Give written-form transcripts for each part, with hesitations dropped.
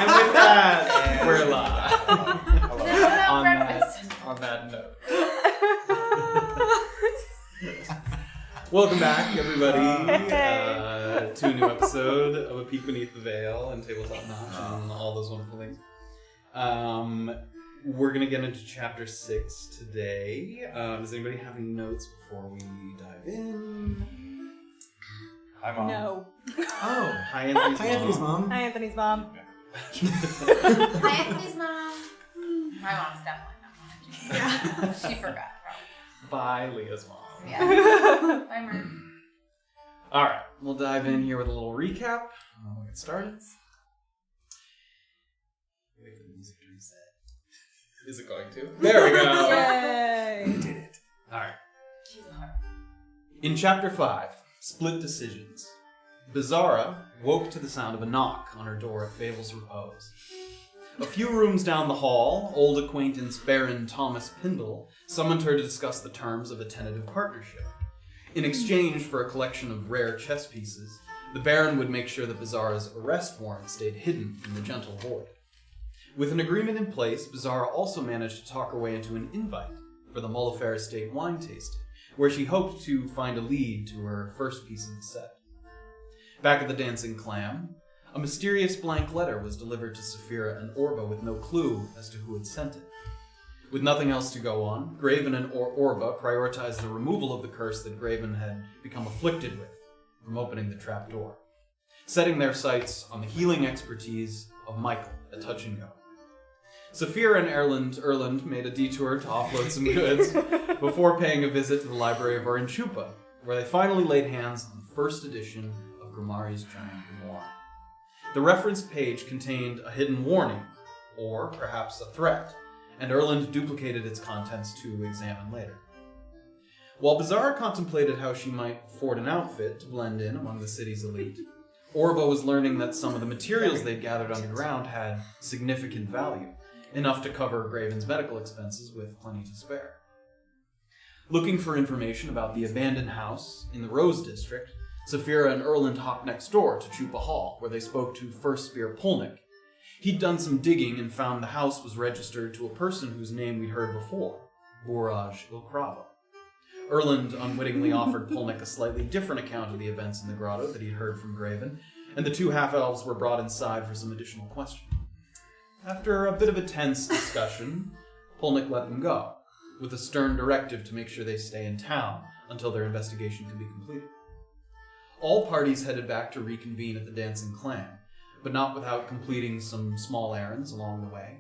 And with that, we're live. On that note. Welcome back, everybody, to a new episode of A Peek Beneath the Veil and Tabletop Notch and all those wonderful things. We're going to get into Chapter 6 today. Does anybody have any notes before we dive in? Hi, Mom. No. Oh, hi, Anthony's mom. Hi, Anthony's mom. Hi, Anthony's mom. My mom's definitely not mine. Yeah. She forgot, probably. Bye, Leah's mom. Yeah. Bye, Mer. Alright, we'll dive in here with a little recap. We'll get started. Wait for the music to reset. Is it going to? There we go! Yay! We did it. Alright. She's a heart. In Chapter 5, Split Decisions, Beezaura woke to the sound of a knock on her door at Fable's Repose. A few rooms down the hall, old acquaintance Baron Thomas Pindle summoned her to discuss the terms of a tentative partnership. In exchange for a collection of rare chess pieces, the Baron would make sure that Beezaura's arrest warrant stayed hidden from the Gentle Horde. With an agreement in place, Beezaura also managed to talk her way into an invite for the Mollefaire Estate Wine Tasting, where she hoped to find a lead to her first piece of the set. Back at the Dancing Clam, a mysterious blank letter was delivered to Safira and Orba with no clue as to who had sent it. With nothing else to go on, Graven and Orba prioritized the removal of the curse that Graven had become afflicted with from opening the trapdoor, setting their sights on the healing expertise of Michael at Touch and Go. Safira and Erland made a detour to offload some goods before paying a visit to the library of Urinchupa, where they finally laid hands on the first edition of Grimari's Giant Grimoire. The referenced page contained a hidden warning, or perhaps a threat, and Erland duplicated its contents to examine later. While Beezaura contemplated how she might afford an outfit to blend in among the city's elite, Orba was learning that some of the materials they'd gathered underground had significant value, enough to cover Graven's medical expenses with plenty to spare. Looking for information about the abandoned house in the Rose District, Safira and Erland hopped next door to Chupa Hall, where they spoke to First Spear Polnick. He'd done some digging and found the house was registered to a person whose name we'd heard before, Buraj Ilkrava. Erland unwittingly offered Polnick a slightly different account of the events in the grotto that he'd heard from Graven, and the two half-elves were brought inside for some additional questioning. After a bit of a tense discussion, Polnick let them go, with a stern directive to make sure they stay in town until their investigation could be completed. All parties headed back to reconvene at the Dancing Clam, but not without completing some small errands along the way.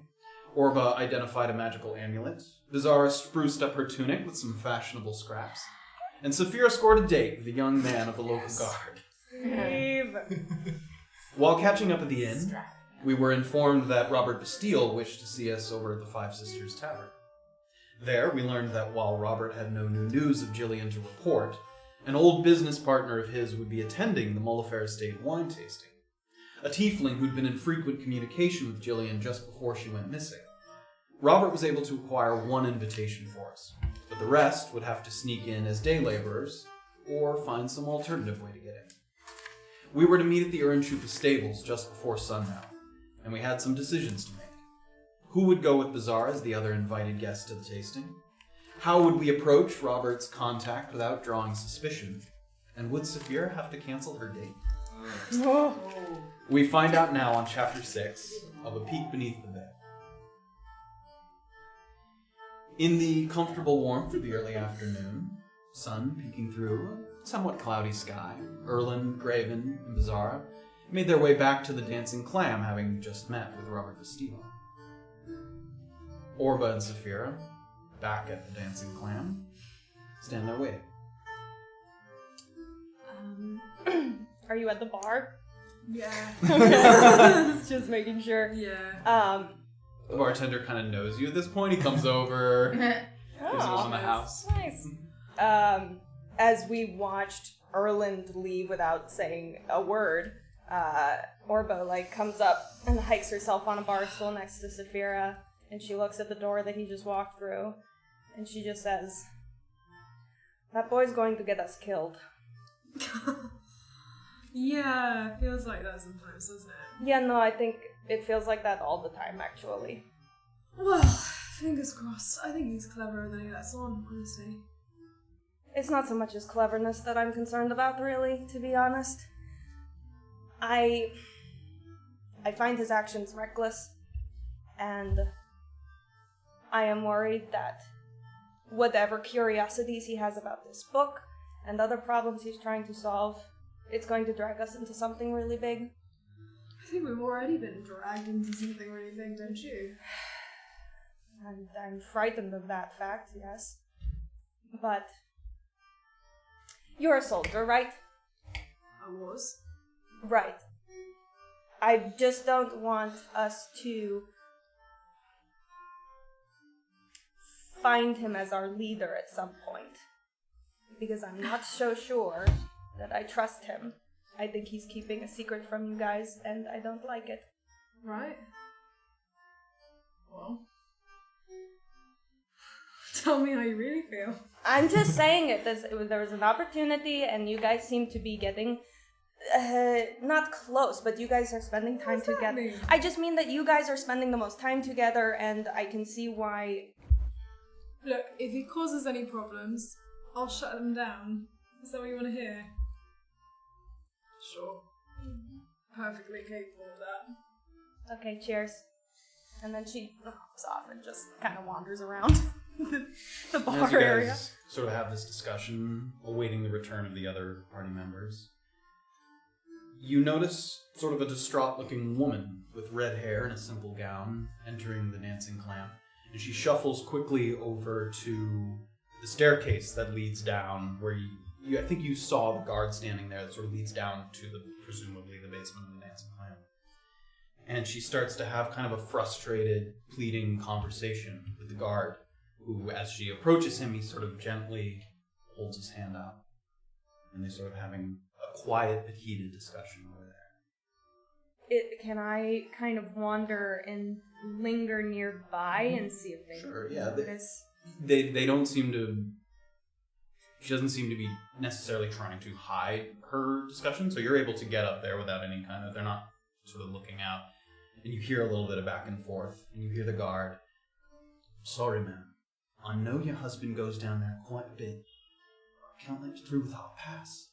Orba identified a magical amulet, Beezaura spruced up her tunic with some fashionable scraps, and Safira scored a date with a young man of the local guard. Steve. While catching up at the inn, we were informed that Robert Bastille wished to see us over at the Five Sisters Tavern. There, we learned that while Robert had no new news of Jillian to report, an old business partner of his would be attending the Mollefaire Estate Wine Tasting. A Tiefling who'd been in frequent communication with Jillian just before she went missing. Robert was able to acquire one invitation for us, but the rest would have to sneak in as day laborers, or find some alternative way to get in. We were to meet at the Urinchupa stables just before sundown, and we had some decisions to make. Who would go with Beezaura as the other invited guest to the tasting? How would we approach Robert's contact without drawing suspicion? And would Safira have to cancel her date? Oh. We find out now on Chapter 6 of A Peek Beneath the Veil. In the comfortable warmth of the early afternoon, sun peeking through a somewhat cloudy sky, Erland, Graven, and Beezaura made their way back to the Dancing Clam, having just met with Robert Bastille. Orba and Safira, back at the Dancing Clam, stand there waiting. Are you at the bar? Yeah. Okay. Just making sure. Yeah. The bartender kind of knows you at this point. He comes over, gives you on the house. Nice. As we watched Erland leave without saying a word, Orba comes up and hikes herself on a bar stool next to Safira, and she looks at the door that he just walked through, and she just says, "That boy's going to get us killed." Yeah, feels like that sometimes, doesn't it? Yeah, no, I think It feels like that all the time, actually. Well, fingers crossed. I think he's cleverer than he lets on, honestly. It's not so much his cleverness that I'm concerned about, really, to be honest. I find his actions reckless, and I am worried that whatever curiosities he has about this book and other problems he's trying to solve, it's going to drag us into something really big. I think we've already been dragged into something really big, don't you? And I'm frightened of that fact, yes. But you're a soldier, right? I was. Right. I just don't want us to find him as our leader at some point. Because I'm not so sure that I trust him. I think he's keeping a secret from you guys, and I don't like it. Right? Well... Tell me how you really feel. I'm just saying it. There was an opportunity, and you guys seem to be getting... not close, but you guys are spending time together. Mean? I just mean that you guys are spending the most time together, and I can see why... Look, if he causes any problems, I'll shut them down. Is that what you want to hear? Sure. Perfectly capable of that. Okay, cheers. And then she hops off and just kind of wanders around the bar As you guys area. sort of have this discussion, awaiting the return of the other party members, you notice sort of a distraught-looking woman with red hair and a simple gown entering the dancing clan. And she shuffles quickly over to the staircase that leads down, where I think you saw the guard standing there that sort of leads down to presumably the basement of the dancing clan. And she starts to have kind of a frustrated, pleading conversation with the guard, who, as she approaches him, he sort of gently holds his hand out. And they're sort of having a quiet but heated discussion over there. Can I kind of wander and linger nearby and see if they notice? They don't seem to... She doesn't seem to be necessarily trying to hide her discussion, so you're able to get up there without any kind of... They're not sort of looking out. And you hear a little bit of back and forth, and you hear the guard. Sorry, ma'am. I know your husband goes down there quite a bit. I can't let you through without a pass.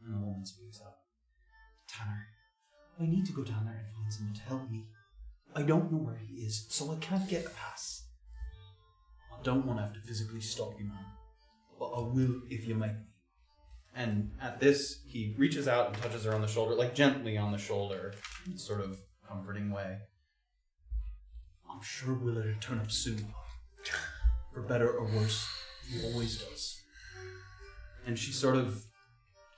And the woman speaks up. Tanner, I need to go down there and find someone to help me. I don't know where he is, so I can't get a pass. I don't want to have to physically stop you, ma'am. But I will if you make me. And at this, he reaches out and touches her on the shoulder, like gently on the shoulder, in a sort of comforting way. I'm sure Willard will turn up soon. For better or worse, he always does. And she sort of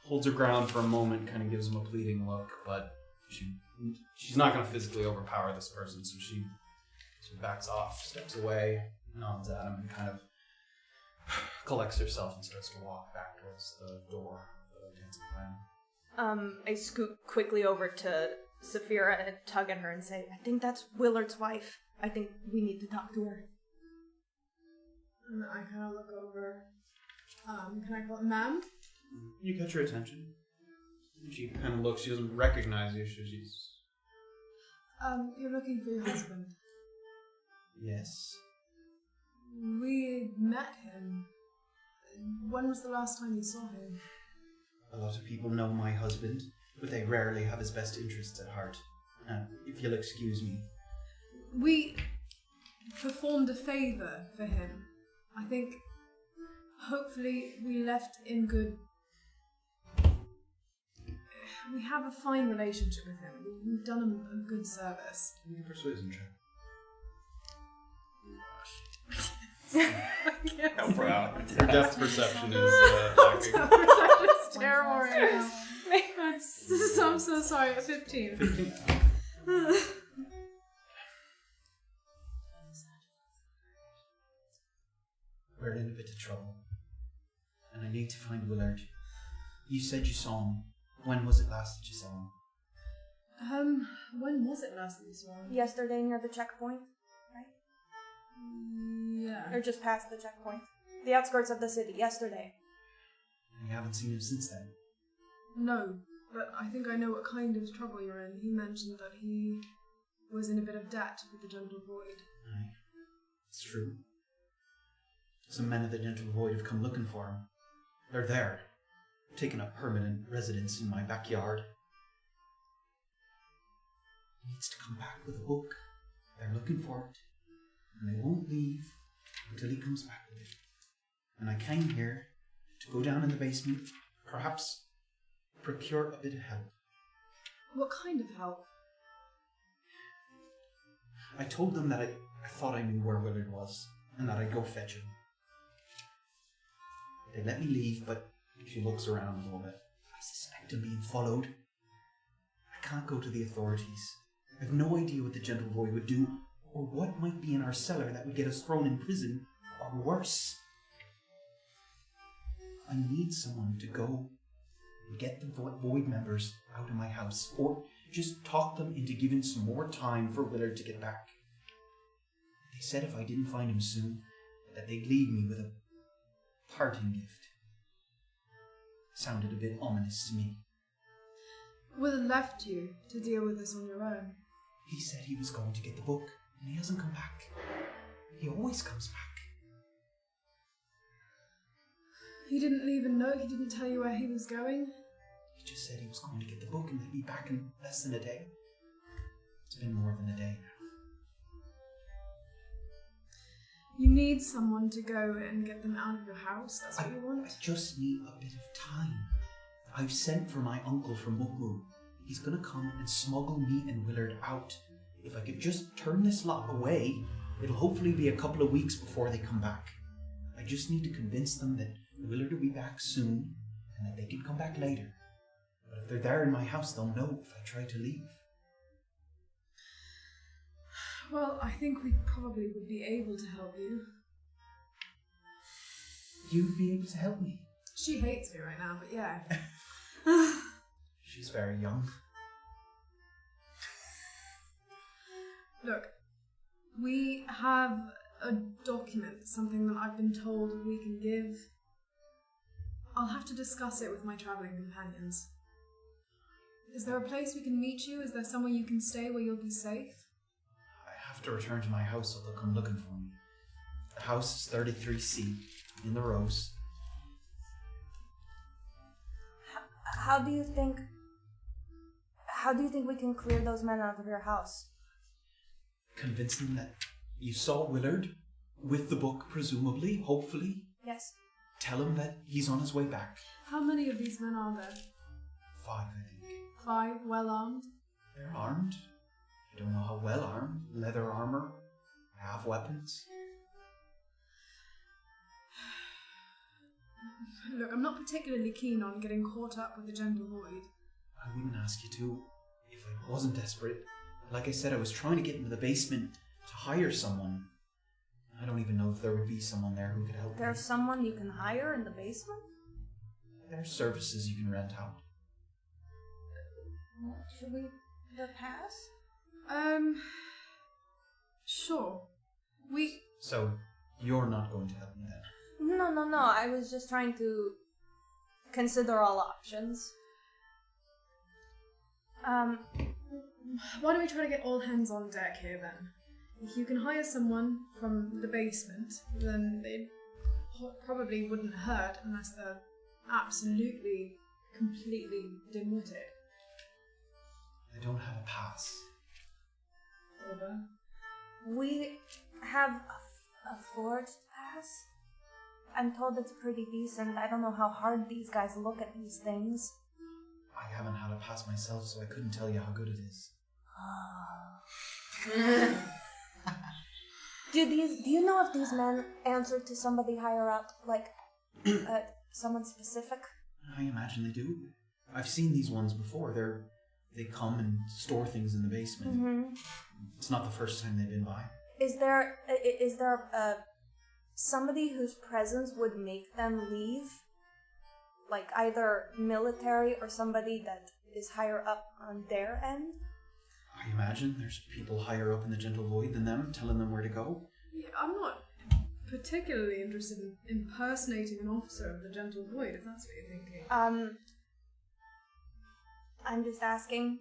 holds her ground for a moment, kind of gives him a pleading look, but she's not going to physically overpower this person, so she sort of backs off, steps away, nods at him, and kind of collects herself and starts to walk back towards the door of the dancing clan. I scoot quickly over to Safira and tug at her and say, I think that's Willard's wife. I think we need to talk to her. And I kind of look over. Can I call it ma'am? You catch her attention. She kind of looks, she doesn't recognize you, she's... You're looking for your husband. Yes. We met him. When was the last time you saw him? A lot of people know my husband, but they rarely have his best interests at heart. If you'll excuse me. We performed a favour for him. I think, hopefully, we left in good... We have a fine relationship with him. We've done him a good service. Give me a persuasion check. No problem. Her depth perception is lacking. It's terrible right now. I'm so sorry. 15. 15. We're in a bit of trouble, and I need to find Willard. You said you saw him. When was it last that you saw him? When was it last that you saw him? Yesterday near the checkpoint, right? Yeah. Or just past the checkpoint. The outskirts of the city, yesterday. You haven't seen him since then? No, but I think I know what kind of trouble you're in. He mentioned that he was in a bit of debt with the Gentle Void. Aye, it's true. Some men of the Gentle Void have come looking for him. They're there, taking up permanent residence in my backyard. He needs to come back with a book. They're looking for it, and they won't leave until he comes back with it. And I came here to go down in the basement, perhaps procure a bit of help. What kind of help? I told them that I thought I knew where Willard was, and that I'd go fetch him. They let me leave, but she looks around a little bit. I suspect I'm being followed. I can't go to the authorities. I have no idea what the Gentle Void would do, or what might be in our cellar that would get us thrown in prison, or worse. I need someone to go and get the Void members out of my house, or just talk them into giving some more time for Willard to get back. They said if I didn't find him soon, that they'd leave me with a parting gift. Sounded a bit ominous to me. Willard left you to deal with this on your own. He said he was going to get the book, and he hasn't come back. He always comes back. He didn't leave a note, he didn't tell you where he was going? He just said he was going to get the book and they'd be back in less than a day. It's been more than a day now. You need someone to go and get them out of your house, that's what you want? I just need a bit of time. I've sent for my uncle from Mukmu. He's gonna come and smuggle me and Willard out. If I could just turn this lot away, it'll hopefully be a couple of weeks before they come back. I just need to convince them that Willard will be back soon and that they can come back later. But if they're there in my house, they'll know if I try to leave. Well, I think we probably would be able to help you. You'd be able to help me. She hates me right now, but yeah. She's very young. Look, we have a document, something that I've been told we can give. I'll have to discuss it with my travelling companions. Is there a place we can meet you? Is there somewhere you can stay where you'll be safe? I have to return to my house or they'll come looking for me. The house is 33C, in the Rose. How do you think we can clear those men out of your house? Convince them that you saw Willard with the book, presumably, hopefully. Yes. Tell him that he's on his way back. How many of these men are there? 5, I think. 5, well armed? They're armed. I don't know how well armed. Leather armor. I have weapons. Look, I'm not particularly keen on getting caught up with the Gentle Void. I wouldn't ask you to if I wasn't desperate. Like I said, I was trying to get into the basement to hire someone. I don't even know if there would be someone there who could help me. There's someone you can hire in the basement? There's services you can rent out. Should we the pass? Sure. So, you're not going to help me then? No. I was just trying to consider all options. Why don't we try to get all hands on deck here then? If you can hire someone from the basement, then they probably wouldn't hurt unless they're absolutely, completely dim-witted. I don't have a pass. Orba? We have a forged pass. I'm told it's pretty decent. I don't know how hard these guys look at these things. I haven't had a pass myself, so I couldn't tell you how good it is. Do you know if these men answer to somebody higher up, like someone specific? I imagine they do. I've seen these ones before. They come and store things in the basement. Mm-hmm. It's not the first time they've been by. Is there somebody whose presence would make them leave? Like either military or somebody that is higher up on their end? I imagine there's people higher up in the Gentle Void than them, telling them where to go. Yeah, I'm not particularly interested in impersonating an officer of the Gentle Void, if that's what you're thinking. I'm just asking.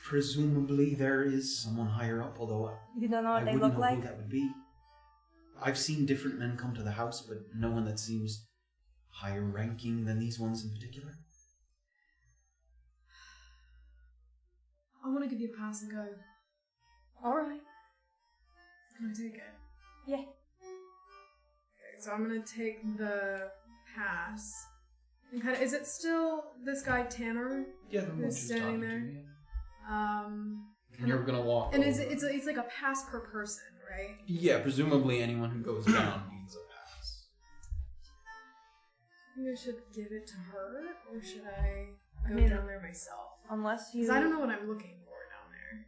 Presumably there is someone higher up, although You don't know I what they wouldn't look know like? who that would be. I've seen different men come to the house, but no one that seems higher ranking than these ones in particular. I want to give you a pass and go. Alright. Can I take it? Yeah. Okay, so I'm gonna take the pass. And kind of, is it still this guy Tanner Yeah, the one who's she's standing talking there? to, yeah. And you're gonna walk And over. it's like a pass per person, right? Yeah, presumably anyone who goes down needs a pass. Maybe I should give it to her, or should I go mean, down there myself? Unless you... Because I don't know what I'm looking for down there.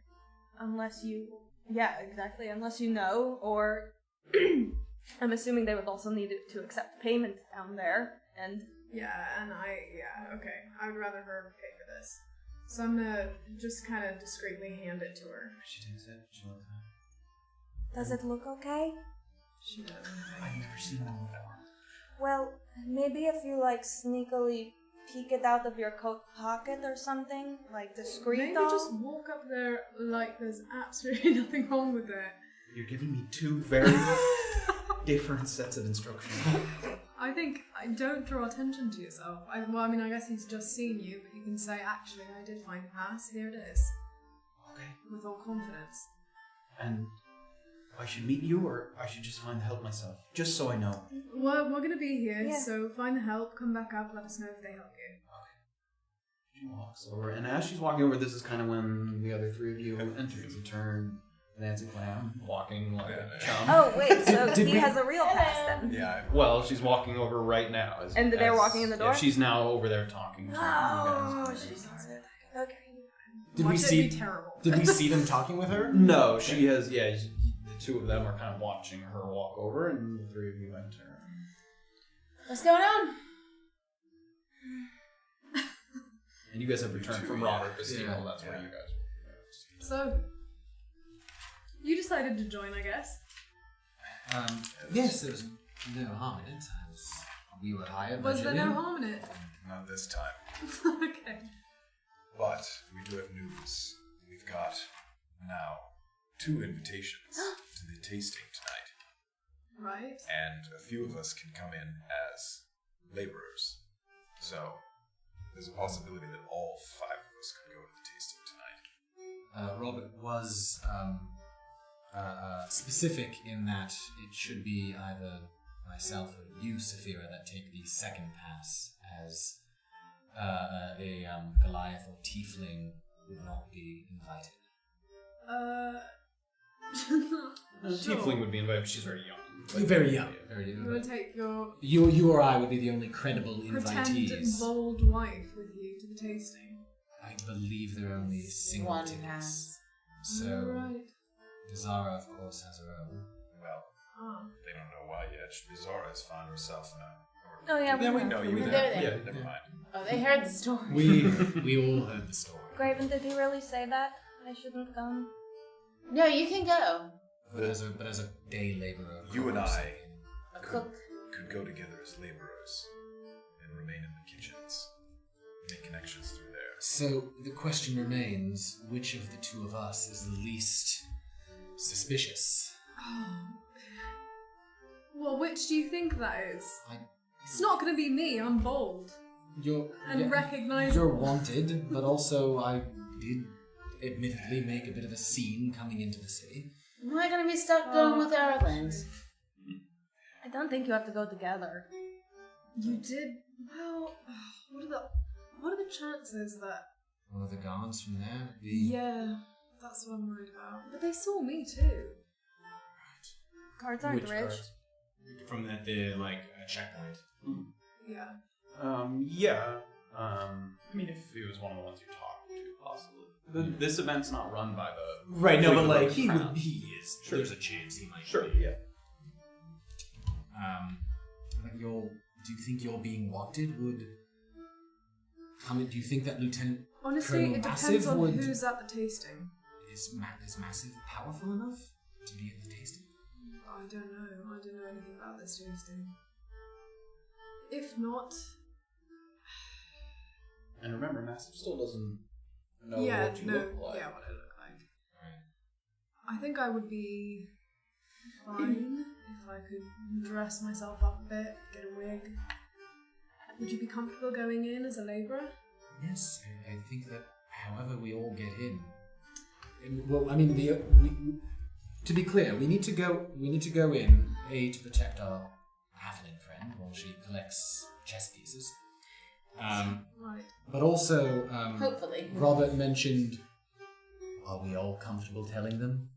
Unless you... Yeah, exactly. Unless you know, or... I'm assuming they would also need to accept payment down there, and... Yeah, okay. I would rather her pay for this. So I'm gonna just kind of discreetly hand it to her. She takes it. She looks at Does it look okay? She does. it. I've never seen one before. Well, maybe if you, like, sneakily peek it out of your coat pocket or something, like discreet. Maybe just walk up there like there's absolutely nothing wrong with it. You're giving me two very different sets of instructions. I think don't draw attention to yourself. I guess he's just seen you, but you can say, actually, I did find a pass. Here it is. Okay. With all confidence. And I should meet you, or I should just find the help myself? Just so I know. Well, we're going to be here, Yeah. so find the help, come back up, let us know if they help you. She walks over, and as she's walking over, this is kind of when the other three of you enter. You turn Nancy Clam, walking like a chum. Oh, wait, so Did he we- has a real pass then. Yeah. Well, she's walking over right now. And they're walking in the door? Yeah, she's now over there talking to you Oh, guys. she's okay. Did Watch we it see? be terrible. Did we see them talking with her? No, she has, yeah, the two of them are kind of watching her walk over, and the three of you enter. What's going on? And you guys have returned from Robert Bastille, Yeah. that's where you guys were. So, you decided to join, I guess. Yes, there was no harm in it. We were hired. Was there budgeted no in. harm in it? Not this time. Okay. But we do have news. We've got now 2 invitations to the tasting tonight. Right. And a few of us can come in as laborers. So there's a possibility that all 5 of us could go to the tasting tonight. Robert was specific in that it should be either myself or you, Safira, that take the second pass, as a Goliath or Tiefling would not be invited. Sure. Tiefling would be invited, but she's very young. Very young. Very You young. want to take your You or I would be the only credible pretend invitees. bold wife with you to the tasting. I believe there are only single One tickets. pass. So, Right. Beezaura, of course, has her own. Well, Ah. they don't know why yet. Beezaura has found herself in a... Oh, yeah, Yeah, we know. know you were They're there. there. Yeah, never mind. Oh, they heard the story. We all heard the story. Graven, did he really say that? I shouldn't come? No, you can go. But as a day laborer, of You and course, I A cook. could go together as laborers and remain in the kitchens. Make connections through there. So the question remains: which of the two of us is the least suspicious? Well, which do you think that is? I- It's not going to be me. I'm bold You're and recognizable. You're wanted, but also I did admittedly make a bit of a scene coming into the city. Am I going to be stuck going with Erland? I don't think you have to go together. You did well. What are the chances that? One of the guards from there would be. Yeah, that's what I'm worried about. But they saw me too. Cards aren't Which rich. cards? From the checkpoint. Yeah. I mean, if he was one of the ones you talked to, possibly. This event's not run by the... Right, no, Fleet but of like Road he Crown. is. Sure. There's a chance he might. Sure, be. yeah. But do you think you're being wanted would? Do you think that Lieutenant Honestly, Colonel it depends Massive on would- who's at the tasting. is Massive powerful enough to be at the tasting? I don't know. I don't know anything about this tasting. If not, And remember, Massive still doesn't know what you look like. Yeah, what I look like. I think I would be fine if I could dress myself up a bit, get a wig. Would you be comfortable going in as a labourer? Yes, I think that however we all get in. Well, I mean, to be clear, we need to go in, A, to protect our Halfling friend while she collects chess pieces. Right. But also, Hopefully. Robert mentioned, are we all comfortable telling them?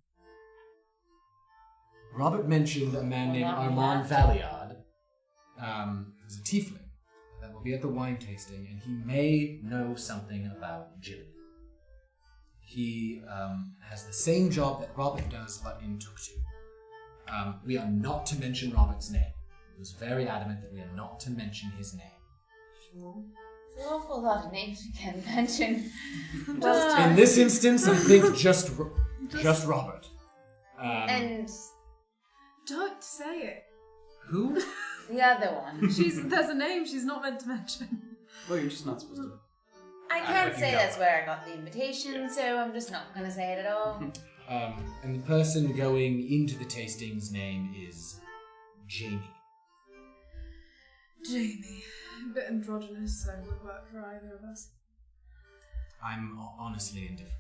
Robert mentioned a man named Armand Valliard, who's a Tiefling, that will be at the wine tasting, and he may know something about Gillian. He has the same job that Robert does, but in Tuktu. We are not to mention Robert's name. He was very adamant that we are not to mention his name. Sure. There's an awful lot of names we can mention. In this instance, I think just Robert. And Don't say it. Who? the other one. There's a name she's not meant to mention. Well, you're just not supposed to. I can't say that's where I got the invitation, so I'm just not going to say it at all. And the person going into the tasting's name is Jamie. Jamie. A bit androgynous, so it would work for either of us. I'm honestly indifferent.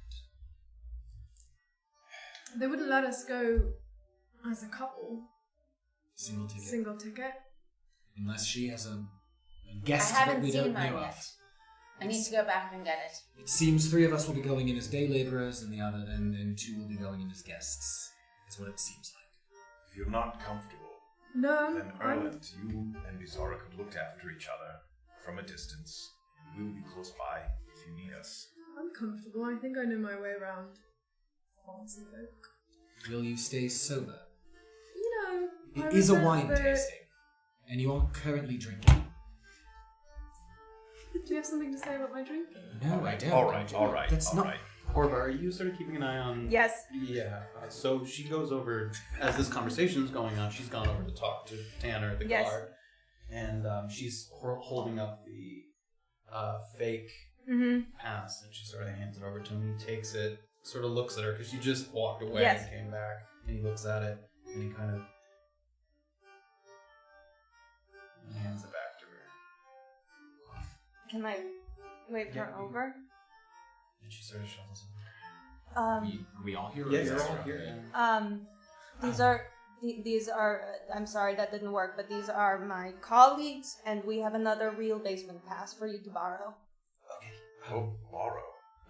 They wouldn't let us go as a couple. Single ticket. Single ticket. Unless she has a guest I haven't that we seen don't mine know yet. of. I need to go back and get it. It seems 3 of us will be going in as day labourers, and the other, and 2 will be going in as guests. Is what it seems like. If you're not comfortable, No, then Erland, you and Beezaura could look after each other from a distance, and we will be close by if you need us. I'm comfortable. I think I know my way around fancy folk. Will you stay sober? You know, It is a wine tasting, and you aren't currently drinking. Do you have something to say about my drinking? No, I don't. All right. That's not. Orba, are you sort of keeping an eye on... Yes. Yeah. So she goes over, as this conversation's going on, she's gone over to talk to Tanner, the Yes. guard. And she's holding up the fake pass, and she sort of hands it over to him. He takes it, sort of looks at her, because she just walked away Yes. and came back. And he looks at it, and he kind of... He hands it back to her. Can I wave her over? And she sort of shuffles over. We all here? Yeah, you're all here. These are, I'm sorry that didn't work, but these are my colleagues, and we have another real basement pass for you to borrow. Okay. Oh, borrow.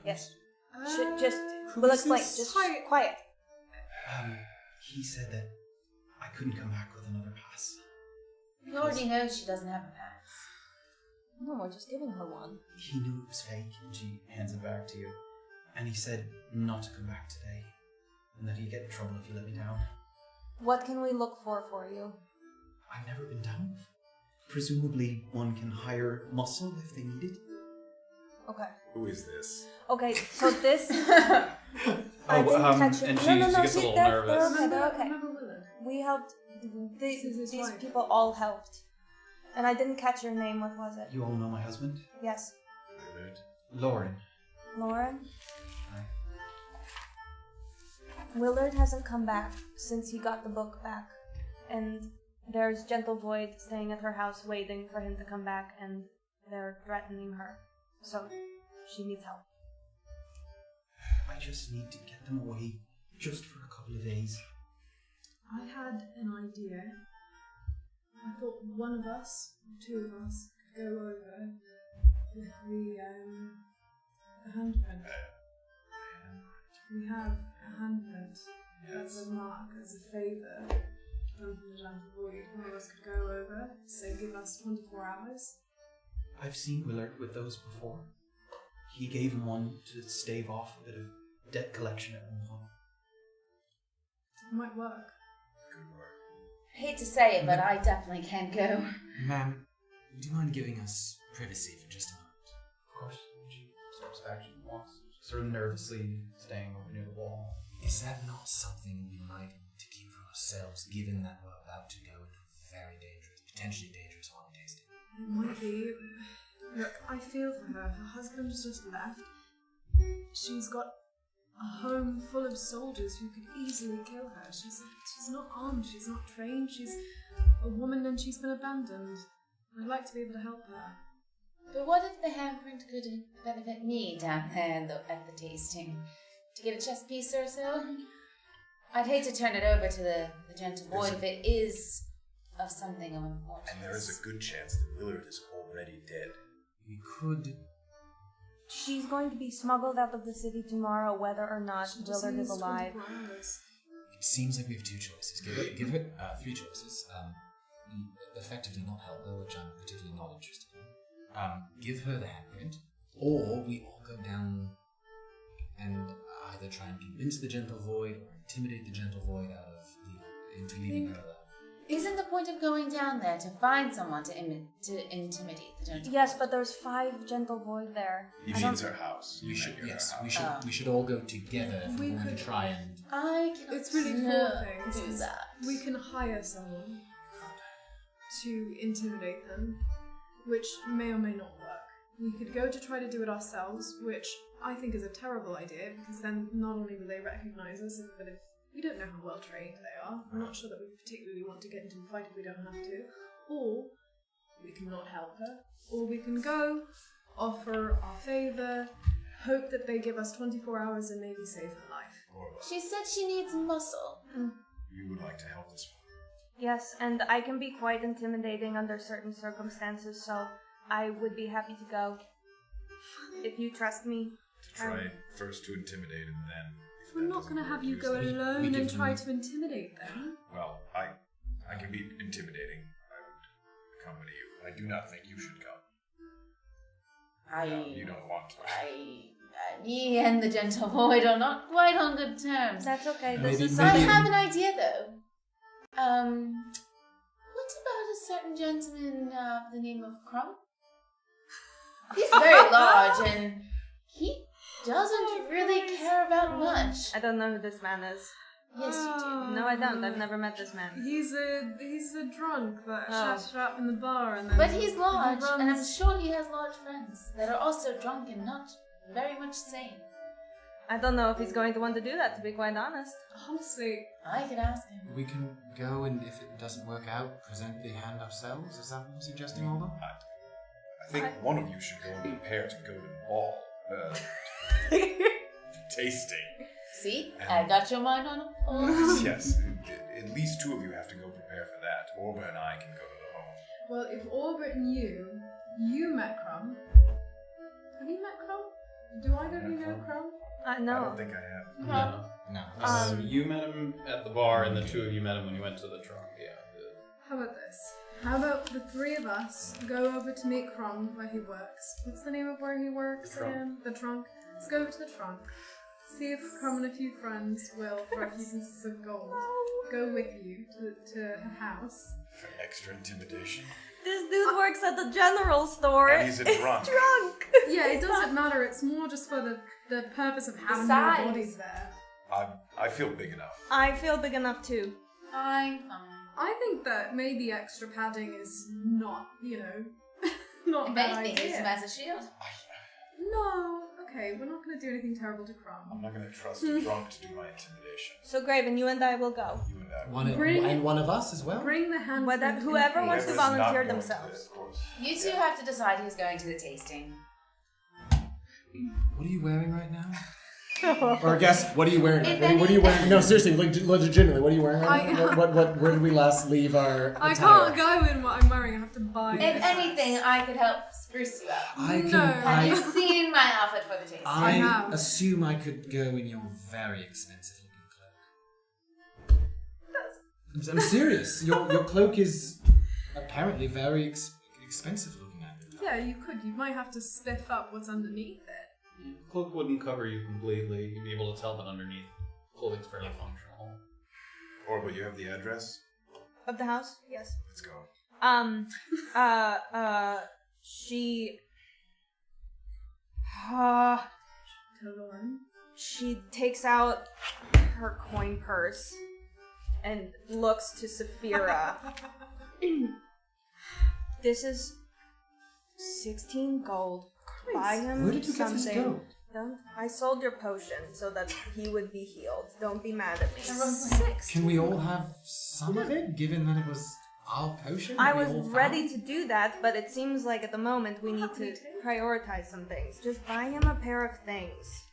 Yes. Uh, Just, who we'll is explain. this? Just quiet. He said that I couldn't come back with another pass. You already know she doesn't have a pass. No, we're just giving her one. He knew it was fake, and she hands it back to you. And he said not to come back today, and that he'd get in trouble if you let me down. What can we look for you? I've never been down. Presumably one can hire muscle if they need it. Okay. Who is this? Okay, so this... Oh, didn't catch it. and she No, gets a little they're nervous. okay, they're okay. Remember Willard? We helped... This is his These wife. people all helped. And I didn't catch your name. What was it? You all know my husband? Yes. Willard. Lauren. Lauren? Hi. Willard hasn't come back since he got the book back. And there's Gentle Void staying at her house waiting for him to come back, and they're threatening her. So, she needs help. I just need to get them away, just for a couple of days. I had an idea. I thought one of us, or 2 of us, could go over with the handprint. We have a handprint. That's a mark, as a favour done from the Gentle Void. One of us could go over, say give us 24 hours. I've seen Willard with those before. He gave him one to stave off a bit of debt collection at one point. It might work. Good work. I hate to say it, but I definitely can't go. Ma'am, would you mind giving us privacy for just a moment? Of course, she steps back, she walks, sort of nervously staying over near the wall. Is that not something we might need to keep for ourselves, given that we're about to go into a very dangerous, potentially dangerous wine tasting? It might be. Look, I feel for her. Her husband has just left. she's got a home full of soldiers who could easily kill her. She's not armed, she's not trained, she's a woman and she's been abandoned. I'd like to be able to help her. But what if the handprint could benefit me down there at the tasting? To get a chess piece or so? I'd hate to turn it over to the Gentle Void if it is of something of importance. And there is a good chance that Willard is already dead. We could. She's going to be smuggled out of the city tomorrow, whether or not Willard is alive. It seems like we have two choices. Give her three choices. Effectively not help her, which I'm particularly not interested in. Give her the handprint, or we all go down and either try and convince the Gentle Void or intimidate the Gentle Void into leaving her alone. Isn't the point of going down there to find someone to intimidate the Gentle Void? Yes, but there's 5 Gentle Void there. He means her house. We should all go together if we want to try and. It's really 4 things. Do that. We can hire someone to intimidate them, which may or may not work. We could go to try to do it ourselves, which I think is a terrible idea, because then not only will they recognise us, but if we don't know how well trained they are, I'm not sure that we particularly want to get into a fight if we don't have to. Or we can not help her, or we can go, offer our favour, hope that they give us 24 hours and maybe save her life. Orba, She said she needs muscle. you would like to help this woman. Yes, and I can be quite intimidating under certain circumstances, so I would be happy to go. If you trust me. To try first to intimidate and then... if We're that not doesn't going to have work, you use go them. alone and try to intimidate them. Well, I can be intimidating. I would accompany you. I do not think you should come. No, you don't want to. Me and the Gentle Void are not quite on good terms. That's okay. Maybe- This is I maybe- have an idea, though. What about a certain gentleman of the name of Crumb? He's very large, and he doesn't really care about much. I don't know who this man is. Yes, you do. No, I don't. I've never met this man. He's a drunk that Oh. shouted up in the bar and then... But he's large, he and I'm runs- sure he has large friends that are also drunk and not very much sane. I don't know if he's going to want to do that, to be quite honest. Honestly, I could ask him. We can go and if it doesn't work out, present the hand ourselves. Is that what you're suggesting, Orba? I think one of you should go and prepare to go to the ball. Tasting. See? I got your mind on it. Yes, at least 2 of you have to go prepare for that. Orba and I can go to the home. well, if Orba and you met Crumb. Have you met Crumb? Do either of you know Crumb? I No. don't think I have. No. No. You met him at the bar, and the 2 of you met him when you went to the trunk. Yeah. How about this? How about the 3 of us go over to meet Crumb where he works? What's the name of where he works The trunk. again? The trunk. Let's go over to the trunk. See if Crumb and a few friends will, for a few pieces of gold, go with you to her house. For extra intimidation. This dude works at the general store. And he's a drunk. Drunk. Yeah, it doesn't matter. It's more just for the purpose of having Besides- more bodies there. I feel big enough. I feel big enough too. Fine. I think that maybe extra padding is not, not a If bad anything, use him idea. as a shield. No, okay, we're not going to do anything terrible to I'm Crumb. not going to trust a drunk to do my intimidation. So Graven, you and I will go. You and I. And one of us as well? Bring the hand. Whoever wants to Whoever's not volunteer going to themselves. this, of course. You 2 have to decide who's going to the tasting. What are you wearing right now? Or I guess, what are you wearing? If What are you anything- wearing? No, seriously, legitimately, what are you wearing right now? Where did we last leave our I attire? can't go in what I'm wearing. I have to buy. If anything, I could help spruce you up. Have you seen my outfit for the tasting? I I have. assume I could go in your very expensive looking cloak. I'm serious. Your cloak is apparently very expensive looking at it. Yeah, you could. You might have to spiff up what's underneath it. Cloak wouldn't cover you completely. You'd be able to tell that underneath clothing's fairly functional. Orba, you have the address? Of the house? Yes. Let's go. She... Lauren. She takes out her coin purse and looks to Safira. This is 16 gold. Buy him Where did you get something. this gold? I sold your potion so that he would be healed. Don't be mad at me. I rolled a 6. Can we all have some of it, given that it was our potion? I that we was all found? ready to do that, but it seems like at the moment we need to prioritize some things. Just buy him a pair of things.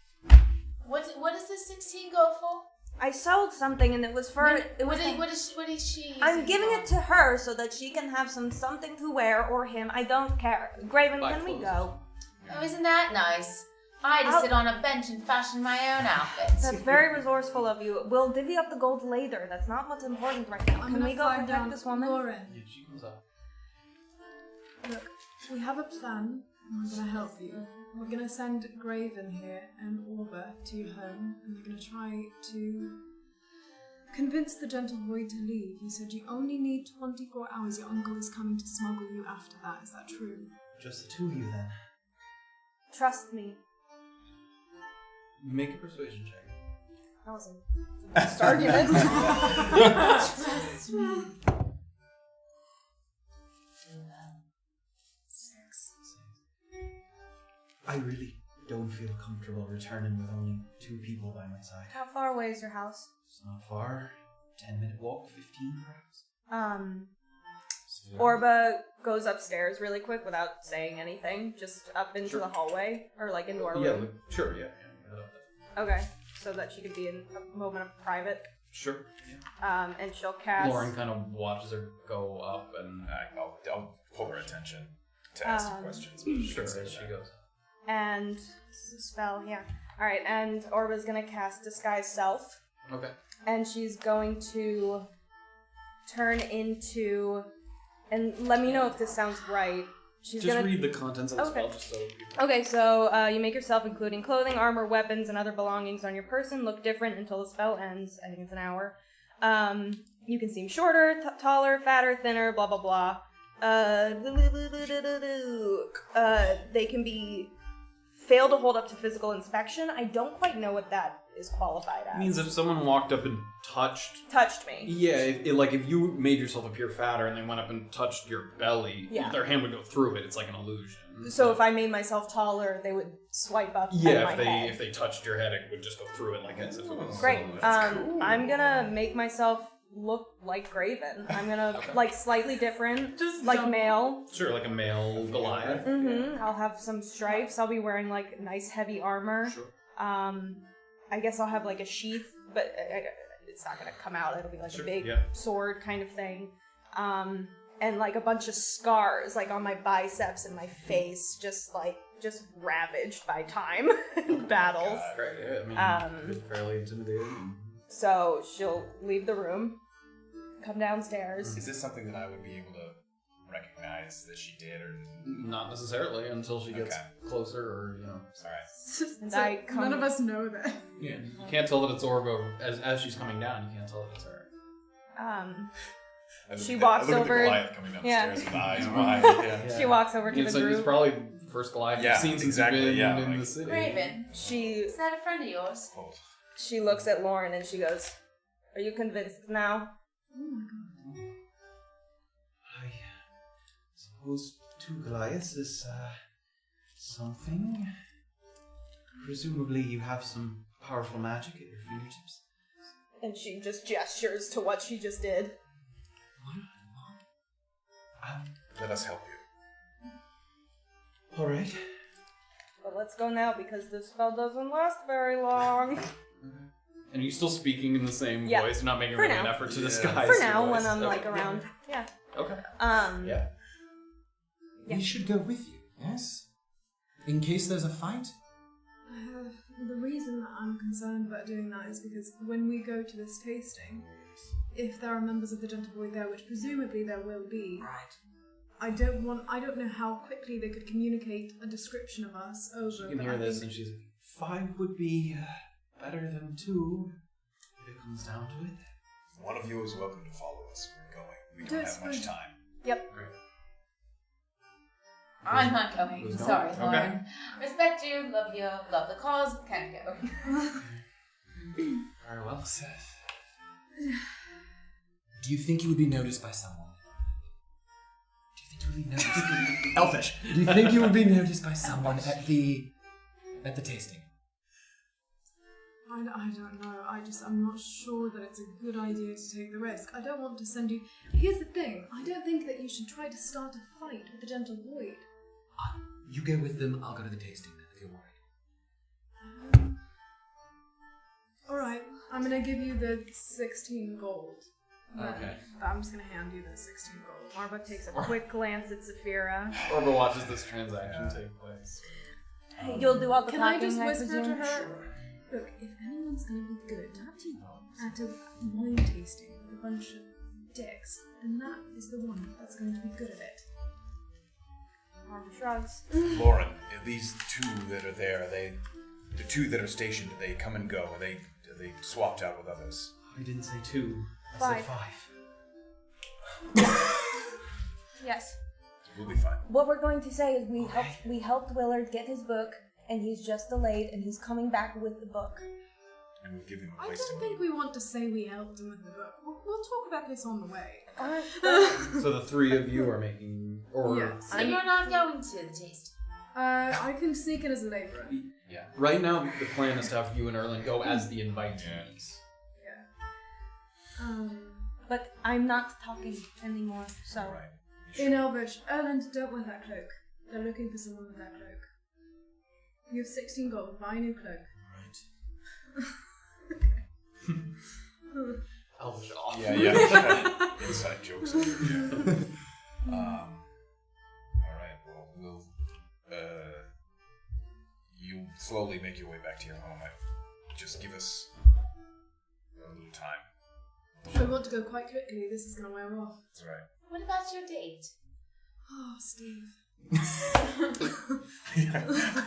What does this 16 go for? I sold something and it was for... What is she I'm using giving for? it to her so that she can have something to wear, or him. I don't care. Graven, Buy can we clothes. go? Oh, isn't that nice? I just sit on a bench and fashion my own outfits. That's very resourceful of you. We'll divvy up the gold later. That's not what's important right now. I'm Can gonna we go flag protect down this woman? Lauren. Yeah, she comes up. Look, we have a plan, and we're gonna help you. We're gonna send Graven here and Orba to your home, and they're gonna try to convince the Gentle Void to leave. You said you only need 24 hours. Your uncle is coming to smuggle you after that. Is that true? Just the two of you then. Trust me. Make a persuasion check. That was a best argument. Trust me. 6. I really don't feel comfortable returning with only 2 people by my side. How far away is your house? It's not far. 10-minute walk, 15 perhaps. Orba goes upstairs really quick without saying anything, just up into the hallway, or like into our room. Sure, yeah. Okay, so that she could be in a moment of private. Sure. Yeah. And she'll cast. Lauren kind of watches her go up and I'll pull her attention to ask some questions. But sure as as she goes. And this is a spell, yeah. All right, and Orba's gonna cast Disguise Self, Okay. and she's going to turn into. And let me know if this sounds right. She's Just gonna read the contents of the Okay. spell just so. Okay, so you make yourself, including clothing, armor, weapons, and other belongings on your person, look different until the spell ends. I think it's an hour. You can seem shorter, taller, fatter, thinner, blah, blah, blah. They can be fail to hold up to physical inspection. I don't quite know what that is qualified as. It means if someone walked up and touched me. yeah, if you made yourself appear fatter and they went up and touched your belly, Yeah. their hand would go through it. It's like an illusion. So if I made myself taller, they would swipe up at yeah, my head. if they touched your head, it would just go through it like as if it was. Great. Cool. I'm gonna make myself look like Graven. I'm gonna like slightly different, Just like double. male. Sure, like a male Goliath. Mm-hmm. I'll have some stripes. I'll be wearing like nice heavy armor. Sure. I guess I'll have like a sheath, but it's not gonna come out. It'll be like Sure, a big yeah. sword kind of thing. And like a bunch of scars like on my biceps and my face, just ravaged by time and battles. Great. Yeah, I mean, fairly intimidating. So she'll leave the room, come downstairs. Is this something that I would be able to recognize that she did, or Not necessarily until she gets closer, or all right? And So I come- none of us know that. yeah, you can't tell that it's Orba as she's coming down. You can't tell that it's her. She walks I look over- At the Goliath coming down the yeah. stairs with eyes wide. Yeah. She walks over to It's, the it's group. probably first Goliath Yeah, you've seen since exactly, you've been yeah, in like- the city. Graven, She is that a friend of yours? Hold. she looks at Lauren and she goes, "Are you convinced now?" Oh my god. I suppose 2 Goliaths is something. Presumably you have some powerful magic at your fingertips. And she just gestures to what she just did. Let us help you. All right. But let's go now because this spell doesn't last very long. And are you still speaking in the same Yeah. voice? You're not making For really an now. effort to Yeah. disguise For your now, voice? when I'm Okay. like around. Yeah. Okay. Yeah. Yeah. We should go with you, yes? In case there's a fight? The reason that I'm concerned about doing that is because when we go to this tasting, if there are members of the Gentle Void there, which presumably there will be, Right. I don't know how quickly they could communicate a description of us over. You can but hear I this, think- and she's like, 5 would be better than 2 if it comes down to it. One of you is welcome to follow us. We're going. We Don't don't have much suppose- time. Yep. Great. I'm not going. Who's Sorry, going? Lauren. Respect you, love the cause, can't go. Very well. Seth. Do you think you would be noticed by someone? Do you think you would be noticed? Elfish. Do you think you would be noticed by someone at the tasting? I don't know. I'm not sure that it's a good idea to take the risk. I don't want to send you... Here's the thing. I don't think that you should try to start a fight with the Gentle Void. You go with them, I'll go to the tasting then, if you're worried. Alright, I'm going to give you the 16 gold. Okay. I'm just going to hand you the 16 gold. Orba takes a quick glance at Safira. Orba watches this transaction take place. You'll do all the Can I talking, just whisper to presume? her? Look, if anyone's going to be good at a wine tasting with a bunch of dicks, then that is the one that's going to be good at it. Orba shrugs. Lauren, these two that are there, the two that are stationed, do they come and go? Are they swapped out with others? I didn't say 2. I Five. said 5. Yes. We'll be fine. What we're going to say is we helped Willard get his book, and he's just delayed, and he's coming back with the book. And we'll give him a I place don't to think meet. we want to say we helped him with the book. We'll talk about this on the way. So the 3 of you are making... Or Yes. So you're not going to the taste. I can sneak in as a labourer. Yeah. Right now, the plan is to have you and Erland go as the invitees. But I'm not talking anymore, so... Right. In Elvish, Erland, don't wear that cloak. They're looking for someone with that cloak. You have 16 gold. Buy a new cloak. Elvish off. Yeah. Inside jokes. Alright, well, we'll... you slowly make your way back to your home. Just give us a little time. We want to go quite quickly. This is going to wear off. That's right. What about your date? Oh, Steve.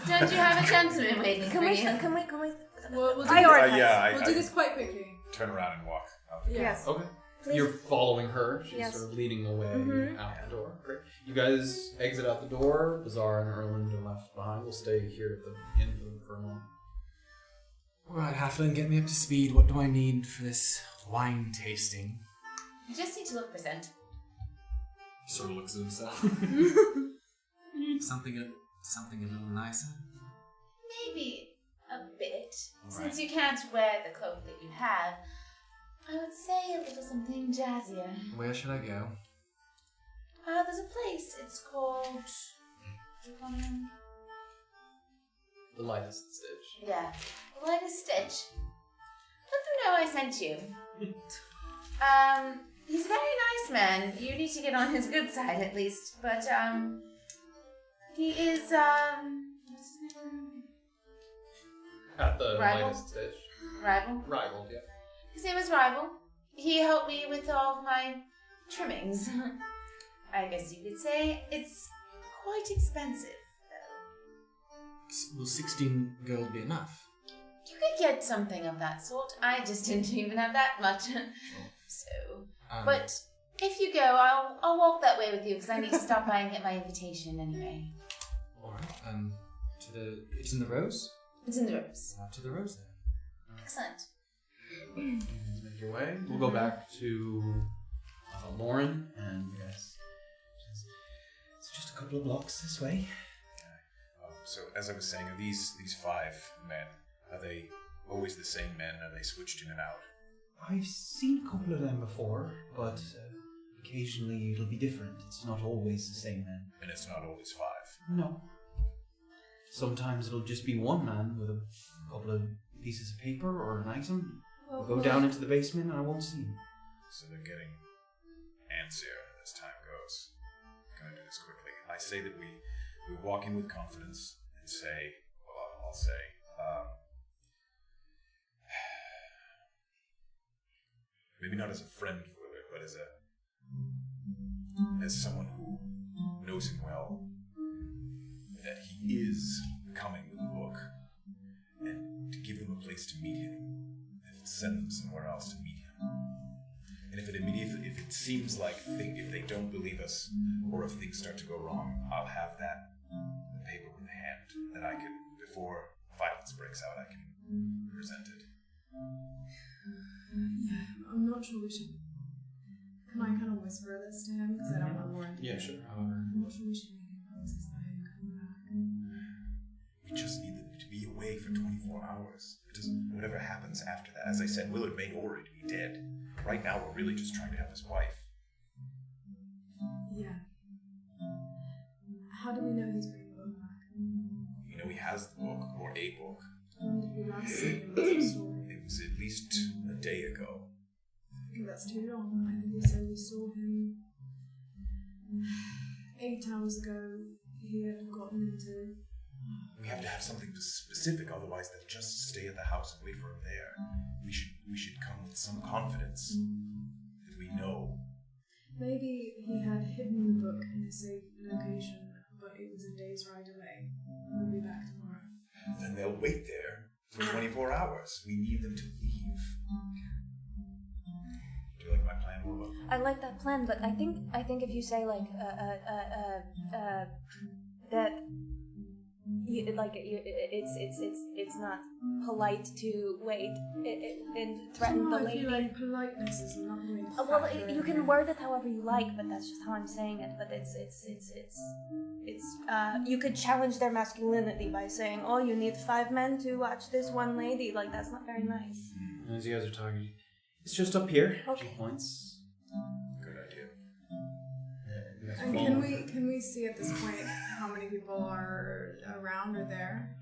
Don't you have a gentleman waiting for you? Can we... We'll do Prioritize. We'll do this quite quickly. Turn around and walk out the door. Yes. Okay. Please. You're following her. She's Yes. sort of leading the way Mhm. out the door. Great. You guys exit out the door. Beezaura and Erland are left behind. We'll stay here at the inn for a moment. Alright, Halfling, get me up to speed. What do I need for this wine tasting? You just need to look presentable. Sort of looks at himself. something a little nicer? Maybe a bit. All Since right. you can't wear the cloak that you have, I would say a little something jazzier. Where should I go? There's a place. It's called... The lightest stitch. Yeah. Like a stitch. Let them know I sent you. He's a very nice man. You need to get on his good side at least. But, he is, what's his name? At the Rival? lightest stitch. Rival? Rival, yeah. His name is Rival. He helped me with all of my trimmings. I guess you could say it's quite expensive, though. Will 16 gold be enough? You could get something of that sort. I just didn't even have that much. So, but if you go, I'll walk that way with you because I need to stop by and get my invitation anyway. Alright, it's in the rose? It's in the rooms. To the rose then. Excellent. Make your way. We'll go back to Lauren and you guys. It's just a couple of blocks this way. So, as I was saying, are these 5 men, are they always the same men? Are they switched in and out? I've seen a couple of them before, but occasionally it'll be different. It's not always the same men. And it's not always 5. No. Sometimes it'll just be one man with a couple of pieces of paper or an item. We'll go down into the basement and I won't see him. So they're getting antsier as time goes. I'm going to do this quickly. I say that we walk in with confidence and say, well, I'll say, maybe not as a friend of Willard, but as someone who knows him well, that he is coming with the book, and to give them a place to meet him, and send them somewhere else to meet him. And if it seems like if they don't believe us, or if things start to go wrong, I'll have that paper in the hand that I can, before violence breaks out, I can present it. Yeah, I'm not sure we should... Can I kind of whisper this to him? Because I don't want Lauren to Yeah, hear. sure. However. I'm not sure we should make any promises about him coming back. We just need them to be away for 24 hours. It just whatever happens after that. As I said, Willard may already be dead. Right now, we're really just trying to help his wife. Yeah. How do we know he's bringing the book back? You know he has the book, or a book. When did we last see him? What's the story? It was at least a day ago. I think that's too long. I think we said we saw him 8 hours ago. He had gotten into... We have to have something specific, otherwise they'll just stay at the house and wait for him there. We should come with some confidence that we know. Maybe he had hidden the book in a safe location, but it was a day's ride away. We'll be back tomorrow. Then they'll wait there for 24 hours. We need them to leave. Do you like my plan, Orba? I like that plan, but I think if you say like that it's not polite to wait and threaten the I lady. feel like politeness is not going to Well, factor you in can here. word it however you like, but that's just how I'm saying it. But it's you could challenge their masculinity by saying, "Oh, you need 5 men to watch this one lady." Like that's not very nice. And as you guys are talking, it's just up here. Okay. She points. Good idea. You guys And follow. can we see at this point how many people are around or there?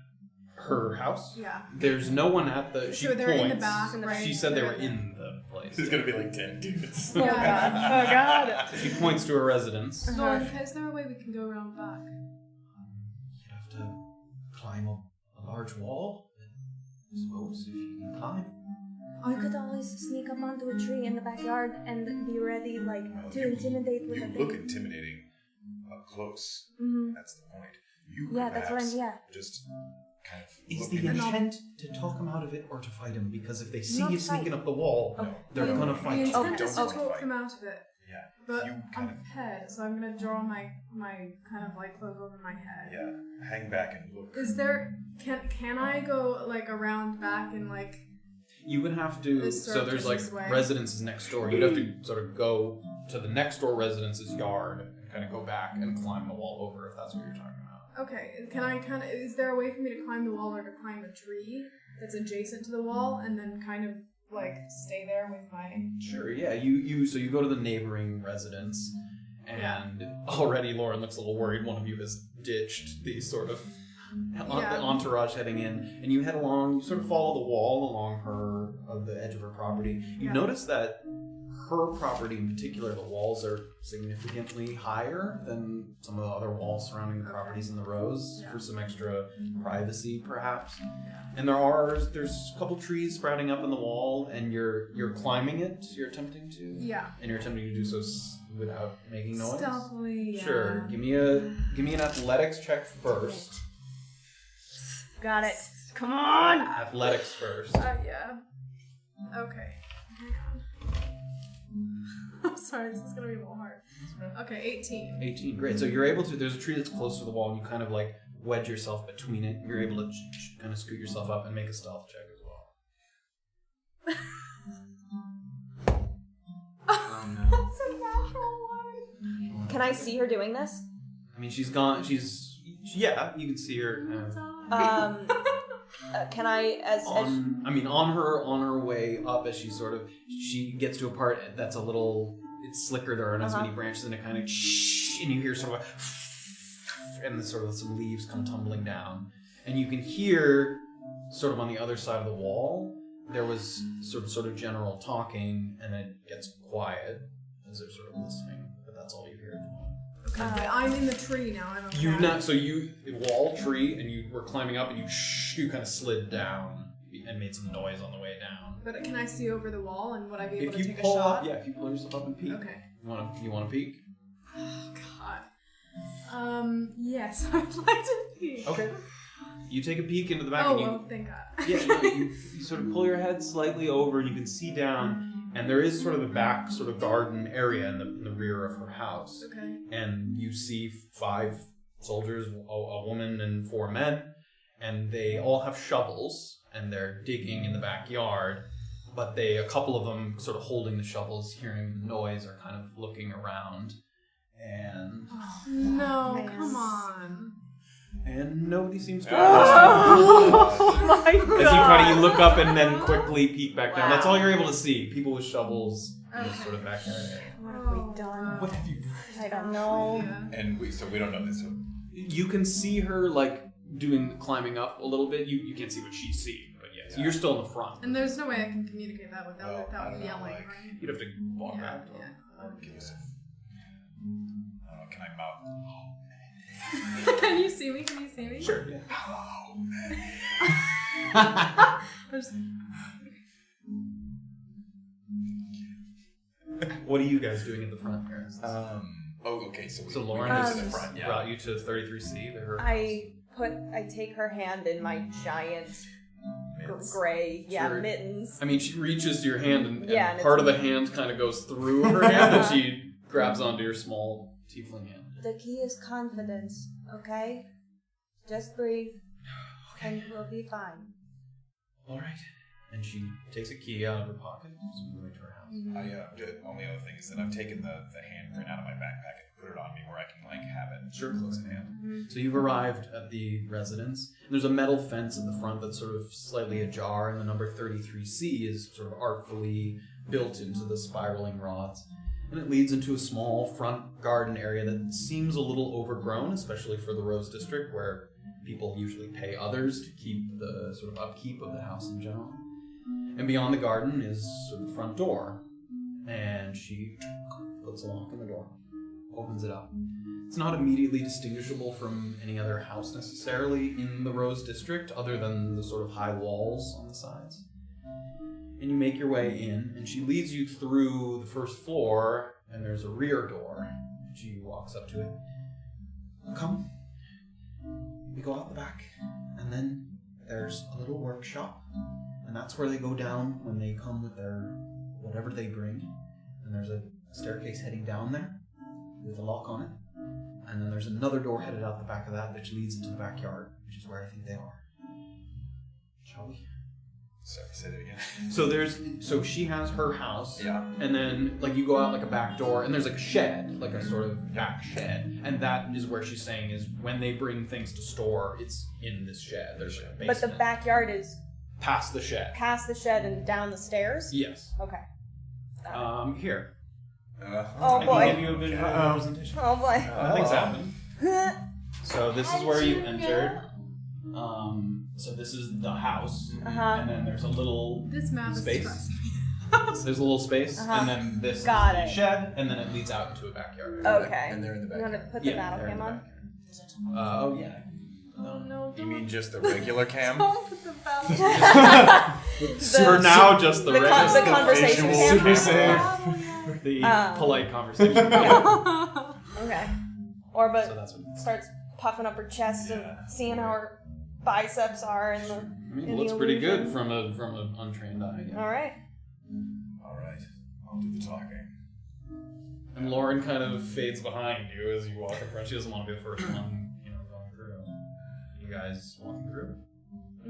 Her house? Yeah. There's no one at the. She So they're points. in the back, right? She said they were They're in the place. There's gonna be like 10 dudes. Oh god. Oh god. She points to a residence. Lauren, is there a way we can go around back? You'd have to climb up a large wall. I suppose if you can climb. Or you could always sneak up onto a tree in the backyard and be ready, like, to intimidate with You a look thing. intimidating up close. Mhm. That's the point. You Yeah, could that's what perhaps yeah. just kind of Is look the in- intent to talk him out of it or to fight him? Because if they see Not you fight. sneaking up the wall, No. they're The- gonna The fight. intent Okay, is to okay. talk them out of it. Yeah. But you I'm kind of prepared, so I'm gonna draw my kind of like cloak over my head. hang back and look. Is there can I go like around back and like You would have to. This So there's like surreptitious way. residences next door. You'd have to sort of go to the next door residence's yard and kind of go back and climb the wall over if that's what you're talking about. okay, can I kind of is there a way for me to climb the wall or to climb a tree that's adjacent to the wall and then kind of like stay there with my Sure. Yeah. So you go to the neighboring residence, and already Lauren looks a little worried. One of you has ditched the sort of the entourage heading in, and you head along. You sort of follow the wall along the edge of her property. You Yeah. notice that her property in particular, the walls are significantly higher than some of the other walls surrounding the properties in the rows for some extra privacy, perhaps. And there's a couple trees sprouting up in the wall, and you're climbing it. You're attempting to, and you're attempting to do so without making noise. stealthily. Yeah. Sure. Give me an athletics check first. Got it. Come on. Athletics first. Yeah. Okay. Hang on. I'm sorry, this is gonna be a little hard. Okay, 18. 18. Great. So you're able to. There's a tree that's close to the wall, and you kind of like wedge yourself between it. You're able to kind of scoot yourself up and make a stealth check as well. Oh no. That's a natural one. Can I see her doing this? I mean, she's gone. Yeah, you can see her. Can I, On her way up, as she gets to a part that's a little, it's slickered or it has many branches and it kind of, and you hear sort of and sort of some leaves come tumbling down, and you can hear sort of on the other side of the wall there was sort of general talking, and it gets quiet as they're sort of listening, but that's all you hear. Okay, but I'm in the tree now. I'm okay. Wall, tree, and you were climbing up, and you kind of slid down and made some noise on the way down. But can I see over the wall, and would I be able If to you take a pull shot? up, if you pull yourself up and peek. Okay. You want to peek? Oh God. Yes, I'd like to peek. Okay. You take a peek into the back, Oh and you well, thank God. you sort of pull your head slightly over, and you can see down. And there is sort of the back sort of garden area in the rear of her house. Okay. And you see 5 soldiers, a woman and 4 men, and they all have shovels, and they're digging in the backyard, but a couple of them sort of holding the shovels, hearing the noise, are kind of looking around. And No, come on. And nobody seems to Oh my god! As you look up and then quickly peek back down. That's all you're able to see. People with shovels in this sort of backyard. What have we done? What have you? I don't know. Yeah. And we don't know this. So You can see her climbing up a little bit. You can't see what she's seeing, but yes, Yeah. you're still in the front. And there's no way I can communicate that Well, I without don't know, yelling, like- right? You'd have to walk Yeah, back. yeah. or give us a. I don't know. Can I mouth? Can you see me? Can you see me? Sure. Yeah. Oh man. I'm just- What are you guys doing at the front here? Okay. So Lauren we has to the front. Yeah. brought you to 33C. To her house. I take her hand in my giant Mitts. gray, Sure. mittens. I mean, she reaches to your hand, and Yeah, and part of it's- the hand kind of goes through her hand, and she grabs onto your small tiefling hand. The key is confidence, okay? Just breathe, and we'll be fine. All right. And she takes a key out of her pocket, so we go to her house. The only other thing is that I've taken the handprint out of my backpack and put it on me where I can have it Sure. close at hand. So you've arrived at the residence. And there's a metal fence at the front that's sort of slightly ajar, and the number 33C is sort of artfully built into the spiraling rods. And it leads into a small front garden area that seems a little overgrown, especially for the Rose District, where people usually pay others to keep the sort of upkeep of the house in general. And beyond the garden is sort of the front door. And she puts a lock on the door, opens it up. It's not immediately distinguishable from any other house necessarily in the Rose District, other than the sort of high walls on the sides. And you make your way in, and she leads you through the first floor, and there's a rear door. She walks up to it. Come. We go out the back, and then there's a little workshop, and that's where they go down when they come with their whatever they bring. And there's a staircase heading down there with a lock on it. And then there's another door headed out the back of that which leads into the backyard, which is where I think they are. Shall we? Sorry, say that again. So she has her house. Yeah. And then you go out a back door, and there's a shed, a sort of back shed. And that is where she's saying is when they bring things to store, it's in this shed. There's a basement. But the backyard is past the shed. past the shed and down the stairs? Yes. Okay. Here. Oh I boy. can give you a visual representation. Oh boy. Nothing's happening. So this is where you entered. So this is the house, and then there's a little This map space. is stressing. So there's a little space, and then this Got is it. the shed, and then it leads out into a backyard. Okay. And they're in the You want to back. put the Yeah, battle they're in cam the on? backyard. Oh yeah. Oh no, You mean just the regular cam? don't put the battle. For now, just the the regular, conversation visual camera. super safe. the polite conversation. Okay. Orba So that's what. starts puffing up her chest and seeing how her biceps are and the. I mean, in it the looks pretty good illusion. from an untrained eye. Yeah. All right. All right, I'll do the talking. And Lauren kind of fades behind you as you walk in front. She doesn't want to be the first one, going through. You guys walking through?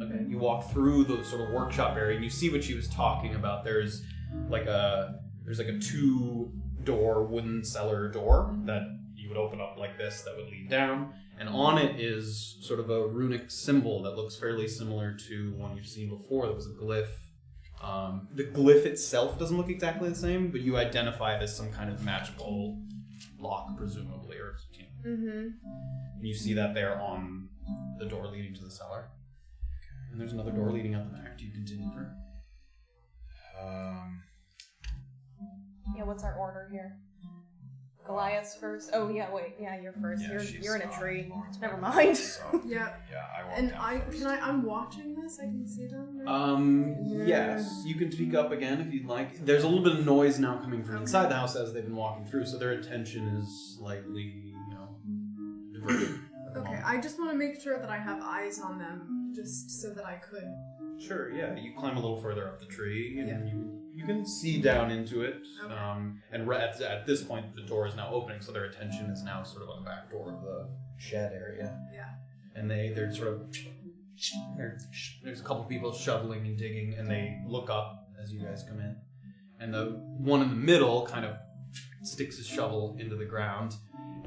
Okay. You walk through the sort of workshop area, and you see what she was talking about. There's a 2-door wooden cellar door that you would open up like this that would lead down, and on it is sort of a runic symbol that looks fairly similar to one you've seen before. That was a glyph. The glyph itself doesn't look exactly the same, but you identify it as some kind of magical lock, presumably, or and you see that there on the door leading to the cellar. And there's another door leading out the back. Do you continue through? Yeah. What's our order here? Goliath's first. Oh yeah. Wait. Yeah. You're first. Yeah, she's you're in a gone. tree. Lauren's Never gone. mind. So, Yeah. yeah, I walked And down first. I'm watching this. I can see them. Right? Yes. You can speak up again if you'd like. There's a little bit of noise now coming from inside the house as they've been walking through, so their attention is slightly, diverted. Okay. I just want to make sure that I have eyes on them, just so that I could. Sure, yeah. You climb a little further up the tree, and you can see down into it. Okay. And at this point, the door is now opening, so their attention is now sort of on the back door of the shed area. Yeah. And they're sort of there's a couple people shoveling and digging, and they look up as you guys come in, and the one in the middle kind of sticks his shovel into the ground,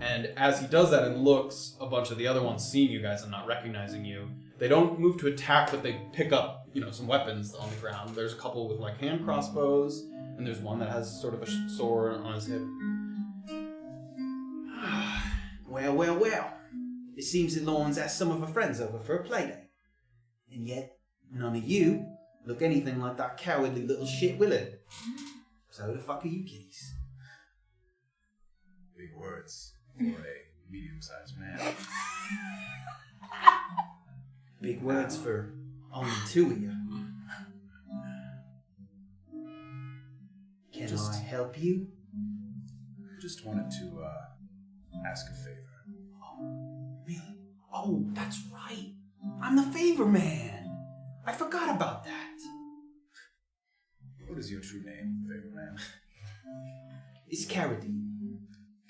And as he does that and looks, a bunch of the other ones seeing you guys and not recognizing you, they don't move to attack, but they pick up, some weapons on the ground. There's a couple with like hand crossbows, and there's one that has sort of a sword on his hip. Well. It seems that Lawrence asked some of her friends over for a playdate. And yet, none of you look anything like that cowardly little shit Willard. So who the fuck are you kitties? Big words for a medium-sized man. Big words for only two of you. Can I help you? Just wanted to ask a favor. Me? Oh, that's right. I'm the favor man. I forgot about that. What is your true name, favor man? It's Carradine.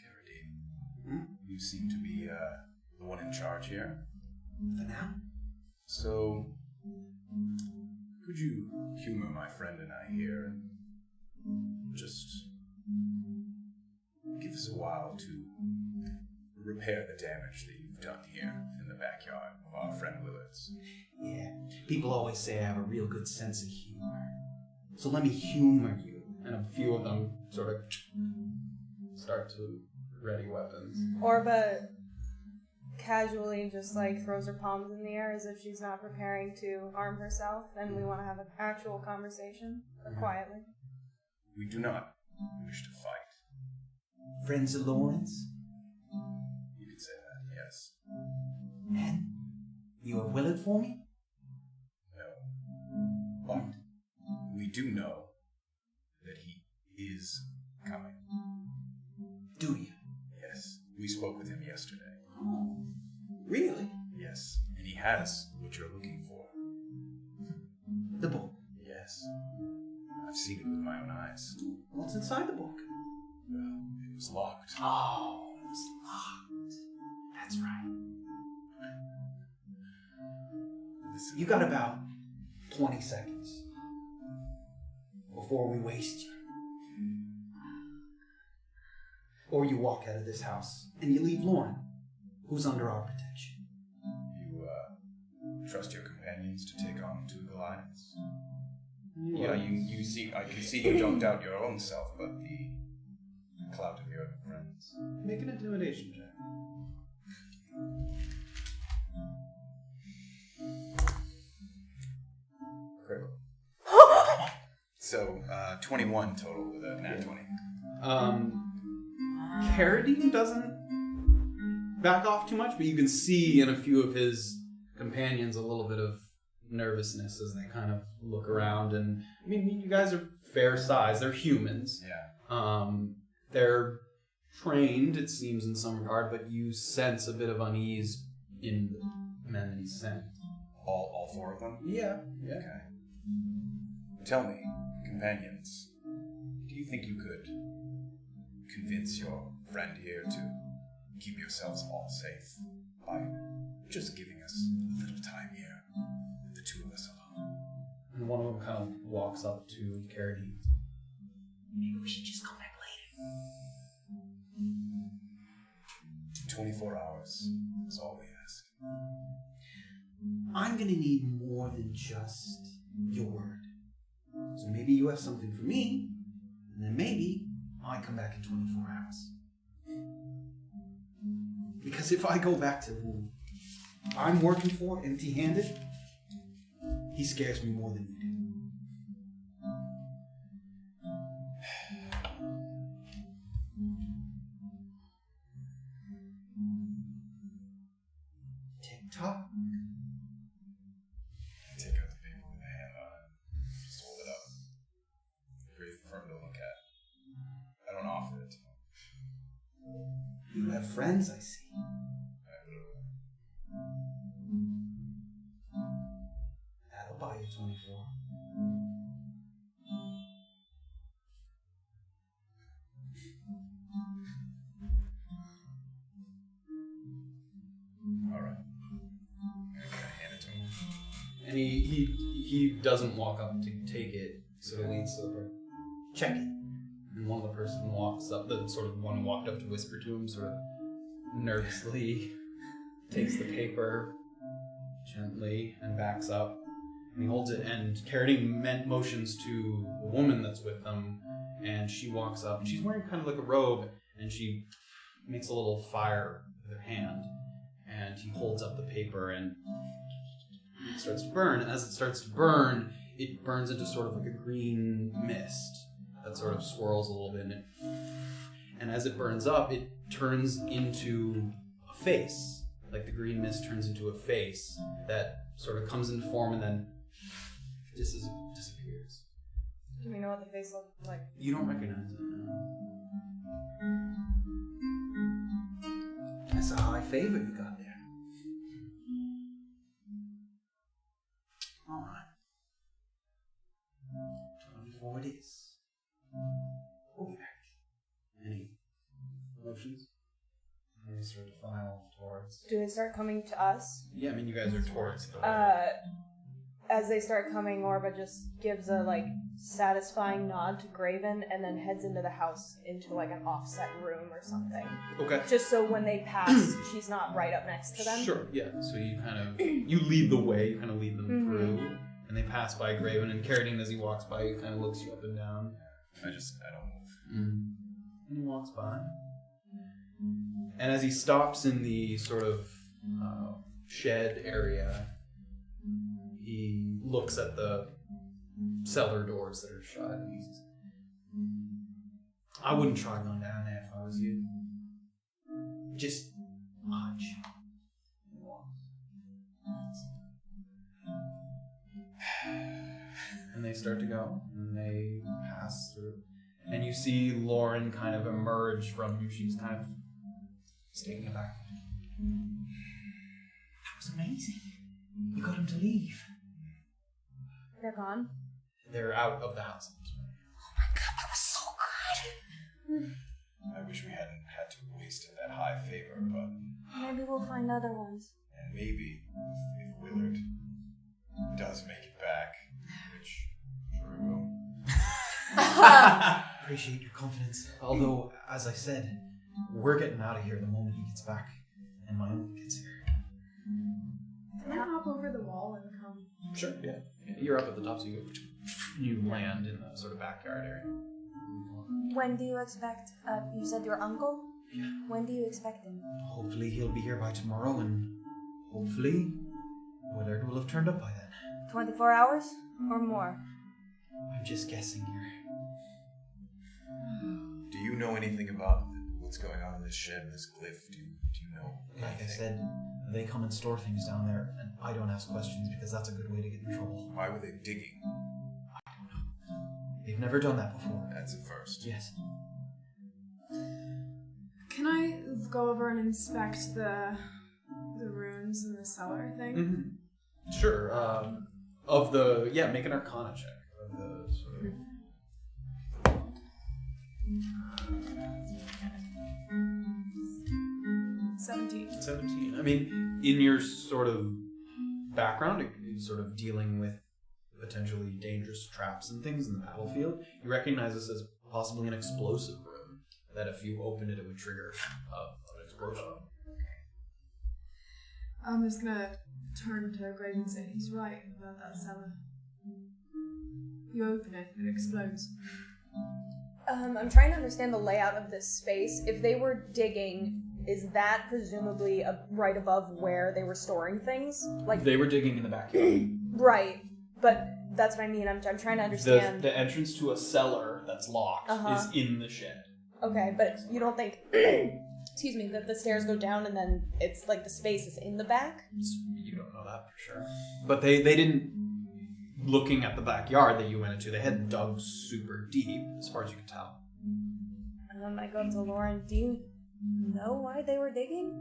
Carradine. You seem to be the one in charge here. For now? So, could you humor my friend and I here and just give us a while to repair the damage that you've done here in the backyard of our friend Willard's? Yeah, people always say I have a real good sense of humor. So let me humor you. And a few of them sort of start to ready weapons. Orba casually just throws her palms in the air as if she's not preparing to arm herself, and we want to have an actual conversation quietly. We do not wish to fight. Friends of Lawrence? You could say that, yes. And you have Willard for me? No. But we do know that he is coming. Do you? Yes. We spoke with him yesterday. Oh, really? Yes. And he has what you're looking for. The book? Yes. I've seen it with my own eyes. What's inside the book? Well, it was locked. Oh, it was locked. That's right. Listen, You got about 20 seconds before we waste you. Or you walk out of this house and you leave Lauren, who's under our protection. You trust your companions to take on two Goliaths? Yeah, you see. I can see you jumped out your own self, but the clout of your friends. Make an intimidation check. Critical. So, 21 total with a nat 20. Carradine doesn't back off too much, but you can see in a few of his companions a little bit of nervousness as they kind of look around. And I mean, you guys are fair size. They're humans. Yeah. They're trained, it seems, in some regard, but you sense a bit of unease in the men that he's sent. All four of them? Yeah. Okay. Tell me, companions, do you think you could convince your friend here to keep yourselves all safe by just giving us a little time here, the two of us alone? And one of them kind of walks up to Carradine. Maybe we should just come back later. 24 hours is all we ask. I'm gonna need more than just your word. So maybe you have something for me, and then maybe I come back in 24 hours. Because if I go back to who I'm working for empty-handed, he scares me more than you do. Tick-tock. Take out the paper with a hand on it. Just hold it up. Very firm to look at. I don't offer it to him. You have friends, I see. That'll buy you 24. Alright. Can I hand it to him? And he doesn't walk up to take it, so he leads to the person. Check it. And one of the person walks up, the sort of one who walked up to whisper to him, sort of nervously takes the paper gently and backs up. And he holds it, and Carradine motions to the woman that's with them, and she walks up, and she's wearing kind of like a robe, and she makes a little fire with her hand, and he holds up the paper, and it starts to burn. And as it starts to burn, it burns into sort of like a green mist that sort of swirls a little bit, and as it burns up, it turns into a face. Like the green mist turns into a face that sort of comes into form and then disappears. Do we know what the face looks like? You don't recognize it, no. That's a high favor you got there. Alright. 24 it is. We'll be back. Any motions? And they start to file towards. Do they start coming to us? Yeah, I mean, you guys are towards the. As they start coming, Orba just gives a satisfying nod to Graven and then heads into the house into an offset room or something. Okay. Just so when they pass, she's not right up next to them. Sure, yeah. So you kind of, you lead the way, you kind of lead them through, and they pass by Graven, and Carradine, as he walks by, he kind of looks you up and down. I don't move. And he walks by. And as he stops in the sort of shed area, he looks at the cellar doors that are shut, and he says, I wouldn't try going down there if I was you. Just watch. And they start to go, and they pass through. And you see Lauren kind of emerge from you. She's kind of taking it back. That was amazing. You got him to leave. They're gone? They're out of the house. Oh my god, that was so good. I wish we hadn't had to waste that high favor, but... Maybe we'll find other ones. And maybe, if Willard does make it back, which sure he will. Appreciate your confidence. Although, as I said, we're getting out of here the moment he gets back, and my uncle gets here. Can I hop over the wall and come? Sure, yeah. You're up at the top, so you land in the sort of backyard area. When do you expect, you said your uncle? Yeah. When do you expect him? Hopefully he'll be here by tomorrow, and hopefully Willard will have turned up by then. 24 hours? Or more? I'm just guessing here. Do you know anything about what's going on in this shed, this glyph? Do you know Like I anything? said, they come and store things down there, and I don't ask questions because that's a good way to get in trouble. Why were they digging? I don't know. They've never done that before. That's a first. Yes. Can I go over and inspect the runes in the cellar thing? Mm-hmm. Sure. Make an Arcana check of the sort of. 17. I mean, in your sort of background, sort of dealing with potentially dangerous traps and things in the battlefield, you recognize this as possibly an explosive room. That if you opened it, it would trigger an explosion. I'm just gonna turn to Graven and say he's right about that cellar. You open it, it explodes. I'm trying to understand the layout of this space. If they were digging, is that presumably right above where they were storing things? They were digging in the backyard. Right, but that's what I mean. I'm trying to understand. The entrance to a cellar that's locked is in the shed. Okay, but you don't think, excuse me, that the stairs go down and then it's like the space is in the back? You don't know that for sure. But they didn't, looking at the backyard that you went into, they hadn't dug super deep, as far as you can tell. I go up to Lauren. Do you know why they were digging?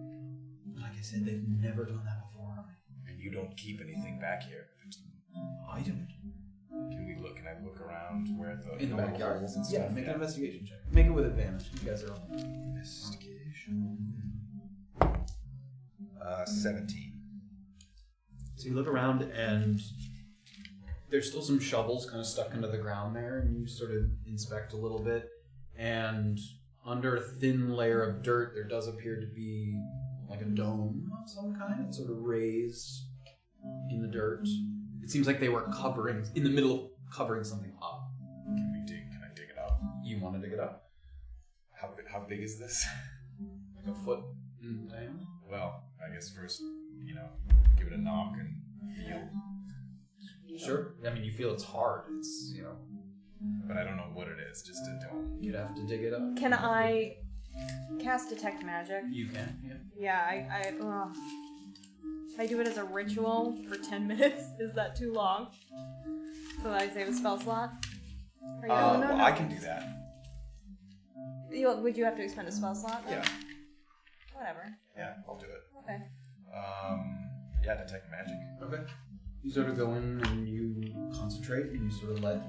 Like I said, they've never done that before. And you don't keep anything back here. I don't. Can we look? Can I look around where the In the little backyard? holes and Yeah, stuff? make an investigation check. Make it with advantage. You guys are all. Investigation. 17. So you look around and there's still some shovels kind of stuck into the ground there, and you sort of inspect a little bit, and Under a thin layer of dirt, there does appear to be like a dome of some kind. It's sort of raised in the dirt. It seems like they were in the middle of covering something up. Can I dig it up? You want to dig it up? How big is this? Like a foot in diameter? Well, I guess first, give it a knock and feel. Sure. I mean, you feel it's hard. It's, But I don't know what it is, just a dome. You'd have to dig it up. Can I cast Detect Magic? You can, yeah. Yeah, if I do it as a ritual for 10 minutes, is that too long? So that I save a spell slot? No. I can do that. Would you have to expend a spell slot, though? Yeah. Whatever. Yeah, I'll do it. Okay. Yeah, Detect Magic. Okay. You sort of go in and you concentrate and you sort of let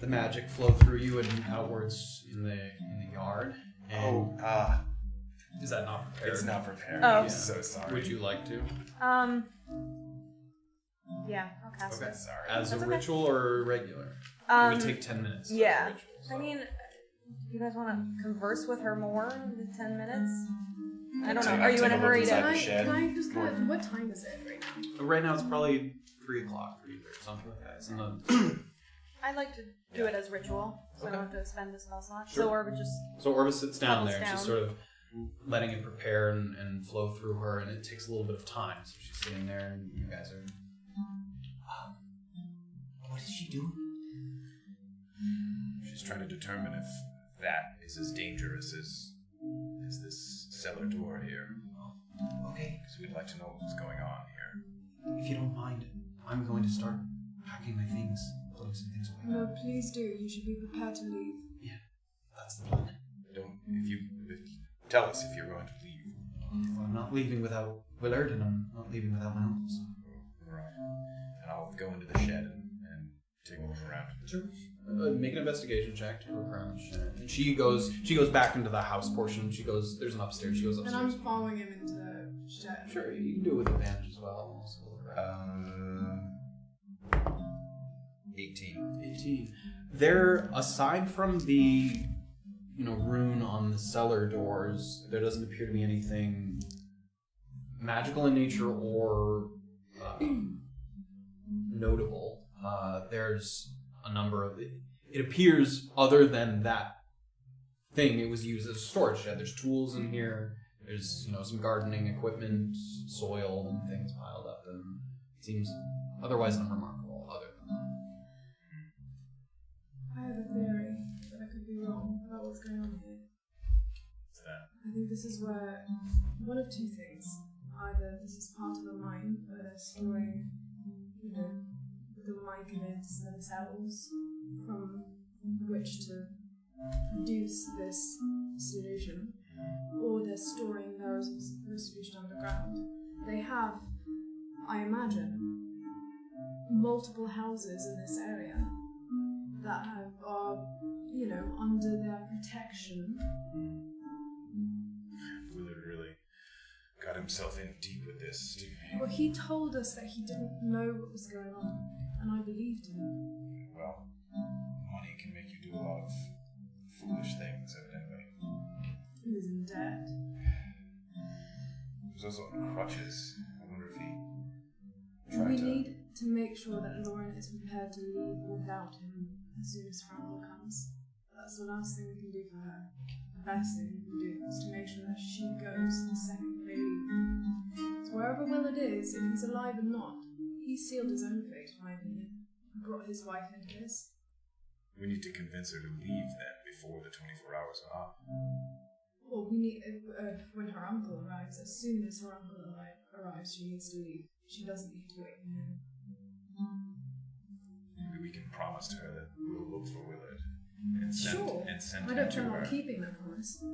the magic flow through you and outwards in the yard. And is that not prepared? It's not prepared. Oh. I'm so sorry. Would you like to? Yeah, I'll cast Okay. it. Sorry. As a That's okay. ritual or regular? It would take 10 minutes. as a Yeah. ritual, so. I mean, you guys want to converse with her more in the 10 minutes? I don't know. Take- Are you in a take a hurry look to... inside the shed. Can I just kind of, what time is it right now? Right now it's probably 3 o'clock, 3:30, something like that. It's in the... I'd like to do it as ritual, so I don't have to spend the spell slot. Sure. So Orba just... So Orba sits down Huddles there and she's down. sort of letting it prepare and flow through her, and it takes a little bit of time. So she's sitting there and you guys are... What is she doing? She's trying to determine if that is as dangerous as this cellar door here. Okay. Because we'd like to know what's going on here. If you don't mind, I'm going to start packing my things, putting some things away. No, please do. You should be prepared to leave. That's the plan. Tell us if you're going to leave. I'm not leaving without Willard, and I'm not leaving without my uncles. Right. And I'll go into the shed and take a look around. Sure. Make an investigation check to look around the shed. And she goes back into the house portion. There's an upstairs. She goes And upstairs. I'm following him into the shed. Sure, you can do it with advantage as well. Also look around. 18. There, aside from the rune on the cellar doors, there doesn't appear to be anything magical in nature or notable. There's a number of... It appears, other than that thing, it was used as a storage shed. There's tools in here. There's, some gardening equipment, soil, and things piled up, and it seems otherwise unremarkable other than that. I have a theory, but I could be wrong about what's going on here. What's that? I think this is where one of two things. Either this is part of a mine where they're storing, the micronates themselves from which to produce this solution, or they're storing their solution underground. They have, I imagine, multiple houses in this area that are, under their protection. Willard really got himself in deep with this, didn't he? Well, he told us that he didn't know what was going on, and I believed him. Well, money can make you do a lot of foolish things, evidently. He was in debt. He was also on crutches. I wonder if he We tried to... need to make sure that Lauren is prepared to leave without him as soon as her uncle comes. That's the last thing we can do for her. The best thing we can do is to make sure that she goes the second they leave. So wherever Willard is, if he's alive or not, he sealed his own fate, in my opinion. Brought his wife into this. We need to convince her to leave then, before the 24 hours are up. Well, we need when her uncle arrives. As soon as her uncle arrives, she needs to leave. She doesn't need to wait for him. Maybe we can promise to her that we'll look for Willard and send I him don't to plan her. on keeping that promise.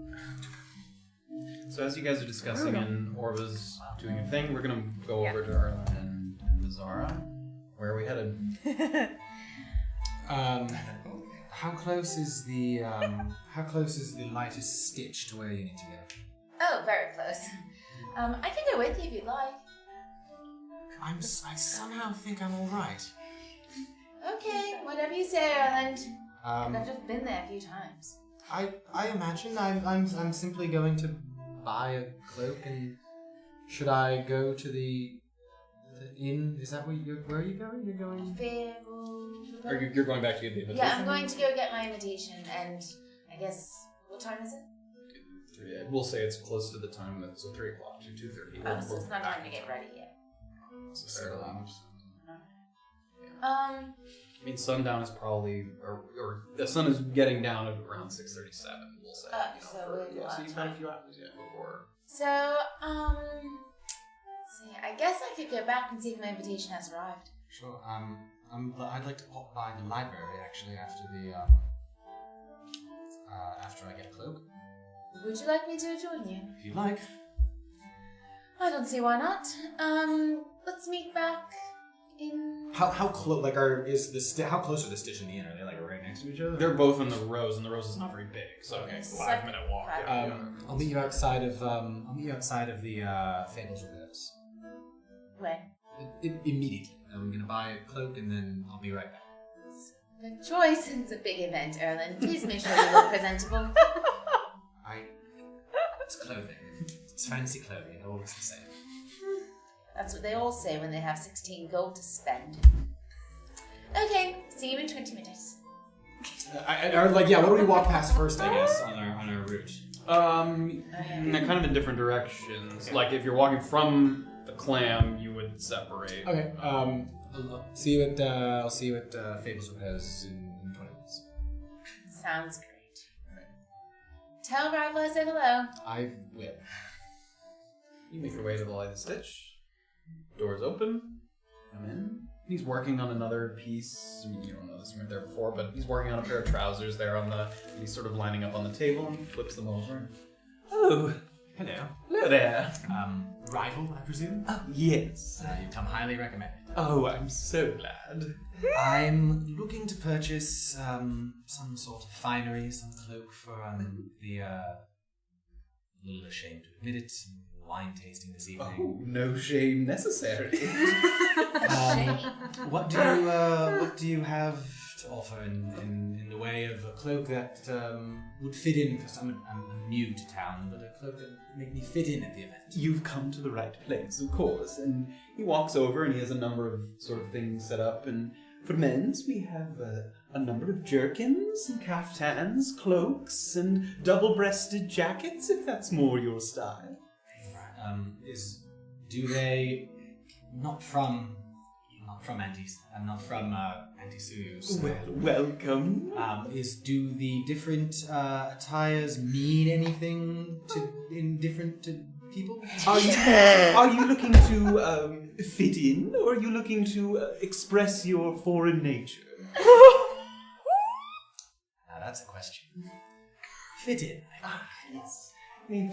So as you guys are discussing and Orba's doing a thing, we're going to go over to Erland and Beezaura. Where are we headed? How close is the lightest stitch to where you need to go? Oh, very close. I can go with you if you'd like. I somehow think I'm all right. Okay, whatever you say, Erland. Um, I've just been there a few times. I imagine I'm simply going to buy a cloak, and should I go to the inn? Is that where are you going? You're going. Or you're going back to get the invitation? Yeah, I'm going to go get my invitation, and I guess what time is it? We'll say it's close to the time that so 3 o'clock to 2:30. Oh, so it's not time to get ready yet. It's fairly. Okay. I mean, sundown is probably, or the sun is getting down at around 6:37. We'll say. So you've got a few hours before. So, let's see. I guess I could go back and see if my invitation has arrived. Sure. I'd like to pop by the library actually after after I get a cloak. Would you like me to join you? If you like. I don't see why not. Let's meet back in. How close? Like, how close are the Stitch and the Inn? Are they like right next to each other? They're both in the Rose, and the Rose is not very big, so Okay, it's a so 5-minute walk. I'll meet you outside of the Fables Repairs. When? Immediately. I'm gonna buy a cloak and then I'll be right back. Good choice. It's a big event, Erland. Please make sure you look presentable. It's clothing. It's fancy clothing. It all looks the same. That's what they all say when they have 16 gold to spend. Okay, see you in 20 minutes. What do we walk past first, I guess, on our route? Kind of in different directions. Like, if you're walking from the clam, you would separate. Okay. I'll see you at Fables Repairs in 20 minutes. Sounds great. Tell Rival I said hello. I will. You make your way to the Light of Stitch. Doors open. Come in. He's working on another piece. You don't know this, you weren't there before, but he's working on a pair of trousers there he's sort of lining up on the table and flips them over. Oh. Hello. Hello there. Rival, I presume? Oh, yes. You come highly recommended. Oh, I'm so glad. I'm looking to purchase some sort of finery, some cloak for the a little ashamed to admit it, wine tasting this evening. Oh, no shame necessary. What do you have to offer in the way of a cloak that would fit in? Because I'm new to town, but a cloak that would make me fit in at the event. You've come to the right place, of course. And he walks over and he has a number of sort of things set up. And for men's, we have a number of jerkins and caftans, cloaks, and double-breasted jackets, if that's more your style. Do they not from Anti-Suyu's? Well, welcome. Do the different attires mean anything to people? Are you looking to fit in, or are you looking to express your foreign nature? Now that's a question. Fit in. Yes. He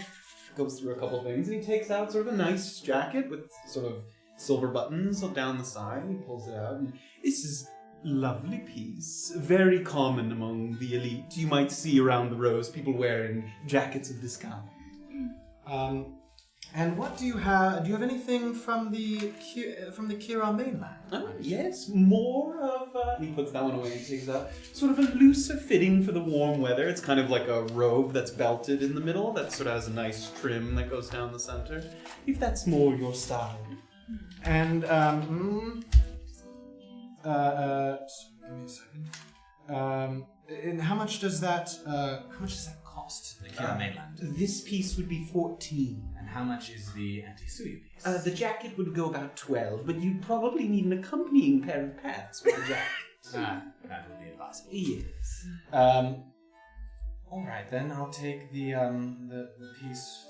goes through a couple things, and he takes out sort of a nice jacket with sort of silver buttons down the side. He pulls it out, and this is a lovely piece. Very common among the elite. You might see around the Rose people wearing jackets of this kind. And what do you have? Do you have anything from the Kira mainland? Oh, yes, more of. He puts that one away and takes out sort of a looser fitting for the warm weather. It's kind of like a robe that's belted in the middle that sort of has a nice trim that goes down the center. If that's more your style. And give me a second. And how much does that cost? The Kira mainland. This piece would be 14. And how much is the Anti-Suyu piece? The jacket would go about 12, but you'd probably need an accompanying pair of pants with the jacket. That would be advisable. Yes. All right, then I'll take the piece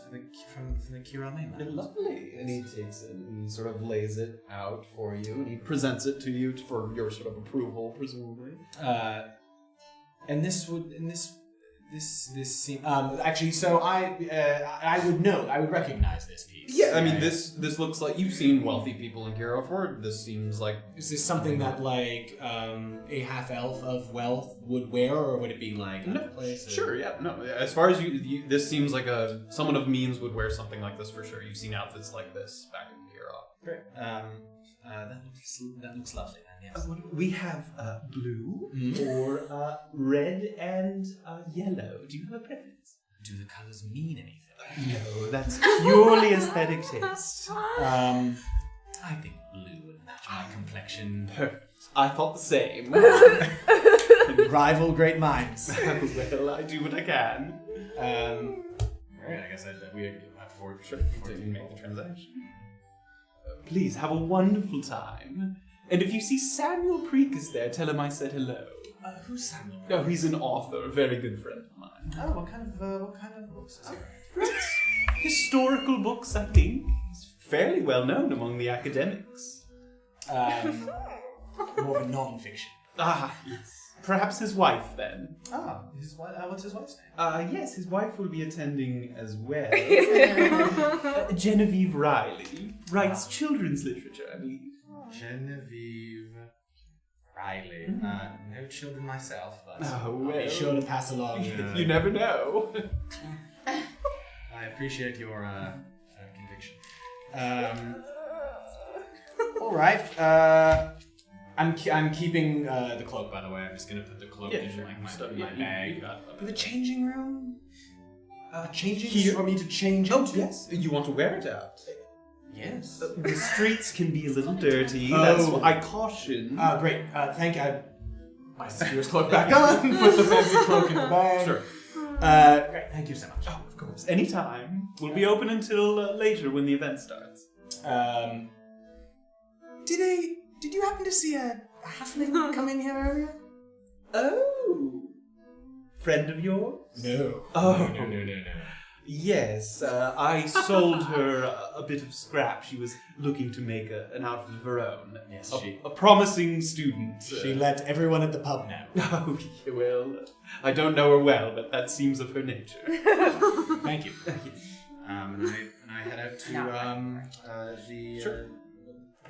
from the Kira mainland. Lovely. And he takes it and he sort of lays it out for you, and he presents it to you for your sort of approval, presumably. And this seems actually. So I would recognize this piece. Yeah, I mean this looks like you've seen wealthy people in Kira before. This seems like is this something that like a half elf of wealth would wear, or would it be like no? Place sure, yeah, no. As far as you, this seems like someone of means would wear something like this for sure. You've seen outfits like this back in Kira. Great. That looks lovely then, yes. We have blue or red and yellow. Do you have a preference? Do the colours mean anything? No, that's purely aesthetic taste. I think blue would match my complexion. Perfect. I thought the same. Rival great minds. Well, I do what I can. Alright, I guess we have four. Sure, you can make the transaction. Please have a wonderful time. And if you see Samuel Preecus there, tell him I said hello. Who's Samuel? Oh, he's an author, a very good friend of mine. Oh, what kind of books is he writing? Historical books, I think. He's fairly well known among the academics. More of a non-fiction. Ah, yes. Perhaps his wife, then. What's his wife's name? Yes, his wife will be attending as well. Genevieve Riley. Writes children's literature, I believe. Genevieve Riley. No children myself, but Oh, I'll well. be sure to pass along. You never know. I appreciate your conviction. All right. I'm keeping the cloak, by the way. I'm just gonna put the cloak in my bag. The changing room. Changing here? for me to change. Oh, into? yes. You want to wear it out? Yes. The streets can be a little dirty. Oh. That's what I caution. Great. Thank you. My Saphira's cloak back on. Put the fancy cloak in the bag. Sure. Great. Thank you so much. Oh, of course. Anytime. We'll be open until later when the event starts. Did you happen to see a halfling come in here earlier? Oh. Friend of yours? No. Oh. No. Yes, I sold her a bit of scrap. She was looking to make an outfit of her own. Yes, a promising student. She let everyone at the pub know. Oh, well, I don't know her well, but that seems of her nature. Thank you. And I head out to the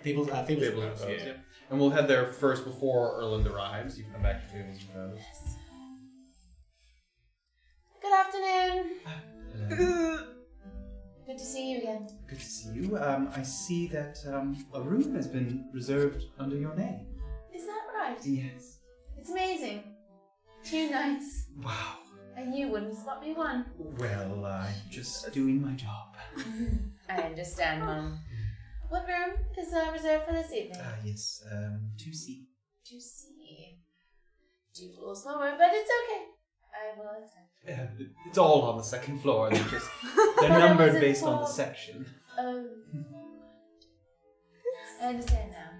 Fables Repose. Yeah. And we'll head there first before Erland arrives. You can come back to Fables Repose. Yes. Good afternoon. Good to see you again. Good to see you. I see that a room has been reserved under your name. Is that right? Yes. It's amazing. 2 nights. Wow. And you wouldn't spot me one. Well, I'm just doing my job. I understand, Mum. What room is reserved for this evening? Yes, 2C. 2C. 2 floors lower, but it's okay. I will accept. It's all on the second floor. They're numbered based on the section. Oh. I understand now.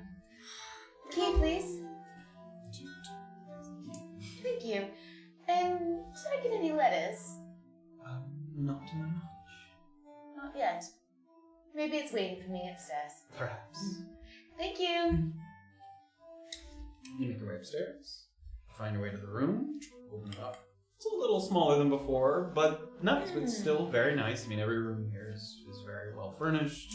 Key, please. Thank you. And did I get any letters? Not to my knowledge. Not yet. Maybe it's waiting for me upstairs. Perhaps. Thank you. You make your way upstairs. Find your way to the room. Open it up. It's a little smaller than before, but nice. But still very nice. I mean, every room here is very well furnished.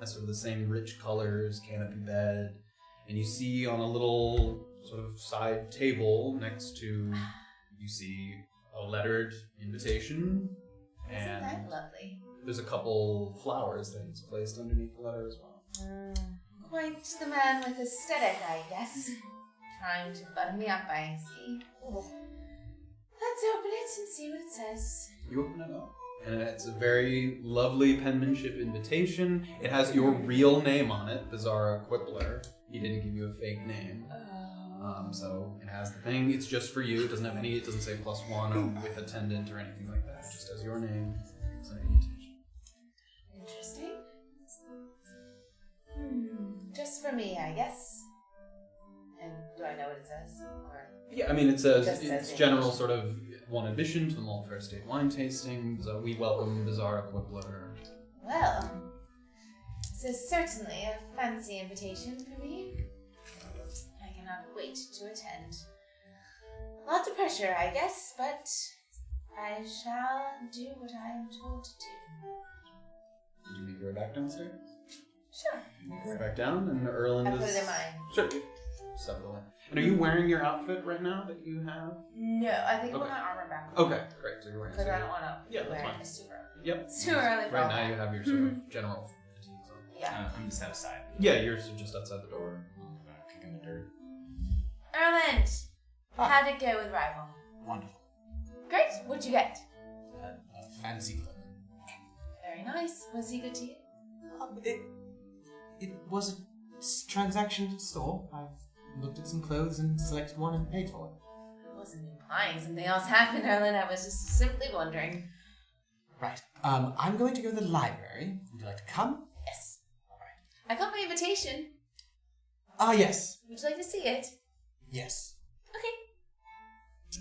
Has sort of the same rich colors, canopy bed. And you see on a little sort of side table next to, you see a lettered invitation. Isn't that lovely? There's a couple flowers that he's placed underneath the letter as well. Quite the man with aesthetic, I guess. Trying to butter me up, I see. Let's open it and see what it says. You open it up, and it's a very lovely penmanship invitation. It has your real name on it, Beezaura Quibbler. He didn't give you a fake name. So it has the thing. It's just for you. It doesn't have any. It doesn't say +1 or with attendant or anything like that. It just has your name. It's an invitation. Interesting. Just for me, I guess. And do I know what it says? Or Yeah, I mean, it says Just says it's general sort of one admission to the Mollefaire Estate Wine Tasting. So we welcome Beezaura Quibbler. well, this is certainly a fancy invitation for me. I cannot wait to attend. Lots of pressure, I guess, but I shall do what I am told to do. Did you make your way back downstairs? Sure. Make your way back down, and Erland I is... put it in mine. Sure. Stuff away. And are you wearing your outfit right now that you have? No, I think I put Okay. my armor back. Okay, great. So you're wearing Because I don't want to Yeah, be that's wearing fine. a super. Yep. Too early for Right all now that. you have your sort of general fatigues on. Yeah. I'm just outside. Yeah, you're just outside the door. Kicking the dirt. Erland, how'd it go with Rival? Wonderful. Great. What'd you get? A fancy cloak. Very nice. Was he good to you? It was a transaction store. I looked at some clothes and selected one and paid for it. I wasn't implying something else happened, Erland. I was just simply wondering. Right. I'm going to go to the library. Would you like to come? Yes. All right. I got my invitation. Ah, yes. Would you like to see it? Yes. Okay.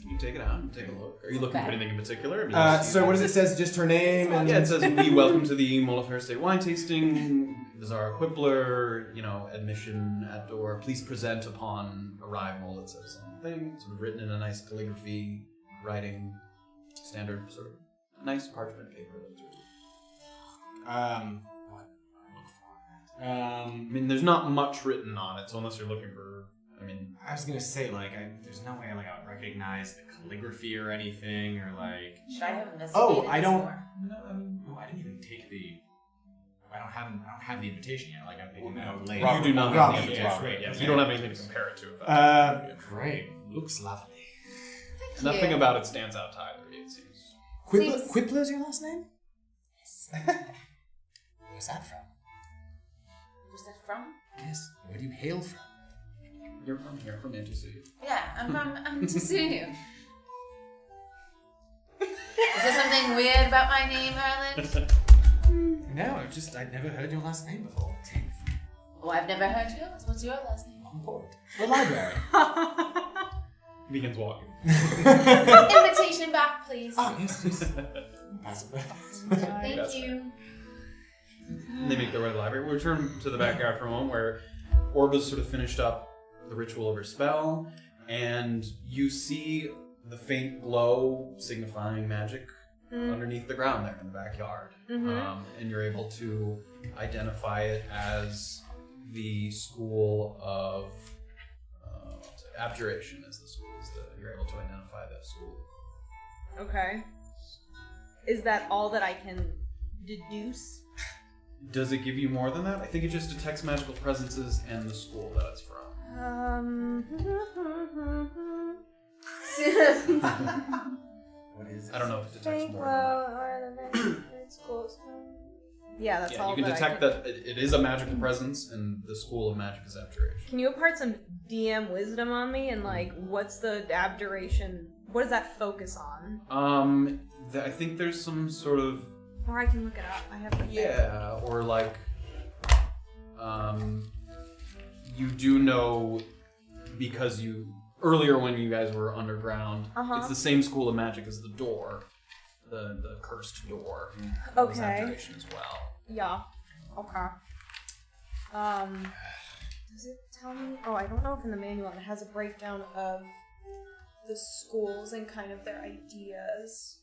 You take it out and take a look. Are you looking for anything in particular? I mean, So what does it say? Just her name and... Yeah, it says, "We welcome to the Mollefaire Estate Wine Tasting. Beezaura Quibbler, admission at door. Please present upon arrival." It says something, sort of written in a nice calligraphy writing, standard sort of nice parchment paper. What do I look for? I mean, there's not much written on it, so unless you're looking for, I was gonna say, there's no way I would recognize the calligraphy or anything, or Should I have investigated Oh, I this don't. more? No, I didn't even take the. I don't have the invitation yet. I'm picking that up you later. do not have Robert, the invitation. yeah, great. Yeah, Okay. you don't have anything to compare it to. If that's Great. Looks lovely. Thank Nothing you. about it stands out to either, it seems. Seems- Quibbler's your last name? Yes. Where's that from? Where's that from? Yes. Where do you hail from? You're from here, from Antisea. Yeah, I'm from Tisunu. Is there something weird about my name, Erland? No, I'd never heard your last name before. Oh, I've never heard yours. What's your last name? On board. The library. Begins walking. Invitation back, please. Oh, yes. Pass it. Thank That's you. They make their way to the library. We'll return to the backyard for a moment where Orba's sort of finished up the ritual of her spell, and you see the faint glow signifying magic underneath the ground there in the backyard. And you're able to identify it as the school of abjuration. You're able to identify that school. Okay. Is that all that I can deduce? Does it give you more than that? I think it just detects magical presences and the school that it's from. What is it? I don't know if it detects more than that. Yeah, that's all. You can that detect that it is a magical presence, and the school of magic is abjuration. Can you impart some DM wisdom on me and what's the abjuration? What does that focus on? I think there's some sort of Or I can look it up. I have the thing. yeah, or you do know because earlier when you guys were underground, it's the same school of magic as the door, the cursed door. That was Okay. abjuration as well. Yeah. Okay. Does it tell me? Oh, I don't know if in the manual it has a breakdown of the schools and kind of their ideas.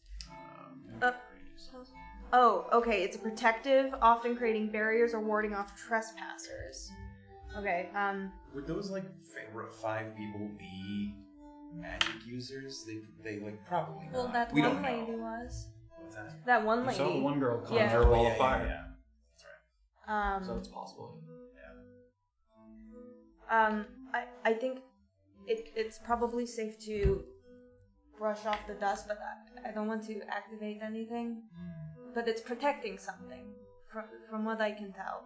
Oh, okay. It's a protective, often creating barriers or warding off trespassers. Okay. Would those 5 people be magic users? They probably not. Well, that we one don't lady know. was. What's that? That one You lady. saw the one girl conjure Yeah. a wall of fire, Yeah. That's right. so it's possible. I think it's probably safe to brush off the dust, but I don't want to activate anything. But it's protecting something, from what I can tell.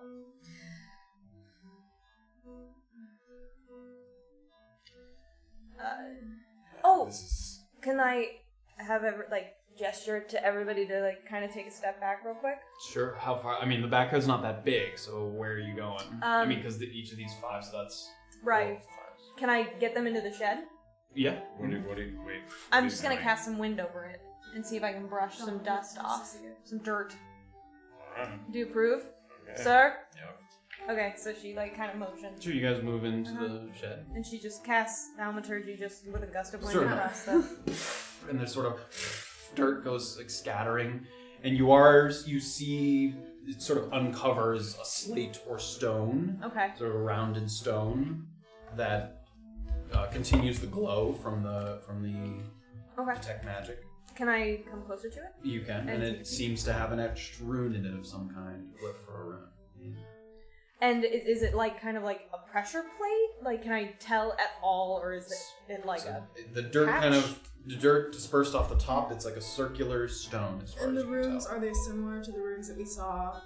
Can I have gesture to everybody to kind of take a step back real quick? Sure. How far? I mean, the backyard's not that big, so where are you going? I mean, because each of these 5, so that's Right. Can I get them into the shed? yeah. Wait. I'm just gonna cast some wind over it and see if I can brush some dust off, some dirt. Do you approve, sir? Yep. Okay, so she kind of motions, Sure, you guys move into the shed, and she just casts thaumaturgy just with a gust of wind Sure. across the. and there's sort of dirt goes scattering, and you see it sort of uncovers a slate or stone, Okay. sort of a rounded stone that continues the glow from the Okay. detect magic. Can I come closer to it? You can, and it seems to have an etched rune in it of some kind. Glyph or a rune. And is it like kind of like a pressure plate? Like, can I tell at all, or is it like The dirt patch? the dirt dispersed off the top. It's like a circular stone. As far And as the you can rooms, tell. are they similar to the rooms that we saw?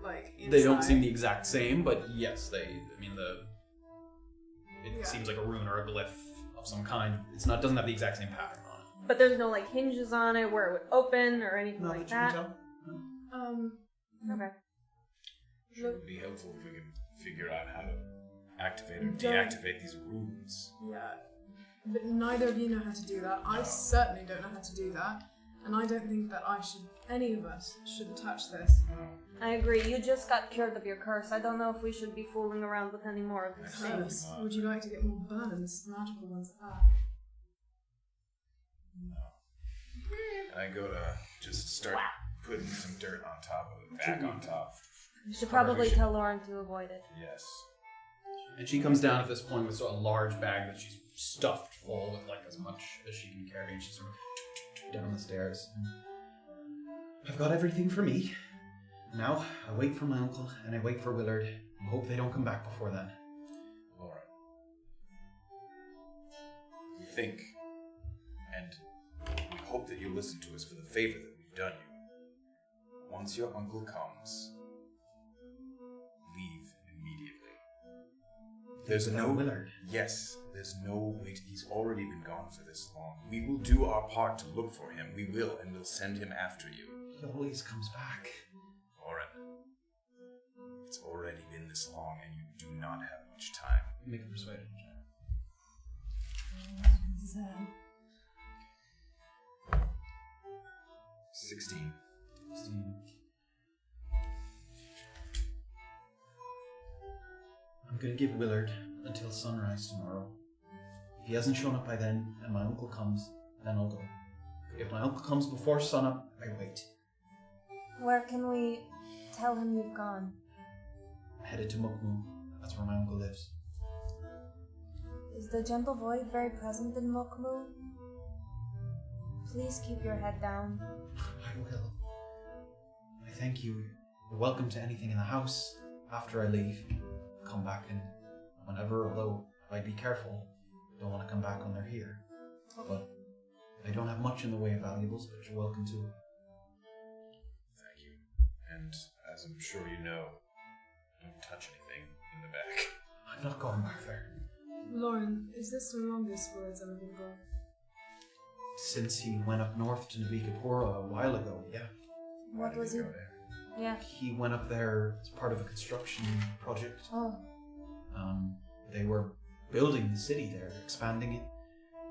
Like, inside? They don't seem the exact same, but yes, It Yeah. seems like a rune or a glyph of some kind. Doesn't have the exact same pattern on it. But there's no like hinges on it where it would open or anything Not like that that. you can tell. Okay. Sure, it would be helpful if we can figure out how to activate or deactivate these runes. Yeah. But neither of you know how to do that. I certainly don't know how to do that. And I don't think that any of us should touch this. I agree. You just got cured of your curse. I don't know if we should be fooling around with any more of these things. Curse. Would you like to get more burns? Magical ones at that. And I go to just start putting some dirt on top of it, back on top. You should probably tell Lauren to avoid it. Yes. And she comes down at this point with a large bag that she's stuffed full with like as much as she can carry, and she's sort of down the stairs. I've got everything for me. Now I wait for my uncle and I wait for Willard. I hope they don't come back before then. Alright. We think, and we hope that you listen to us for the favor that we've done you. Once your uncle comes, leave immediately. There's no Willard. Yes, there's no wait. He's already been gone for this long. We will do our part to look for him. We will, and we'll send him after you. He always comes back. Lauren, it's already been this long, and you do not have much time. Make a persuasion check. 16. 16. I'm gonna give Willard until sunrise tomorrow. If he hasn't shown up by then, and my uncle comes, then I'll go. If my uncle comes before sunup, I wait. Where can we tell him you've gone? I'm headed to Mukmu. That's where my uncle lives. Is the gentle void very present in Mokmu? Please keep your head down. I will. I thank you. You're welcome to anything in the house. After I leave, come back and whenever, although I'd be careful. Don't want to come back when they're here. But I don't have much in the way of valuables, but you're welcome to. Thank you. And as I'm sure you know, don't touch anything in the back. I'm not going back there. Lauren, is this the longest Willard's ever been gone? Since he went up north to Navikapura a while ago, yeah. What was he? Go there? Yeah. He went up there as part of a construction project. Oh. They were building the city there, expanding it.